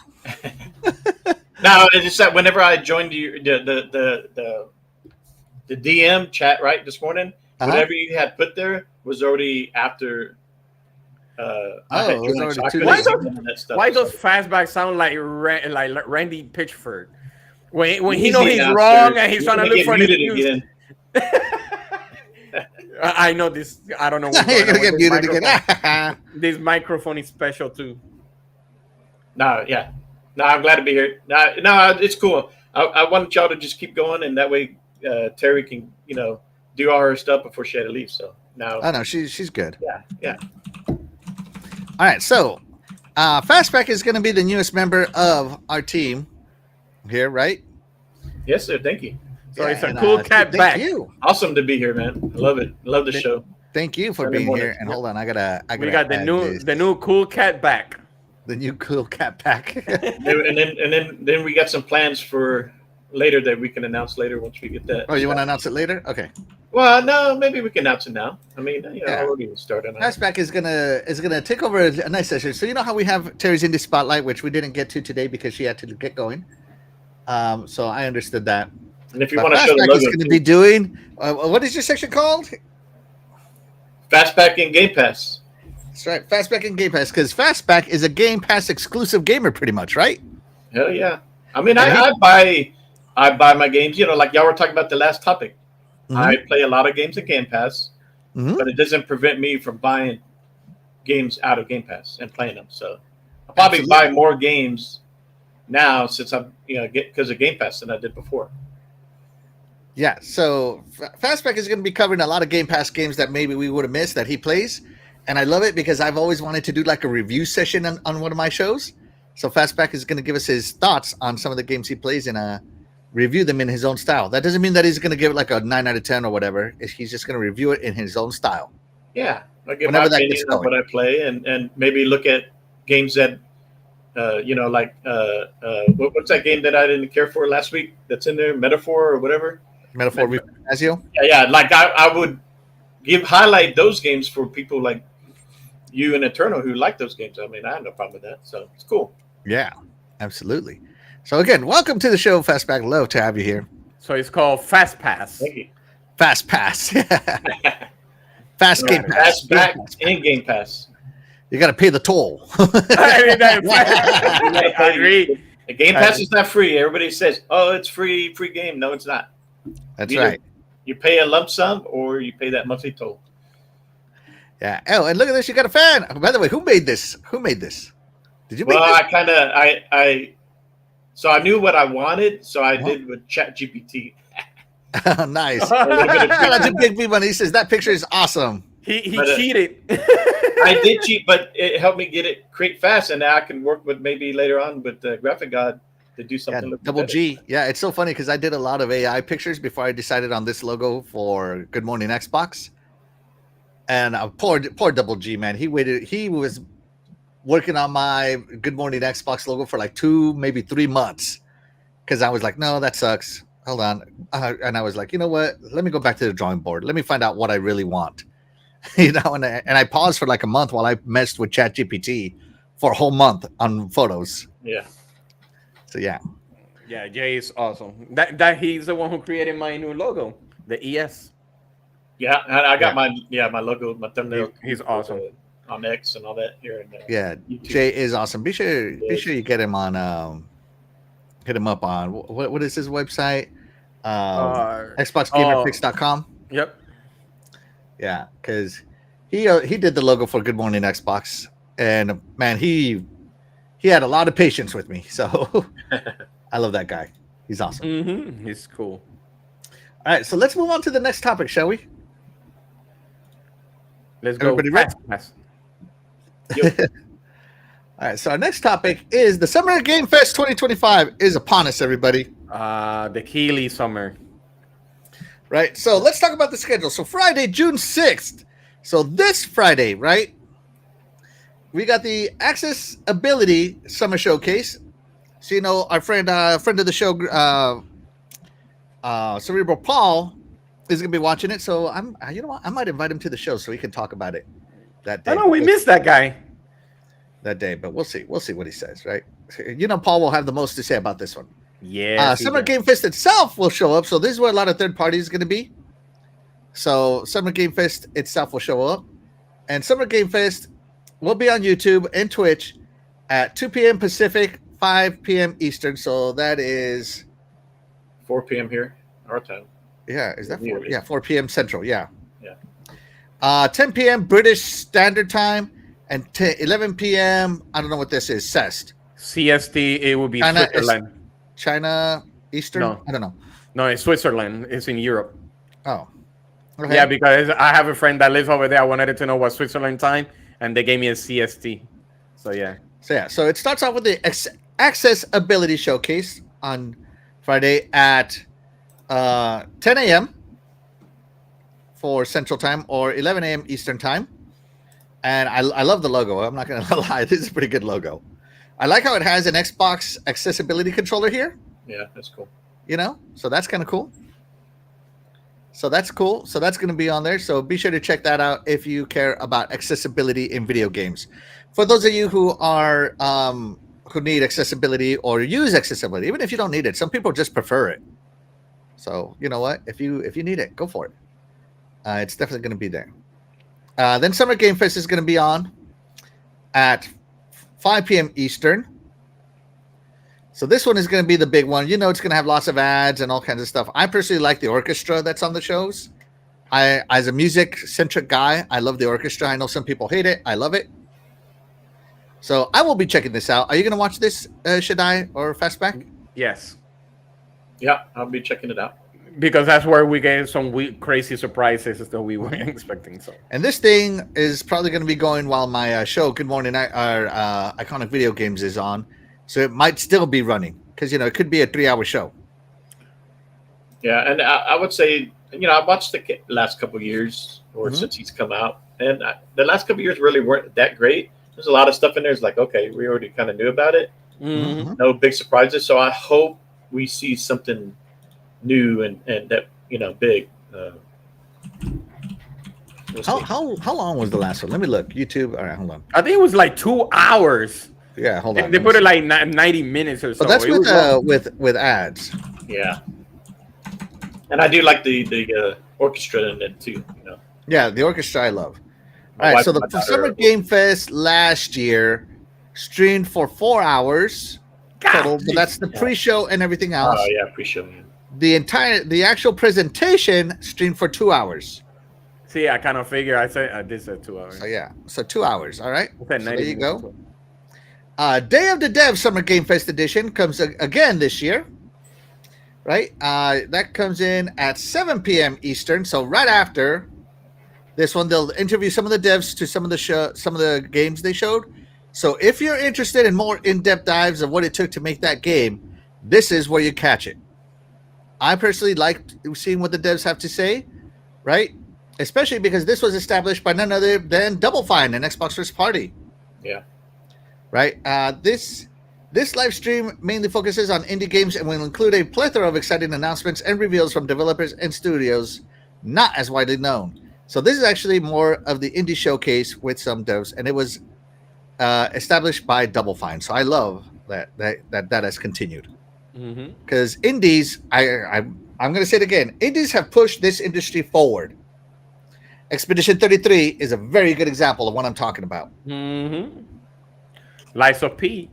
No, it's just that whenever I joined you, the DM chat, right, this morning, whatever you had put there was already after... Why does Fastback sound like Randy Pitchford when he knows he's wrong and he's trying to look for the news? I know this. I don't know. You're gonna get muted again. This microphone is special too. No, I'm glad to be here. No, it's cool. I want y'all to just keep going, and that way Terry can do all her stuff before she had to leave. So now, I know she's good. Yeah. All right, so Fastback is going to be the newest member of our team here, right? Yes, sir. Thank you. So it's a cool cat back. Thank you. Awesome to be here, man. I love it. Love the show. Thank you for being here. And hold on, I gotta. We got the new cool cat back. The new cool cat back. and then we got some plans for later that we can announce later once we get that. Oh, you want to announce it later? Okay. Well, no, maybe we can announce it now. I mean, already started. Fastback is gonna take over a nice session. So you know how we have Terry's Indie Spotlight, which we didn't get to today because she had to get going. So I understood that. And if you want to show the logo, is going to be doing what is your section called? Fastback and Game Pass. That's right, Fastback and Game Pass, because Fastback is a Game Pass exclusive gamer, pretty much, right? Hell yeah! I mean, I buy my games. Like y'all were talking about the last topic. I play a lot of games at Game Pass, but it doesn't prevent me from buying games out of Game Pass and playing them. So I'll probably buy more games now since I'm because of Game Pass than I did before. Yeah, so Fastback is going to be covering a lot of Game Pass games that maybe we would have missed that he plays, and I love it because I've always wanted to do like a review session on one of my shows. So Fastback is going to give us his thoughts on some of the games he plays and review them in his own style. That doesn't mean that he's going to give it like a 9 out of 10 or whatever. He's just going to review it in his own style. Yeah, I give my opinion on what I play and maybe look at games that what's that game that I didn't care for last week that's in there, Metaphor or whatever. Metaphor as you? Yeah. Like I would highlight those games for people like you and Eternal who like those games. I mean, I have no problem with that. So it's cool. Yeah, absolutely. So again, welcome to the show, Fastback. Love to have you here. So it's called Fast Pass. Thank you. Fast Pass. Fast Game Pass. Fastback and Game Pass. You got to pay the toll. I agree. The Game Pass is not free. Everybody says, "Oh, it's free game." No, it's not. That's Either right. You pay a lump sum or you pay that monthly toll. Yeah. Oh, and look at this. You got a fan. By the way, who made this? Did you make Well, this? I kind of so I knew what I wanted, so I did with Chat GPT. Oh, nice. That's a big one. He says that picture is awesome. He cheated. I did cheat, but it helped me get it create fast, and now I can work with maybe later on with the graphic god to do something. Yeah, double G. Yeah, it's so funny because I did a lot of AI pictures before I decided on this logo for Good Morning Xbox. And poor double G, man. He was working on my Good Morning Xbox logo for like 2, maybe 3 months. Because I was like, no, that sucks. Hold on. And I was like, you know what? Let me go back to the drawing board. Let me find out what I really want. And I paused for like a month while I messed with ChatGPT for a whole month on photos. Yeah. So yeah. Yeah, Jay is awesome. That he's the one who created my new logo, the ES. Yeah, I got my logo, my thumbnail. He's awesome on X and all that here. And, yeah, YouTube. Jay is awesome. Be sure you get him on. Hit him up on what is his website? XboxGamerFix.com. Yep. Yeah, because he did the logo for Good Morning Xbox, and man, he had a lot of patience with me. So I love that guy. He's awesome. Mm-hmm. He's cool. All right, so let's move on to the next topic, shall we? Let's go. Everybody ready? All right, so our next topic is the Summer Game Fest 2025 is upon us, everybody. The Keeley Summer. Right, so let's talk about the schedule. So Friday, June 6th. So this Friday, right? We got the Accessibility Summer Showcase. So, you know, our friend of the show, Cerebral Paul, is going to be watching it. So you know what? I might invite him to the show so he can talk about it that day. I know we missed that guy. That day, but we'll see. We'll see what he says, right? You know, Paul will have the most to say about this one. Yeah. Summer Game Fest itself will show up. So this is where a lot of third parties are going to be. So Summer Game Fest itself will show up. And Summer Game Fest will be on YouTube and Twitch at 2 p.m. Pacific, 5 p.m. Eastern. So that is 4 p.m. here, our time. Yeah, is that 4? Yeah, 4 p.m. Central. Yeah. Yeah. 10 p.m. British Standard Time and 11 p.m. I don't know what this is. CST. It would be China, Switzerland. China Eastern? No. I don't know. No, it's Switzerland. It's in Europe. Oh. Okay. Yeah, because I have a friend that lives over there. I wanted to know what Switzerland time, and they gave me a CST. So yeah. So it starts off with the Accessibility Showcase on Friday at 10 a.m. for Central Time or 11 a.m. Eastern Time. And I love the logo. I'm not going to lie. This is a pretty good logo. I like how it has an Xbox accessibility controller here. Yeah, that's cool. You know, so that's kind of cool. So that's cool. So that's going to be on there. So be sure to check that out if you care about accessibility in video games. For those of you who are who need accessibility or use accessibility, even if you don't need it, some people just prefer it. So you know what? If you need it, go for it. It's definitely going to be there. Then Summer Game Fest is going to be on at 5 p.m. Eastern. So this one is going to be the big one. You know, it's going to have lots of ads and all kinds of stuff. I personally like the orchestra that's on the shows. As a music-centric guy, I love the orchestra. I know some people hate it. I love it. So I will be checking this out. Are you going to watch this, Shadai or Fastback? Yes. Yeah, I'll be checking it out. Because that's where we get some crazy surprises that we weren't expecting. So, and this thing is probably going to be going while my show, Good Morning, our Iconic Video Games, is on. So it might still be running because, you know, it could be a 3-hour show. Yeah, and I would say, you know, I watched the last couple of years or since he's come out. And the last couple of years really weren't that great. There's a lot of stuff in there. It's like, okay, we already kind of knew about it. Mm-hmm. No big surprises. So I hope we see something new and that, you know, big. How long was the last one? Let me look. YouTube. All right, hold on. I think it was like 2 hours. Yeah, hold on. They put it like 90 minutes or so. But that's with ads. Yeah. And I do like the orchestra in it too, you know. Yeah, the orchestra I love. All right, so the Summer Game Fest last year streamed for 4 hours total, but that's the pre-show and everything else. Oh yeah, pre-show. The actual presentation streamed for 2 hours. See, I kind of figure. I did say 2 hours. So yeah, so 2 hours. All right. I So said there 90 you minutes. go. Day of the Dev Summer Game Fest Edition comes again this year. Right. That comes in at 7 p.m. Eastern. So right after this one, they'll interview some of the devs to some of the games they showed. So if you're interested in more in-depth dives of what it took to make that game, this is where you catch it. I personally liked seeing what the devs have to say, right? Especially because this was established by none other than Double Fine and Xbox First Party. Yeah. Right. This live stream mainly focuses on indie games and will include a plethora of exciting announcements and reveals from developers and studios not as widely known. So this is actually more of the indie showcase with some devs, and it was established by Double Fine. So I love that has continued. Because indies, I'm going to say it again, indies have pushed this industry forward. Expedition 33 is a very good example of what I'm talking about. Liza P.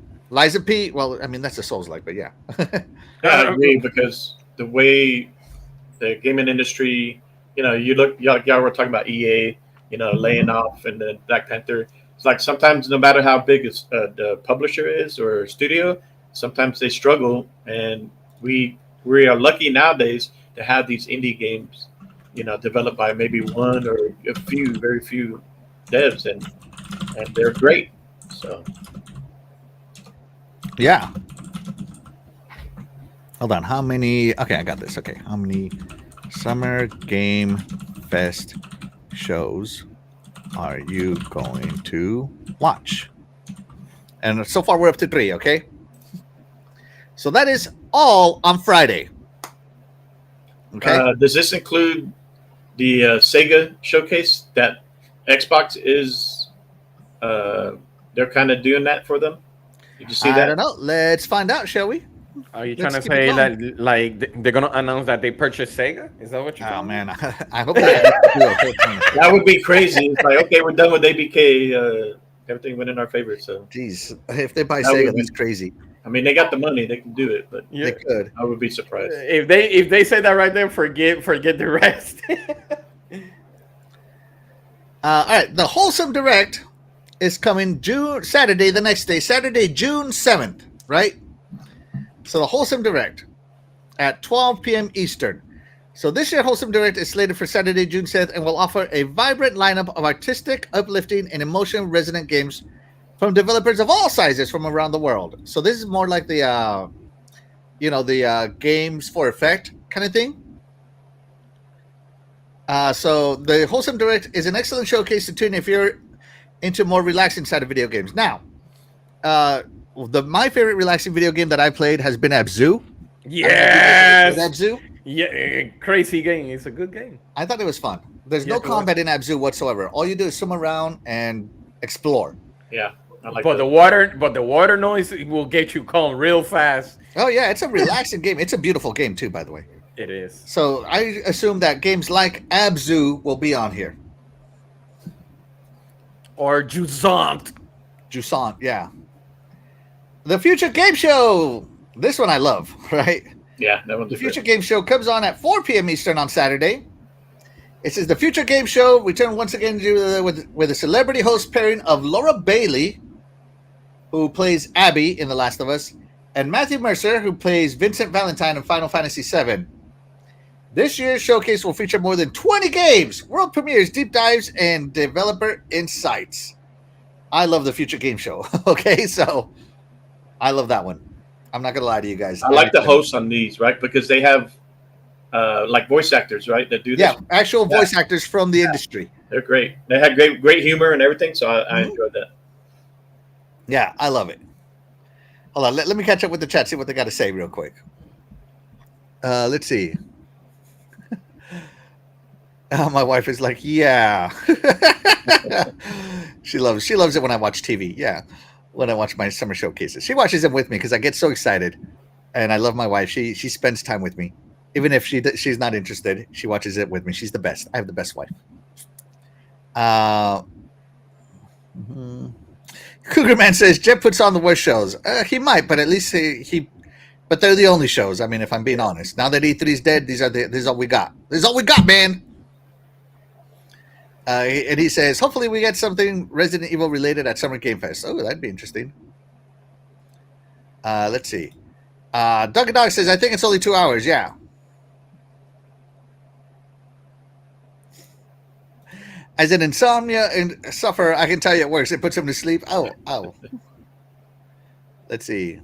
Well, I mean, that's a Souls-like, but yeah. Yeah, I agree, because the way the gaming industry, you look, y'all were talking about EA, laying off, and then Black Panther. It's like sometimes, no matter how big the publisher is or studio, sometimes they struggle, and we are lucky nowadays to have these indie games, developed by maybe one or very few devs, and they're great. So. Yeah. Hold on. How many? Okay, I got this. Okay. How many Summer Game Fest shows are you going to watch? And so far, we're up to 3. Okay. So that is all on Friday. Okay. Does this include the Sega showcase that Xbox is? They're kind of doing that for them. Did you see that? I don't know. Let's find out, shall we? Are you trying to say that they're gonna announce that they purchased Sega? Is that what you're? Oh man, I hope that would be crazy. It's like, okay, we're done with ABK. Everything went in our favor. So, jeez, if they buy Sega, that's crazy. I mean, they got the money; they can do it, but they could. I would be surprised if they say that right there. Forget the rest. All right, the Wholesome Direct is coming Saturday, the next day, Saturday, June 7th, right? So the Wholesome Direct at 12 p.m. Eastern. So this year, Wholesome Direct is slated for Saturday, June 7th, and will offer a vibrant lineup of artistic, uplifting, and emotion resonant games from developers of all sizes from around the world. So this is more like the, games for effect kind of thing. So the Wholesome Direct is an excellent showcase to tune if you're into more relaxing side of video games. Now, my favorite relaxing video game that I played has been Abzu. Yes, Abzu. Yeah, crazy game. It's a good game. I thought it was fun. There's no combat in Abzu whatsoever. All you do is swim around and explore. Yeah, I like but that. the water noise will get you calm real fast. Oh yeah, it's a relaxing game. It's a beautiful game too, by the way. It is. So I assume that games like Abzu will be on here. Or Jusant, yeah. The Future Game Show. This one I love, right? Yeah, that one's the Future Game Show comes on at 4 p.m. Eastern on Saturday. It says the Future Game Show returned once again with a celebrity host pairing of Laura Bailey, who plays Abby in The Last of Us, and Matthew Mercer, who plays Vincent Valentine in Final Fantasy VII. This year's showcase will feature more than 20 games, world premieres, deep dives, and developer insights. I love the Future Game Show. Okay, so I love that one. I'm not going to lie to you guys. I like the hosts on these, right? Because they have like voice actors, right? That do this. Yeah, actual voice actors from the industry. They're great. They had great humor and everything, so I enjoyed that. Yeah, I love it. Hold on, let me catch up with the chat, see what they got to say real quick. Let's see. My wife is like, yeah. She loves it when I watch TV. Yeah, when I watch my summer showcases. She watches them with me because I get so excited. And I love my wife. She spends time with me. Even if she's not interested, she watches it with me. She's the best. I have the best wife. Cougar Man says Jeff puts on the worst shows. He might, but at least he. But they're the only shows. I mean, if I'm being honest, now that E3's dead, this is all we got. This is all we got, man. And he says, hopefully we get something Resident Evil related at Summer Game Fest. Oh, that'd be interesting. Let's see. Doug Dog says, I think it's only 2 hours. Yeah. As an insomnia and sufferer, I can tell you it works. It puts him to sleep. Oh. Let's see.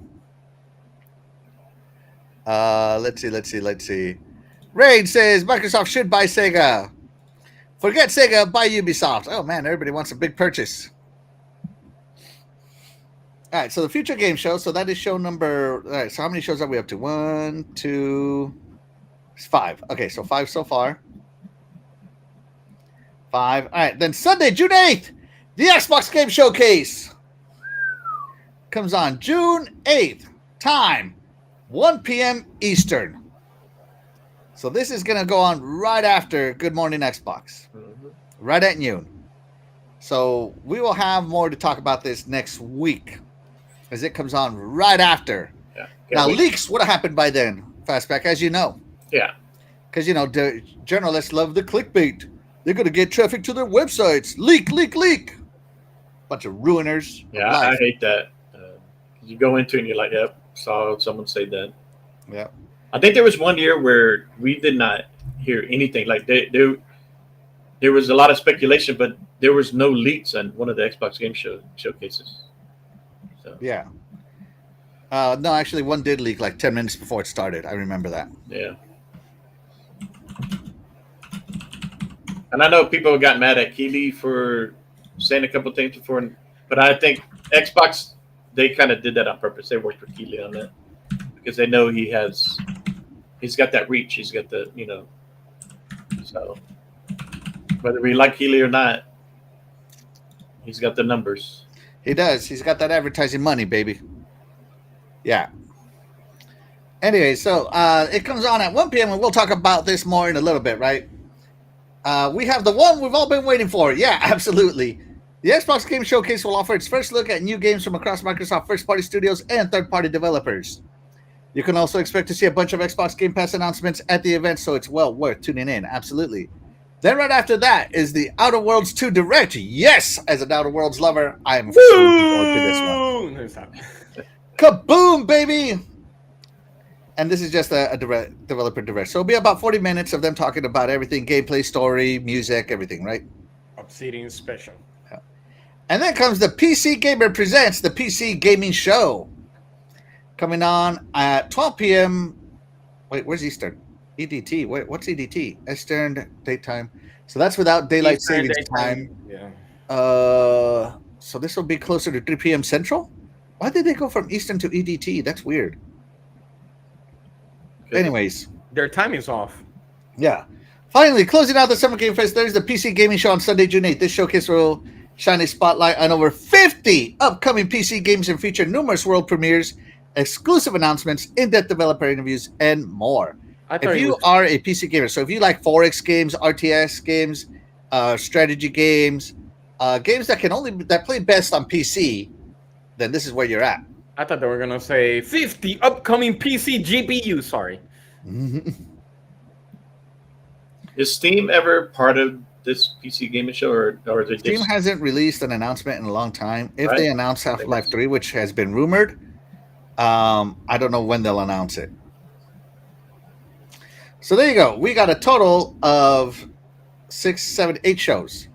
Let's see. Raid says Microsoft should buy Sega. Forget Sega, buy Ubisoft. Oh man, everybody wants a big purchase. All right, so the future game show. So that is show number. All right, so how many shows are we up to? 1, 2, 5. Okay, so 5 so far. 5. All right, then Sunday, June 8th, the Xbox Game Showcase comes on June 8th. Time 1 p.m. Eastern. So this is going to go on right after Good Morning Xbox, right at noon. So we will have more to talk about this next week as it comes on right after. Yeah. Now, leaks would have happened by then, Fastback, as you know. Yeah. Because, the journalists love the clickbait. They're going to get traffic to their websites. Leak. Bunch of ruiners. Yeah, I hate that. You go into it and you're like, yep, saw someone say that. Yeah. I think there was one year where we did not hear anything. Like there was a lot of speculation, but there was no leaks on one of the Xbox Game Showcases. So. Yeah. No, actually, one did leak like 10 minutes before it started. I remember that. Yeah. And I know people got mad at Keeley for saying a couple things before, but I think Xbox, they kind of did that on purpose. They worked with Keeley on that because they know he's got that reach. He's got the, so whether we like Keeley or not, he's got the numbers. He does. He's got that advertising money, baby. Yeah. Anyway, so it comes on at 1 p.m. and we'll talk about this more in a little bit, right? We have the one we've all been waiting for. Yeah, absolutely. The Xbox Game Showcase will offer its first look at new games from across Microsoft first-party studios and third-party developers. You can also expect to see a bunch of Xbox Game Pass announcements at the event, so it's well worth tuning in. Absolutely. Then right after that is the Outer Worlds 2 Direct. Yes, as an Outer Worlds lover, I am so looking forward to this one. Kaboom, baby! And this is just a developer direct. So it'll be about 40 minutes of them talking about everything, gameplay, story, music, everything, right? Obsidian special. Yeah. And then comes the PC Gamer Presents, the PC Gaming Show. Coming on at 12 p.m. Wait, where's Eastern? EDT. Wait, what's EDT? Eastern Daytime. So that's without daylight savings time. Yeah. So this will be closer to 3 p.m. Central? Why did they go from Eastern to EDT? That's weird. Anyways, their timing's off. Yeah. Finally, closing out the Summer Game Fest, there's the PC Gaming Show on Sunday, June 8th. This showcase will shine a spotlight on over 50 upcoming PC games and feature numerous world premieres, exclusive announcements, in-depth developer interviews, and more. If you are a PC gamer, so if you like 4X games, RTS games, strategy games, games that play best on PC, then this is where you're at. I thought they were going to say 50 upcoming PC GPUs. Sorry. Is Steam ever part of this PC gaming show, or is it Steam hasn't released an announcement in a long time. If they announce Half-Life 3, which has been rumored, I don't know when they'll announce it. So there you go. We got a total of 6, 7, 8 shows.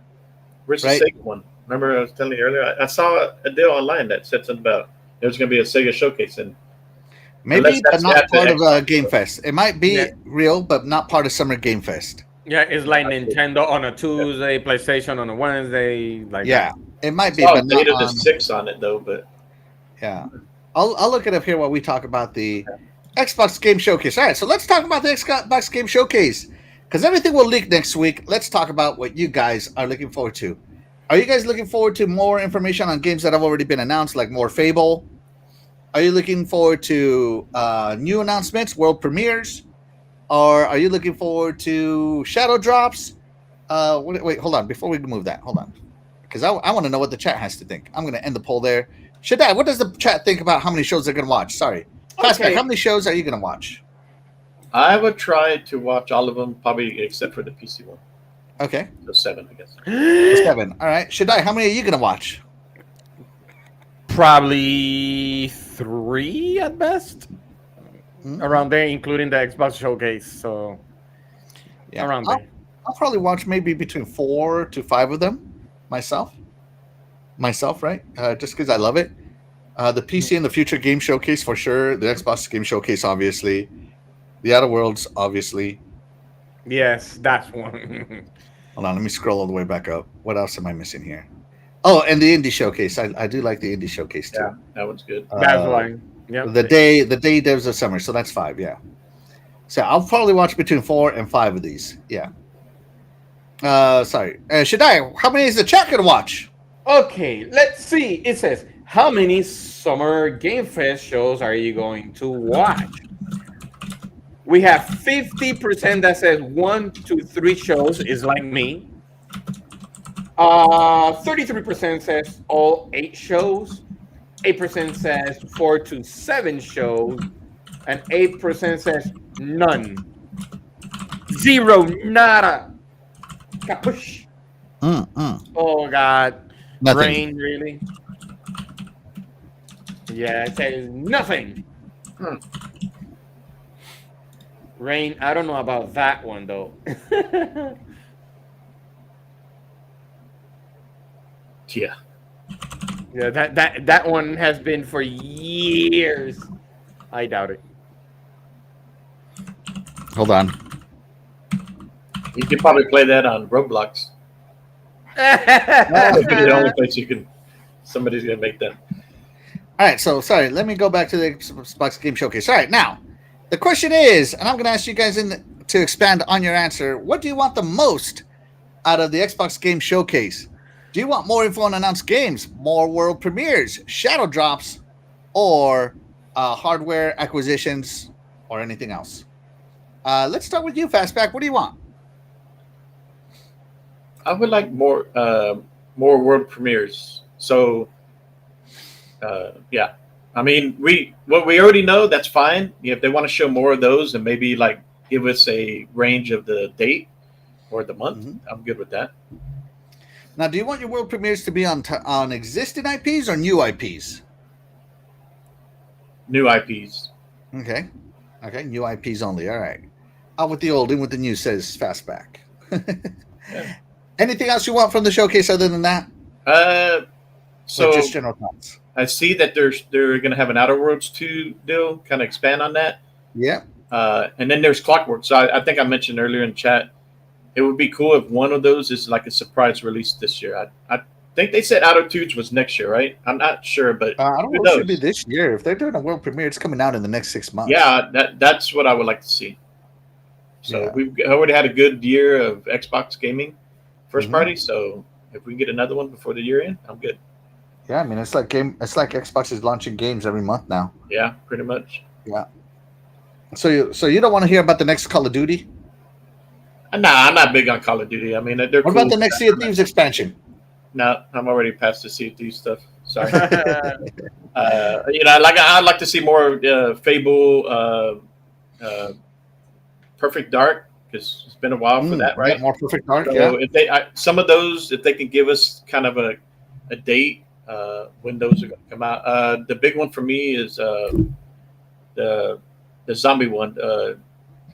Where's the Sega one? Remember I was telling you earlier? I saw a deal online that said something about there's going to be a Sega showcase, and maybe, but not part of Game Fest. It might be real, but not part of Summer Game Fest. Yeah, it's like Nintendo on a Tuesday, PlayStation on a Wednesday. It might be. But not on 6 on it though. But yeah, I'll look it up here while we talk about the Xbox Game Showcase. All right, so let's talk about the Xbox Game Showcase because everything will leak next week. Let's talk about what you guys are looking forward to. Are you guys looking forward to more information on games that have already been announced, like more Fable? Are you looking forward to new announcements, world premieres? Or are you looking forward to shadow drops? Wait, hold on. Before we move that, hold on. because I want to know what the chat has to think. I'm going to end the poll there. Shaddai, what does the chat think about how many shows they're going to watch? Sorry. Fastback, how many shows are you going to watch? I would try to watch all of them, probably except for the PC one. Okay. So 7, I guess. 7. All right. Shaddai, how many are you going to watch? Probably 3 at best. Around there, including the Xbox showcase. So, yeah, around there. I'll probably watch maybe between 4 to 5 of them myself, right? Just because I love it. The PC and the Future Game Showcase for sure. The Xbox Game Showcase, obviously. The Outer Worlds, obviously. Yes, that's one. Hold on, let me scroll all the way back up. What else am I missing here? Oh, and the Indie Showcase. I do like the Indie Showcase too. Yeah, that one's good. That's one. Yeah. The day devs of summer. So that's 5. Yeah. So I'll probably watch between 4 and 5 of these. Yeah. Sorry. Shaddai, how many is the chat gonna watch? Okay, let's see. It says, how many Summer Game Fest shows are you going to watch? We have 50% that says 1 to 3 shows is like me. 33% says all 8 shows. 8% says 4 to 7 shows. And 8% says none. 0, nada. Kapush. Oh, God. Nothing. Rain, really? Yeah, it says nothing. Rain, I don't know about that one, though. Yeah. Yeah, that one has been for years. I doubt it. Hold on. You could probably play that on Roblox. That'd be the only place you can. Somebody's gonna make that. All right, so sorry. Let me go back to the Xbox Game Showcase. All right, now the question is, and I'm going to ask you guys to expand on your answer. What do you want the most out of the Xbox Game Showcase? Do you want more info on announced games, more world premieres, shadow drops, or hardware acquisitions, or anything else? Let's start with you, Fastback. What do you want? I would like more world premieres. So, yeah. I mean, what we already know, that's fine. If they want to show more of those and maybe like give us a range of the date or the month, I'm good with that. Now, do you want your world premieres to be on existing IPs or new IPs? New IPs. Okay, new IPs only. All right. Out with the old, in with the new, says Fastback. Yeah. Anything else you want from the showcase other than that? So or just general thoughts. I see that they're going to have an Outer Worlds 2 deal. Kind of expand on that. Yeah. And then there's Clockwork. So I think I mentioned earlier in chat, it would be cool if one of those is like a surprise release this year. I think they said Outer Toots was next year, right? I'm not sure, but I don't know if it should be this year. If they're doing a world premiere, it's coming out in the next 6 months. Yeah, that's what I would like to see. So we've already had a good year of Xbox gaming first party. So if we can get another one before the year end, I'm good. Yeah, I mean it's like Xbox is launching games every month now. Yeah, pretty much. Yeah. So you don't want to hear about the next Call of Duty? Nah, I'm not big on Call of Duty. I mean, they're what cool. about the next Sea of Thieves expansion? No, I'm already past the Sea of Thieves stuff. Sorry. I'd like to see more Fable, Perfect Dark, because it's been a while for that, right? More Perfect Dark. So yeah. if they some of those, if they can give us kind of a date when those are going to come out. The big one for me is the zombie one.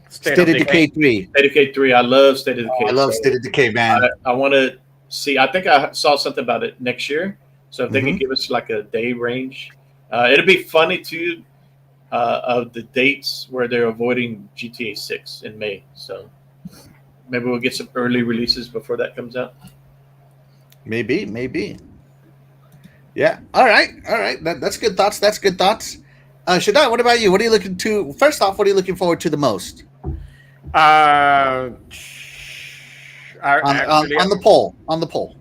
State of Decay 3. State of Decay 3. I love State of Decay. I love State of Decay, man. I want to see. I think I saw something about it next year. So if they can give us like a day range, it'll be funny too. Of the dates where they're avoiding GTA 6 in May. So maybe we'll get some early releases before that comes out. Maybe. Yeah. All right. That's good thoughts. Shaddai, what about you? What are you looking to? First off, what are you looking forward to the most? On the poll.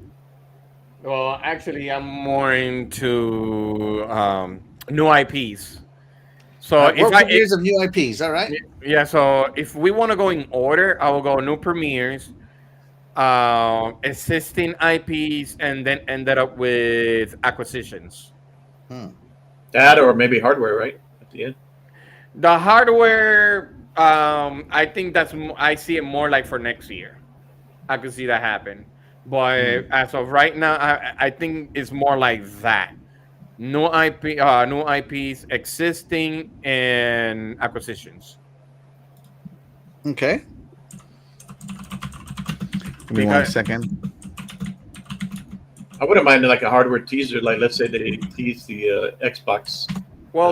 Well, actually, I'm more into new IPs. So if premieres of new IPs, all right. Yeah. So if we want to go in order, I will go new premieres, existing IPs, and then ended up with acquisitions. That or maybe hardware, right? At the end. The hardware, I think I see it more like for next year. I could see that happen, but as of right now, I think it's more like that. New IPs existing and acquisitions. Okay. Give me one Because second. I wouldn't mind like a hardware teaser. Like let's say they tease the Xbox.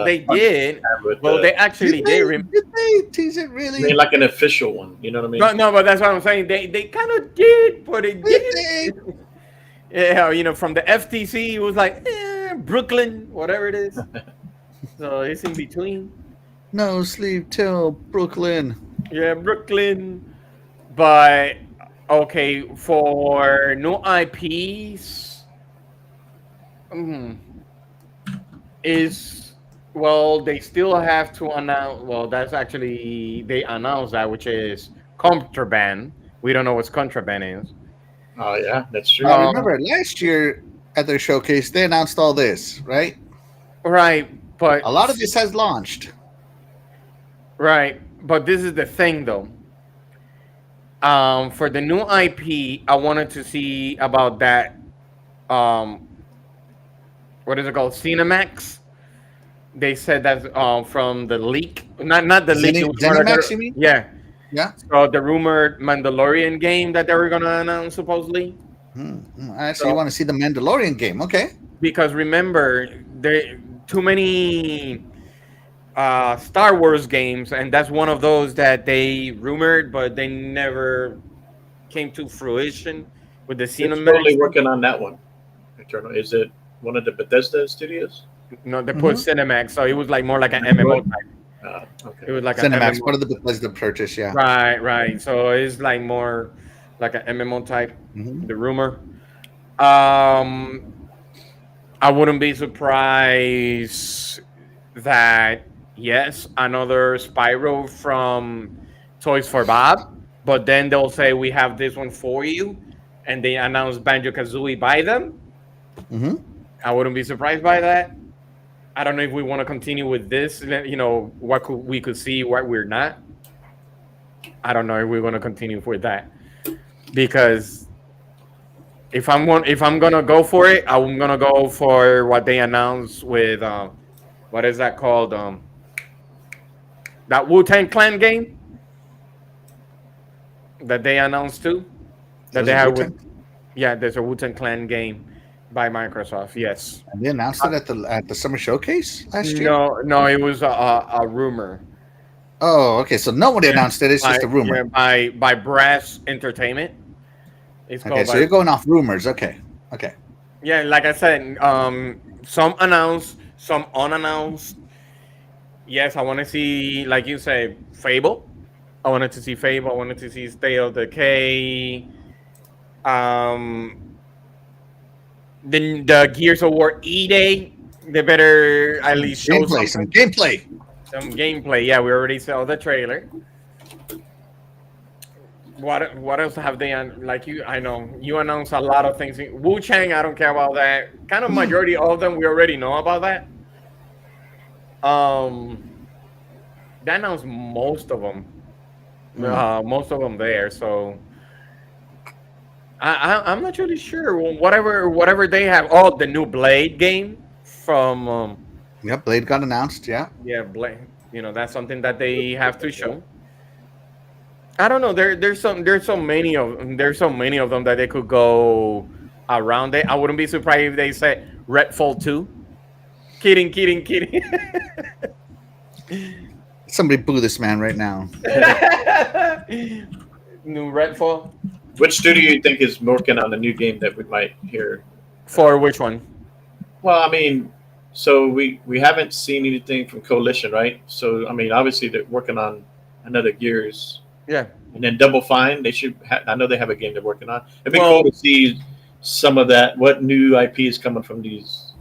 they did. With, Well, they actually did. Did they tease it I really? mean, like an official one. You know what I mean? No, but that's what I'm saying. They kind of did, but it Did did. they? Yeah, from the FTC, it was like Brooklyn, whatever it is. So it's in between. No sleep till Brooklyn. Yeah, Brooklyn. But okay, for new IPs, they still have to announce. Well, that's actually they announced that, which is contraband. We don't know what contraband is. Oh yeah, that's true. I remember last year at their showcase, they announced all this, right? Right, but A lot of this has launched. right, but this is the thing though. For the new IP, I wanted to see about that. Um, what is it called? Cinemax. They said that from the leak, not the leak. It was more like ZeniMax, you mean? Yeah. Yeah. So the rumored Mandalorian game that they were gonna announce supposedly. Actually, you want to see the Mandalorian game? Okay. Because remember, there too many Star Wars games, and that's one of those that they rumored, but they never came to fruition with the It's Cinemax. totally working on that one. Eternal. Is it one of the Bethesda studios? No, they put Cinemax, so it was like more like an MMO type. Okay. It was like Cinemax, an part MMO. of the Bethesda purchase, yeah. Right. So it's like more like an MMO type. Mhm. The rumor. I wouldn't be surprised that yes, another Spyro from Toys for Bob, but then they'll say we have this one for you, and they announce Banjo Kazooie by them. I wouldn't be surprised by that. I don't know if we want to continue with this. What we could see, what we're not. I don't know if we're going to continue with that because if I'm gonna go for it, I'm gonna go for what they announced with what is that called? That Wu-Tang Clan game that they announced too. That they have with there's a Wu-Tang Clan game by Microsoft. Yes. And they announced it at the summer showcase last year. No, it was a rumor. Oh, okay. So nobody announced it. It's just a rumor. Yeah, by Brass Entertainment. It's Okay, so you're going off rumors. Okay. Yeah, like I said, some announced, some unannounced. Yes, I want to see, like you say, Fable. I wanted to see Fable. I wanted to see State of Decay. The Gears of War E-Day. They better at least show Some gameplay. Some gameplay. Yeah, we already saw the trailer. What else have they like you? I know you announced a lot of things. Wu Chang, I don't care about that. Kind of majority of them we already know about that. They announced most of them. Most of them there. So I'm not really sure. Whatever they have. Oh, the new Blade game from. Blade got announced. Yeah. Yeah, Blade. That's something that they have to show. I don't know. There's so many of them that they could go around it. I wouldn't be surprised if they say Redfall 2. Kidding. Somebody boo this man right now. New Redfall. Which studio you think is working on a new game that we might hear? For which one? Well, I mean, so we haven't seen anything from Coalition, right? So I mean, obviously they're working on another Gears. Yeah. And then Double Fine, they should. I know they have a game they're working on. It'd be cool to see some of that. What new IP is coming from these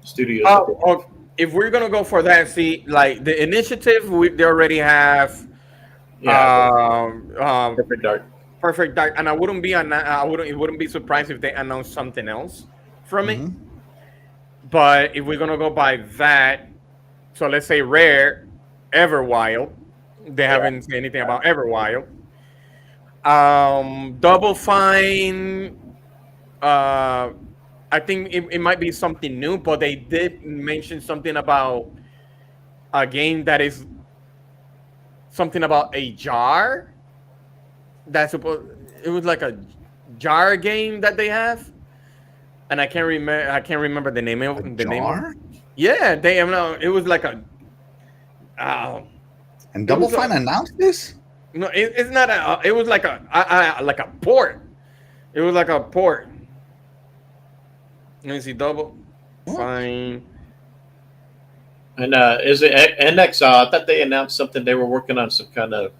studios? If we're gonna go for that, see, like the initiative, they already have. Perfect Dark. Perfect Dark, and it wouldn't be surprised if they announced something else from it. But if we're gonna go by that, so let's say Rare, Everwild, they haven't said anything about Everwild. Double Fine, I think it might be something new, but they did mention something about a game that is something about a jar. That's supposed. It was like a jar game that they have, and I can't remember. I can't remember the name of the name. Of, yeah, they. It was like a. And Double Fine announced this. No, it's not a. It was like a port. It was like a port. Let me see, Double Fine. And is it NX? I thought they announced something. They were working on some kind of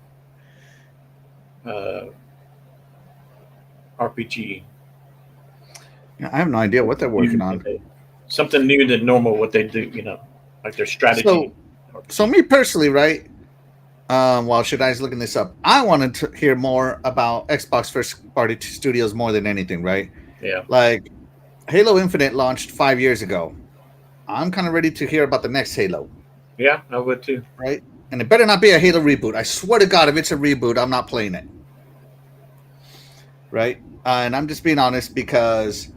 RPG. Yeah, I have no idea what they're working on. Something new than normal. What they do, like their strategy. So me personally, right? While Shadai's looking this up, I wanted to hear more about Xbox first party studios more than anything, right? Yeah. Like Halo Infinite launched 5 years ago. I'm kind of ready to hear about the next Halo. Yeah, I would too. Right? And it better not be a Halo reboot. I swear to God, if it's a reboot, I'm not playing it. Right? And I'm just being honest because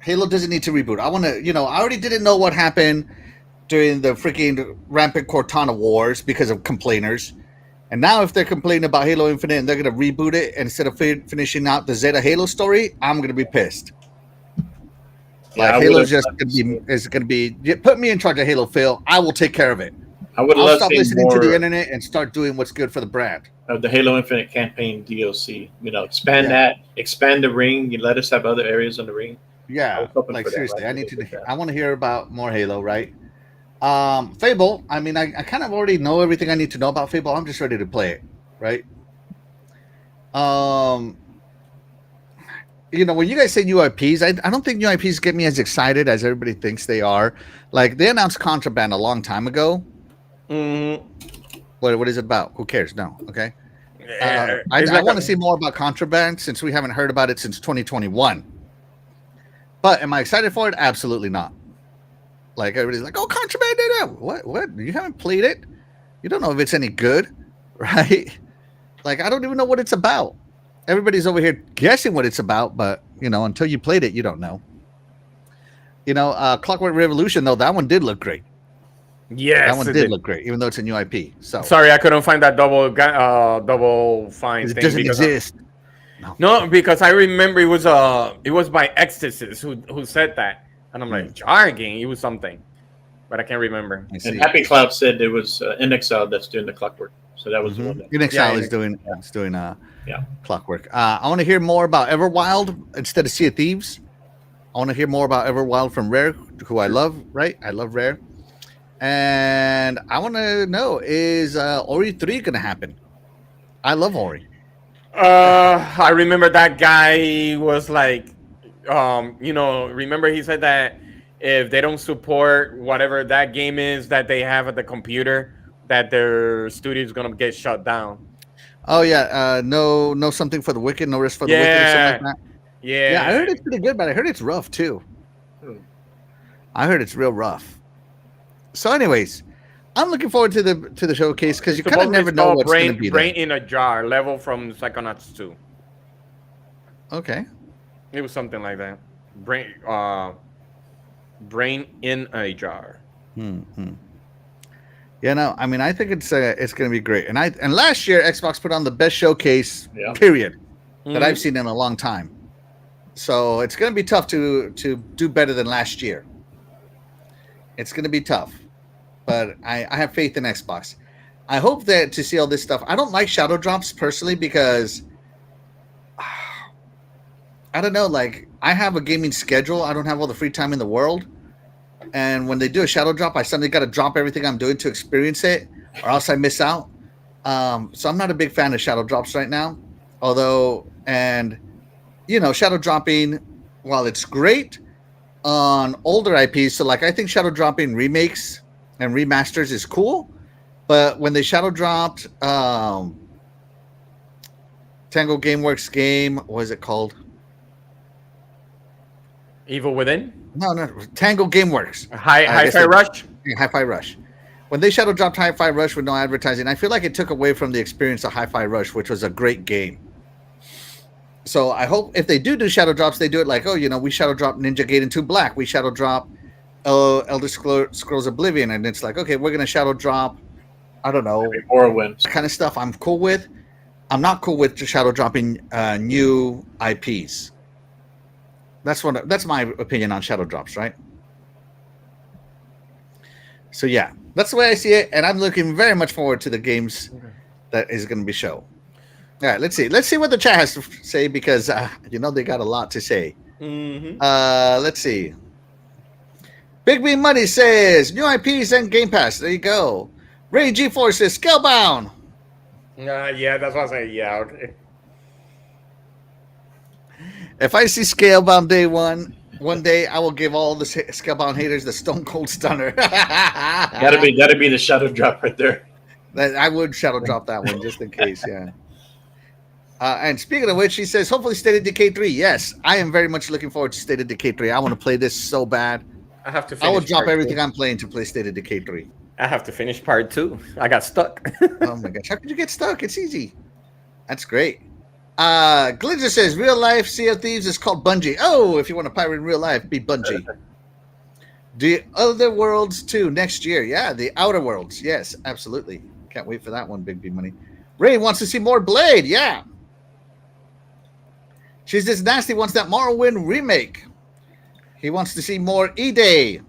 Halo doesn't need to reboot. I want to, I already didn't know what happened during the freaking rampant Cortana wars because of complainers. And now if they're complaining about Halo Infinite and they're going to reboot it instead of finishing out the Zeta Halo story, I'm going to be pissed. Like Halo's just going to be put me in charge of Halo, Phil. I will take care of it. I'll stop listening to the internet and start doing what's good for the brand. Of the Halo Infinite campaign DLC, expand that, expand the ring. You let us have other areas on the ring. Yeah, like seriously, that, I want to hear about more Halo, right? Fable. I mean, I kind of already know everything I need to know about Fable. I'm just ready to play it, right? When you guys say new IPs, I don't think new IPs get me as excited as everybody thinks they are. Like, they announced Contraband a long time ago. What is it about? Who cares? No. Okay. I want to see more about Contraband since we haven't heard about it since 2021. But am I excited for it? Absolutely not. Like, everybody's like, oh, Contraband. What? You haven't played it? You don't know if it's any good, right? Like, I don't even know what it's about. Everybody's over here guessing what it's about, but until you played it, you don't know. Clockwork Revolution, though, that one did look great. Yes, that one did look great, even though it's a new IP. So sorry, I couldn't find that double fine thing. It doesn't exist. No, because I remember it was by Ecstasis who said that, and I'm like, jar game, it was something, but I can't remember. And Happy Cloud said it was NXL that's doing the Clockwork. So that was the one. NXL is doing Clockwork. I want to hear more about Everwild instead of Sea of Thieves. I want to hear more about Everwild from Rare, who I love. Right, I love Rare, and I want to know, is Ori 3 going to happen? I love Ori. I remember that guy was like, remember he said that if they don't support whatever that game is that they have at the computer, that their studio is gonna get shut down. Oh yeah, no something for the wicked, no risk for the wicked, or something like that. Yeah, I heard it's pretty good, but I heard it's rough too. I heard it's real rough. So, anyways, I'm looking forward to the showcase because you kind of never know what's going to be there. Brain in a Jar, level from Psychonauts 2. Okay. It was something like that. Brain in a Jar. Yeah, no, I mean, I think it's going to be great. And last year, Xbox put on the best showcase, period, that I've seen in a long time. So it's going to be tough to do better than last year. It's going to be tough. But I have faith in Xbox. I hope that to see all this stuff. I don't like shadow drops personally because I don't know. Like, I have a gaming schedule. I don't have all the free time in the world. And when they do a shadow drop, I suddenly got to drop everything I'm doing to experience it, or else I miss out. So I'm not a big fan of shadow drops right now. Although, shadow dropping, while it's great on older IPs, so like I think shadow dropping remakes and remasters is cool, but when they shadow dropped Tango GameWorks game. What is it called? Evil Within. No, Tango GameWorks. Hi-Fi Rush. Yeah, Hi-Fi Rush. When they shadow dropped Hi-Fi Rush with no advertising, I feel like it took away from the experience of Hi-Fi Rush, which was a great game. So I hope if they do shadow drops, they do it like, we shadow drop Ninja Gaiden 2 Black, we shadow drop Elder Scrolls Oblivion, and it's like, okay, we're gonna shadow drop, I don't know, Morrowind kind of stuff. I'm cool with. I'm not cool with shadow dropping new IPs. That's my opinion on shadow drops, right? So yeah, that's the way I see it, and I'm looking very much forward to the games that is going to be shown. All right, let's see. Let's see what the chat has to say because they got a lot to say. Mm-hmm. Let's see. Big B Money says new IPs and Game Pass. There you go. Ray G4 says Scalebound. Yeah, that's what I say. Yeah, okay. If I see Scalebound day one day I will give all the Scalebound haters the Stone Cold Stunner. that'd be the shadow drop right there. I would shadow drop that one just in case, yeah. And speaking of which, he says, hopefully State of Decay 3. Yes, I am very much looking forward to State of Decay 3. I want to play this so bad. I have to. I will drop everything I'm playing to play State of Decay 3. I have to finish part 2. I got stuck. Oh my gosh, how could you get stuck? It's easy. That's great. Glitzer says real life Sea of Thieves is called Bungie. Oh, if you want to pirate in real life, be Bungie. The Other Worlds 2 next year. Yeah, the Outer Worlds. Yes, absolutely. Can't wait for that one, Big Money. Ray wants to see more Blade. Yeah. She's This Nasty wants that Morrowind remake. He wants to see more E-Day.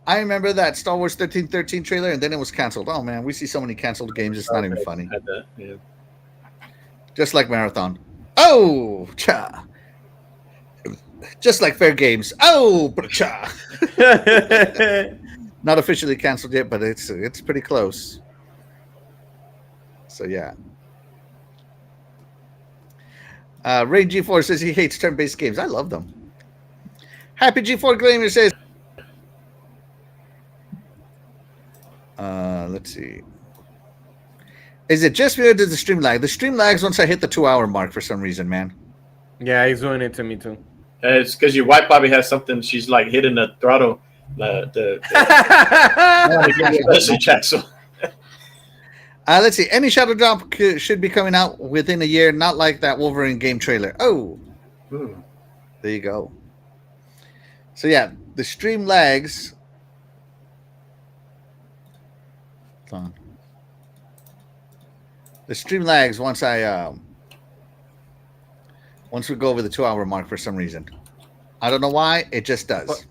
I remember that Star Wars 1313 trailer, and then it was canceled. Oh, man, we see so many canceled games. It's not even funny. Yeah. Just like Marathon. Oh, cha. Just like Fair Games. Oh, cha. Not officially canceled yet, but it's pretty close. So, yeah. Ray G4 says he hates turn-based games. I love them. Happy G4 Gamer says, let's see. Is it just me or does the stream lag? The stream lags once I hit the 2-hour mark for some reason, man. Yeah, he's doing it to me too. It's because your wife probably has something. She's like hitting the throttle. Chat, so. Let's see. Any shadow drop should be coming out within a year, not like that Wolverine game trailer. Oh, there you go. So yeah, the stream lags. Hold on. The stream lags once we go over the 2-hour mark for some reason. I don't know why. It just does.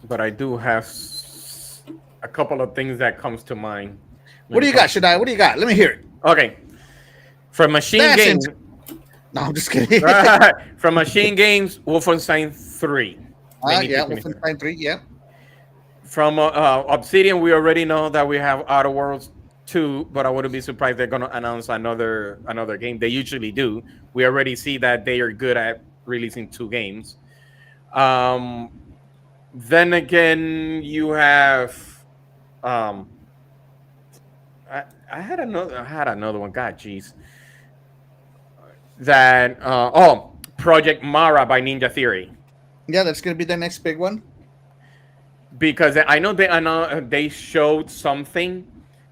But I do have a couple of things that comes to mind. What do you got, Shadai? What do you got? Let me hear it. Okay. From Machine Games. No, I'm just kidding. From Machine Games, Wolfenstein 3. Yeah, Wolfenstein 3, yeah. From Obsidian, we already know that we have Outer Worlds 2, but I wouldn't be surprised they're going to announce another game. They usually do. We already see that they are good at releasing 2 games. Then again, you have I had another one. God, jeez. That Project Mara by Ninja Theory. Yeah, that's going to be the next big one. Because I know they showed something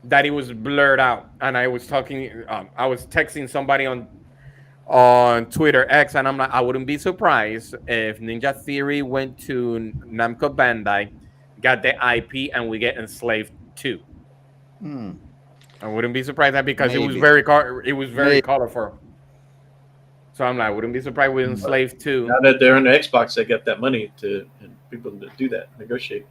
that it was blurred out, and I was texting somebody on Twitter X, and I'm like, I wouldn't be surprised if Ninja Theory went to Namco Bandai, got the IP, and we get Enslaved 2. I wouldn't be surprised that because Maybe. it was very colorful. So I'm like, I wouldn't be surprised with Enslaved 2. Now that they're on the Xbox, they got that money to people to do that, negotiate.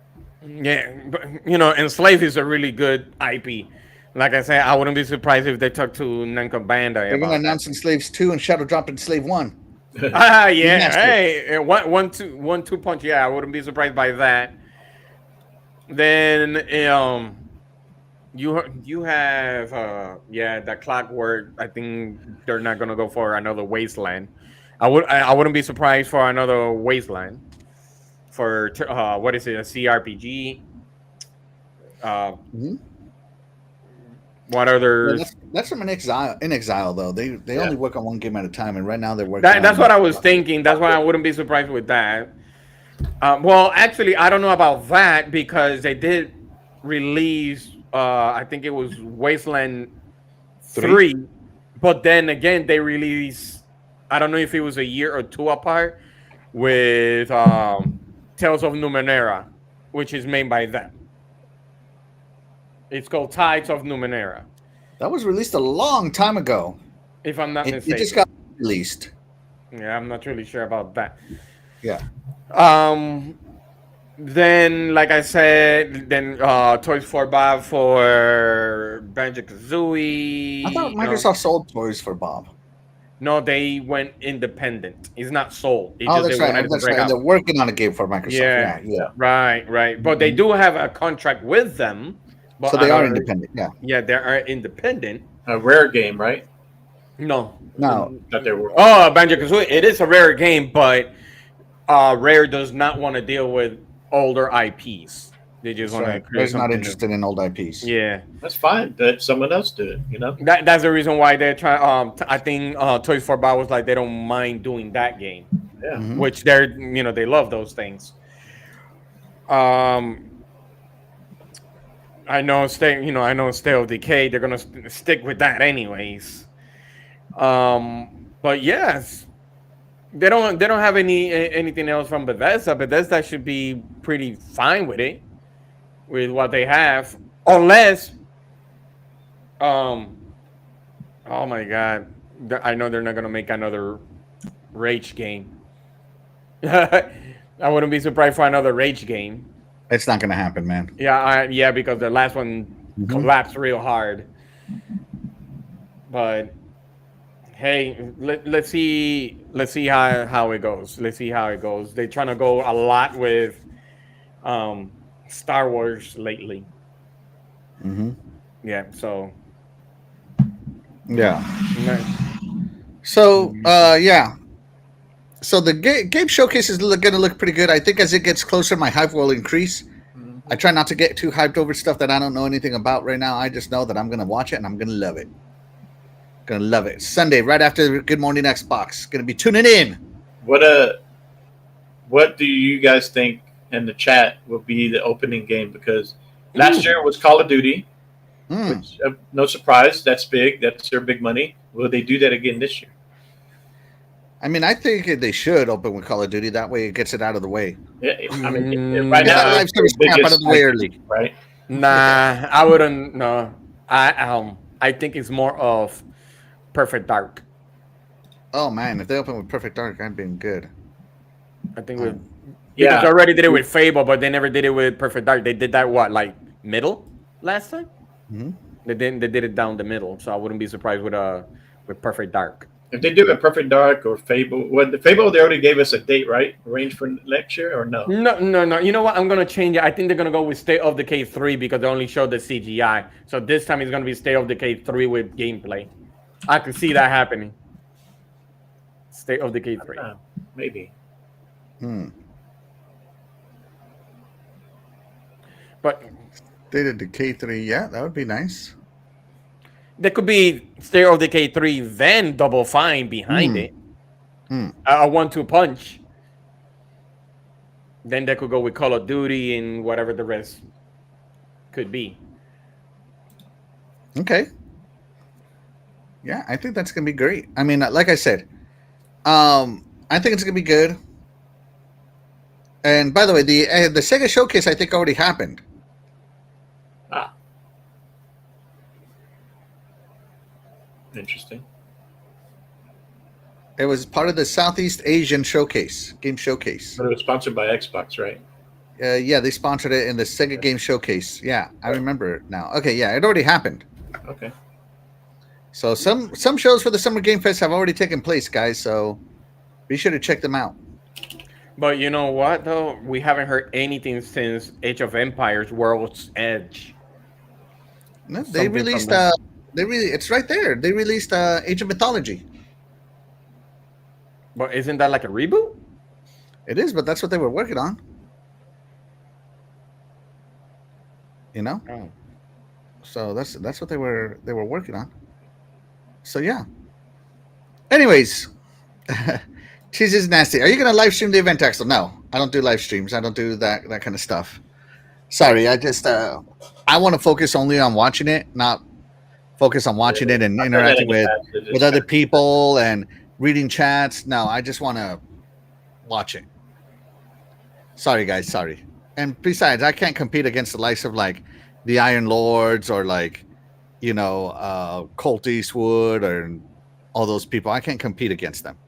Yeah, but Enslaved is a really good IP. Like I said, I wouldn't be surprised if they talk to Namco Bandai. They're going to announce Enslaved 2 and shadow drop Enslaved 1. Yeah. Hey, one two punch. Yeah, I wouldn't be surprised by that. Then you have that Clockwork. I think they're not gonna go for another Wasteland. I wouldn't be surprised for another Wasteland. For what is it, a CRPG? What others? Yeah, that's from an exile. In exile, though, they only work on one game at a time, and right now they're working. That's what I was thinking. That's why I wouldn't be surprised with that. Well, actually, I don't know about that because they did release. I think it was Wasteland 3, but then again they released. I don't know if it was a year or two apart with Tales of Numenera, which is made by them. It's called Tides of Numenera. That was released a long time ago. If I'm not mistaken. It just got released. Yeah, I'm not really sure about that. Yeah. Then, like I said, Toys for Bob for Banjo-Kazooie. I thought Microsoft sold Toys for Bob. No, they went independent. It's not sold. That's right. They're working on a game for Microsoft. Yeah. Right. But they do have a contract with them. So they are independent. Yeah. Yeah, they are independent. A rare game, right? No. That they were. Oh, Banjo-Kazooie. It is a rare game, but Rare does not want to deal with older IPs. They just want to create something. They're not interested in old IPs. Yeah, that's fine. Let someone else do it. That's the reason why they're trying. I think Toys for Bob was like they don't mind doing that game. Yeah, which they love those things. I know State of Decay. They're gonna stick with that anyways. But yes. They don't have anything else from Bethesda. Bethesda should be pretty fine with it, with what they have, unless, oh my God, I know they're not gonna make another Rage game. I wouldn't be surprised for another Rage game. It's not gonna happen, man. Yeah, because the last one collapsed real hard. But hey, let's see how it goes. Let's see how it goes. They're trying to go a lot with Star Wars lately. Yeah. So. Yeah. So yeah. So the game showcase is going to look pretty good. I think as it gets closer, my hype will increase. I try not to get too hyped over stuff that I don't know anything about right now. I just know that I'm going to watch it and I'm going to love it. Gonna love it. Sunday, right after Good Morning Xbox. Gonna be tuning in. What do you guys think in the chat will be the opening game? Because last year was Call of Duty, which no surprise, that's big. That's their big money. Will they do that again this year? I mean, I think they should open with Call of Duty. That way, it gets it out of the way. Yeah, I mean, right now, live service crap out of the way early, right? Nah, I wouldn't. No, I think it's more of Perfect Dark. Oh man, if they open with Perfect Dark, I'd been good. I think they already did it with Fable, but they never did it with Perfect Dark. They did that middle last time. They did it down the middle, so I wouldn't be surprised with Perfect Dark. If they do it Perfect Dark or Fable, the Fable they already gave us a date, right? Range for next year or no? No. You know what? I'm gonna change it. I think they're gonna go with State of Decay 3 because they only showed the CGI. So this time it's gonna be State of Decay 3 with gameplay. I can see that happening. State of Decay 3. Maybe. But State of Decay 3, yeah, that would be nice. There could be State of Decay 3, then Double Fine behind it. A 1-2 punch. Then they could go with Call of Duty and whatever the rest could be. Okay. Yeah, I think that's gonna be great. I mean, like I said, I think it's gonna be good. And by the way, the Sega Showcase I think already happened. Interesting. It was part of the Southeast Asian Showcase, Game Showcase. But it was sponsored by Xbox, right? Yeah, they sponsored it in the Sega Game Showcase. Yeah, I remember it now. Okay, yeah, it already happened. Okay. So some shows for the Summer Game Fest have already taken place, guys. So be sure to check them out. But you know what, though? We haven't heard anything since Age of Empires World's Edge. No, they released. It's right there. They released Age of Mythology. But isn't that like a reboot? It is, but that's what they were working on. You know. Oh. So that's what they were working on. So yeah. Anyways, cheese is nasty. Are you gonna live stream the event, Axel? No, I don't do live streams. I don't do that kind of stuff. Sorry, I just I want to focus only on watching it, not focus on watching it and interacting with other people and reading chats. No, I just want to watch it. Sorry, guys. Sorry. And besides, I can't compete against the likes of like the Iron Lords or like, Colt Eastwood or all those people. I can't compete against them.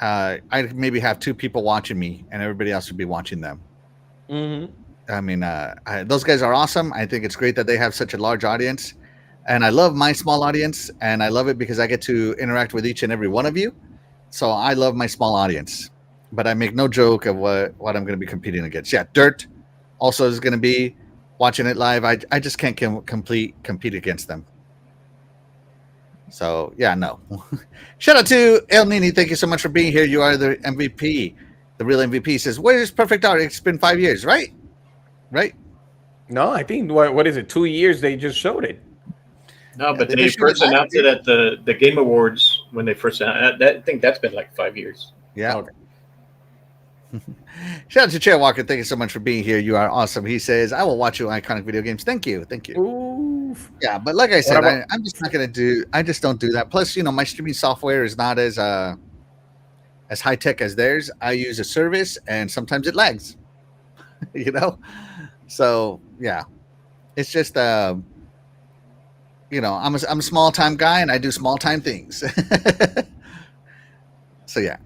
I maybe have 2 people watching me and everybody else would be watching them. Mm-hmm. I mean, those guys are awesome. I think it's great that they have such a large audience. And I love my small audience. And I love it because I get to interact with each and every one of you. So I love my small audience. But I make no joke of what I'm going to be competing against. Yeah, Dirt also is going to be watching it live. I just can't compete against them. So, yeah, no. Shout out to El Nini. Thank you so much for being here. You are the MVP. The real MVP says, where's Perfect Art? It's been 5 years, right? Right? No, I think, what is it, 2 years they just showed it. No, but they first announced it at the Game Awards when they first announced it. I think that's been like 5 years. Yeah. Okay. Shout out to Chair Walker. Thank you so much for being here. You are awesome. He says, I will watch you on Iconic Video Games. Thank you. Thank you. Oof. Yeah, but like I said, I'm just not going to do, I just don't do that. Plus, my streaming software is not as high tech as theirs. I use a service and sometimes it lags, So yeah, it's just, I'm a small time guy and I do small time things. So yeah.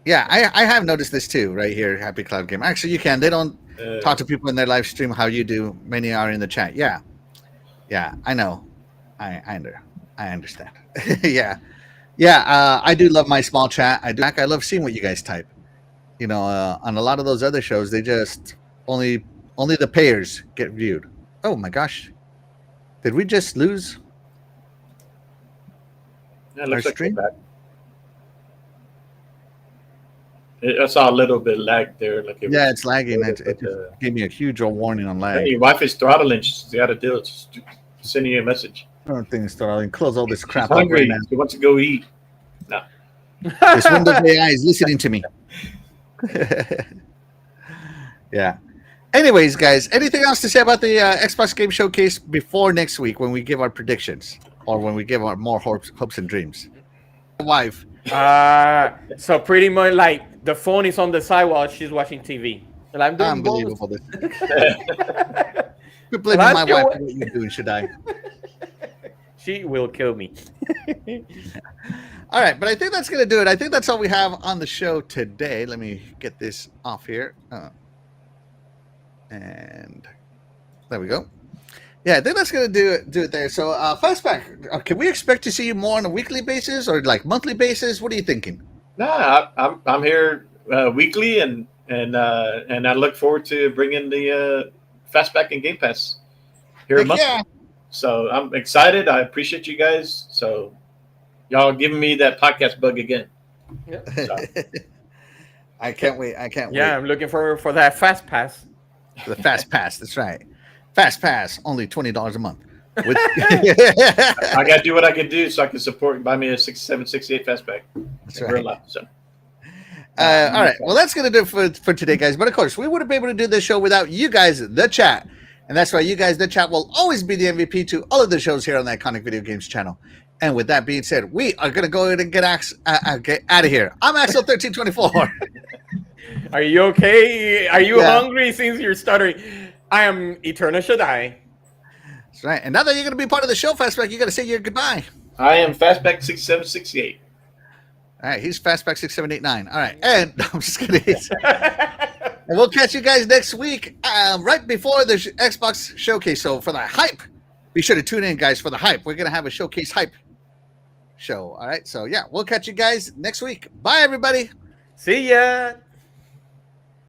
Yeah, I have noticed this too, right here, Happy Cloud Game. Actually, you can. They don't talk to people in their live stream how you do. Many are in the chat. Yeah, I know. I understand. Yeah. I do love my small chat. I love seeing what you guys type. On a lot of those other shows, they just only the payers get viewed. Oh my gosh, did we just lose? Yeah, it looks like we're back. I saw a little bit lag there. It's lagging. It just gave me a huge warning on lag. Hey, your wife is throttling. She's got to do it. She's sending you a message. I don't think it's throttling. Close all this crap up right now. She wants to go eat. No. This Windows AI is listening to me. Yeah. Anyways, guys, anything else to say about the Xbox Game Showcase before next week when we give our predictions or when we give our more hopes and dreams? Wife. So pretty much like the phone is on the side while she's watching TV. And I'm doing unbelievable. Quit blaming my wife for what you're doing, should I? She will kill me. All right, but I think that's going to do it. I think that's all we have on the show today. Let me get this off here. And there we go. Yeah, I think that's going to do it there. So, Fastback, can we expect to see you more on a weekly basis or like monthly basis? What are you thinking? Nah, I'm here weekly, and I look forward to bringing the Fastback and Game Pass here a month. Yeah. So I'm excited. I appreciate you guys. So y'all giving me that podcast bug again. Yeah. So. I can't wait. Yeah, I'm looking for that Fast Pass. The Fast Pass. That's right. Fast Pass, only $20 a month. I got to do what I can do so I can support and buy me a 6768 Fastback. That's right. Life, so. All right. Well, that's going to do it for today, guys. But, of course, we wouldn't be able to do this show without you guys, the chat. And that's why you guys, the chat, will always be the MVP to all of the shows here on the Iconic Video Games channel. And with that being said, we are going to go ahead and get out of here. I'm Axel1324. Are you okay? Are you hungry since you're stuttering? I am Eternal Shaddai. That's right. And now that you're going to be part of the show, Fastback, you got to say your goodbye. I am Fastback 6768. All right. He's Fastback 6789. All right. And I'm just kidding. And we'll catch you guys next week, right before the Xbox Showcase. So for the hype, be sure to tune in, guys, for the hype. We're going to have a Showcase hype show. All right. So, yeah, we'll catch you guys next week. Bye, everybody. See ya.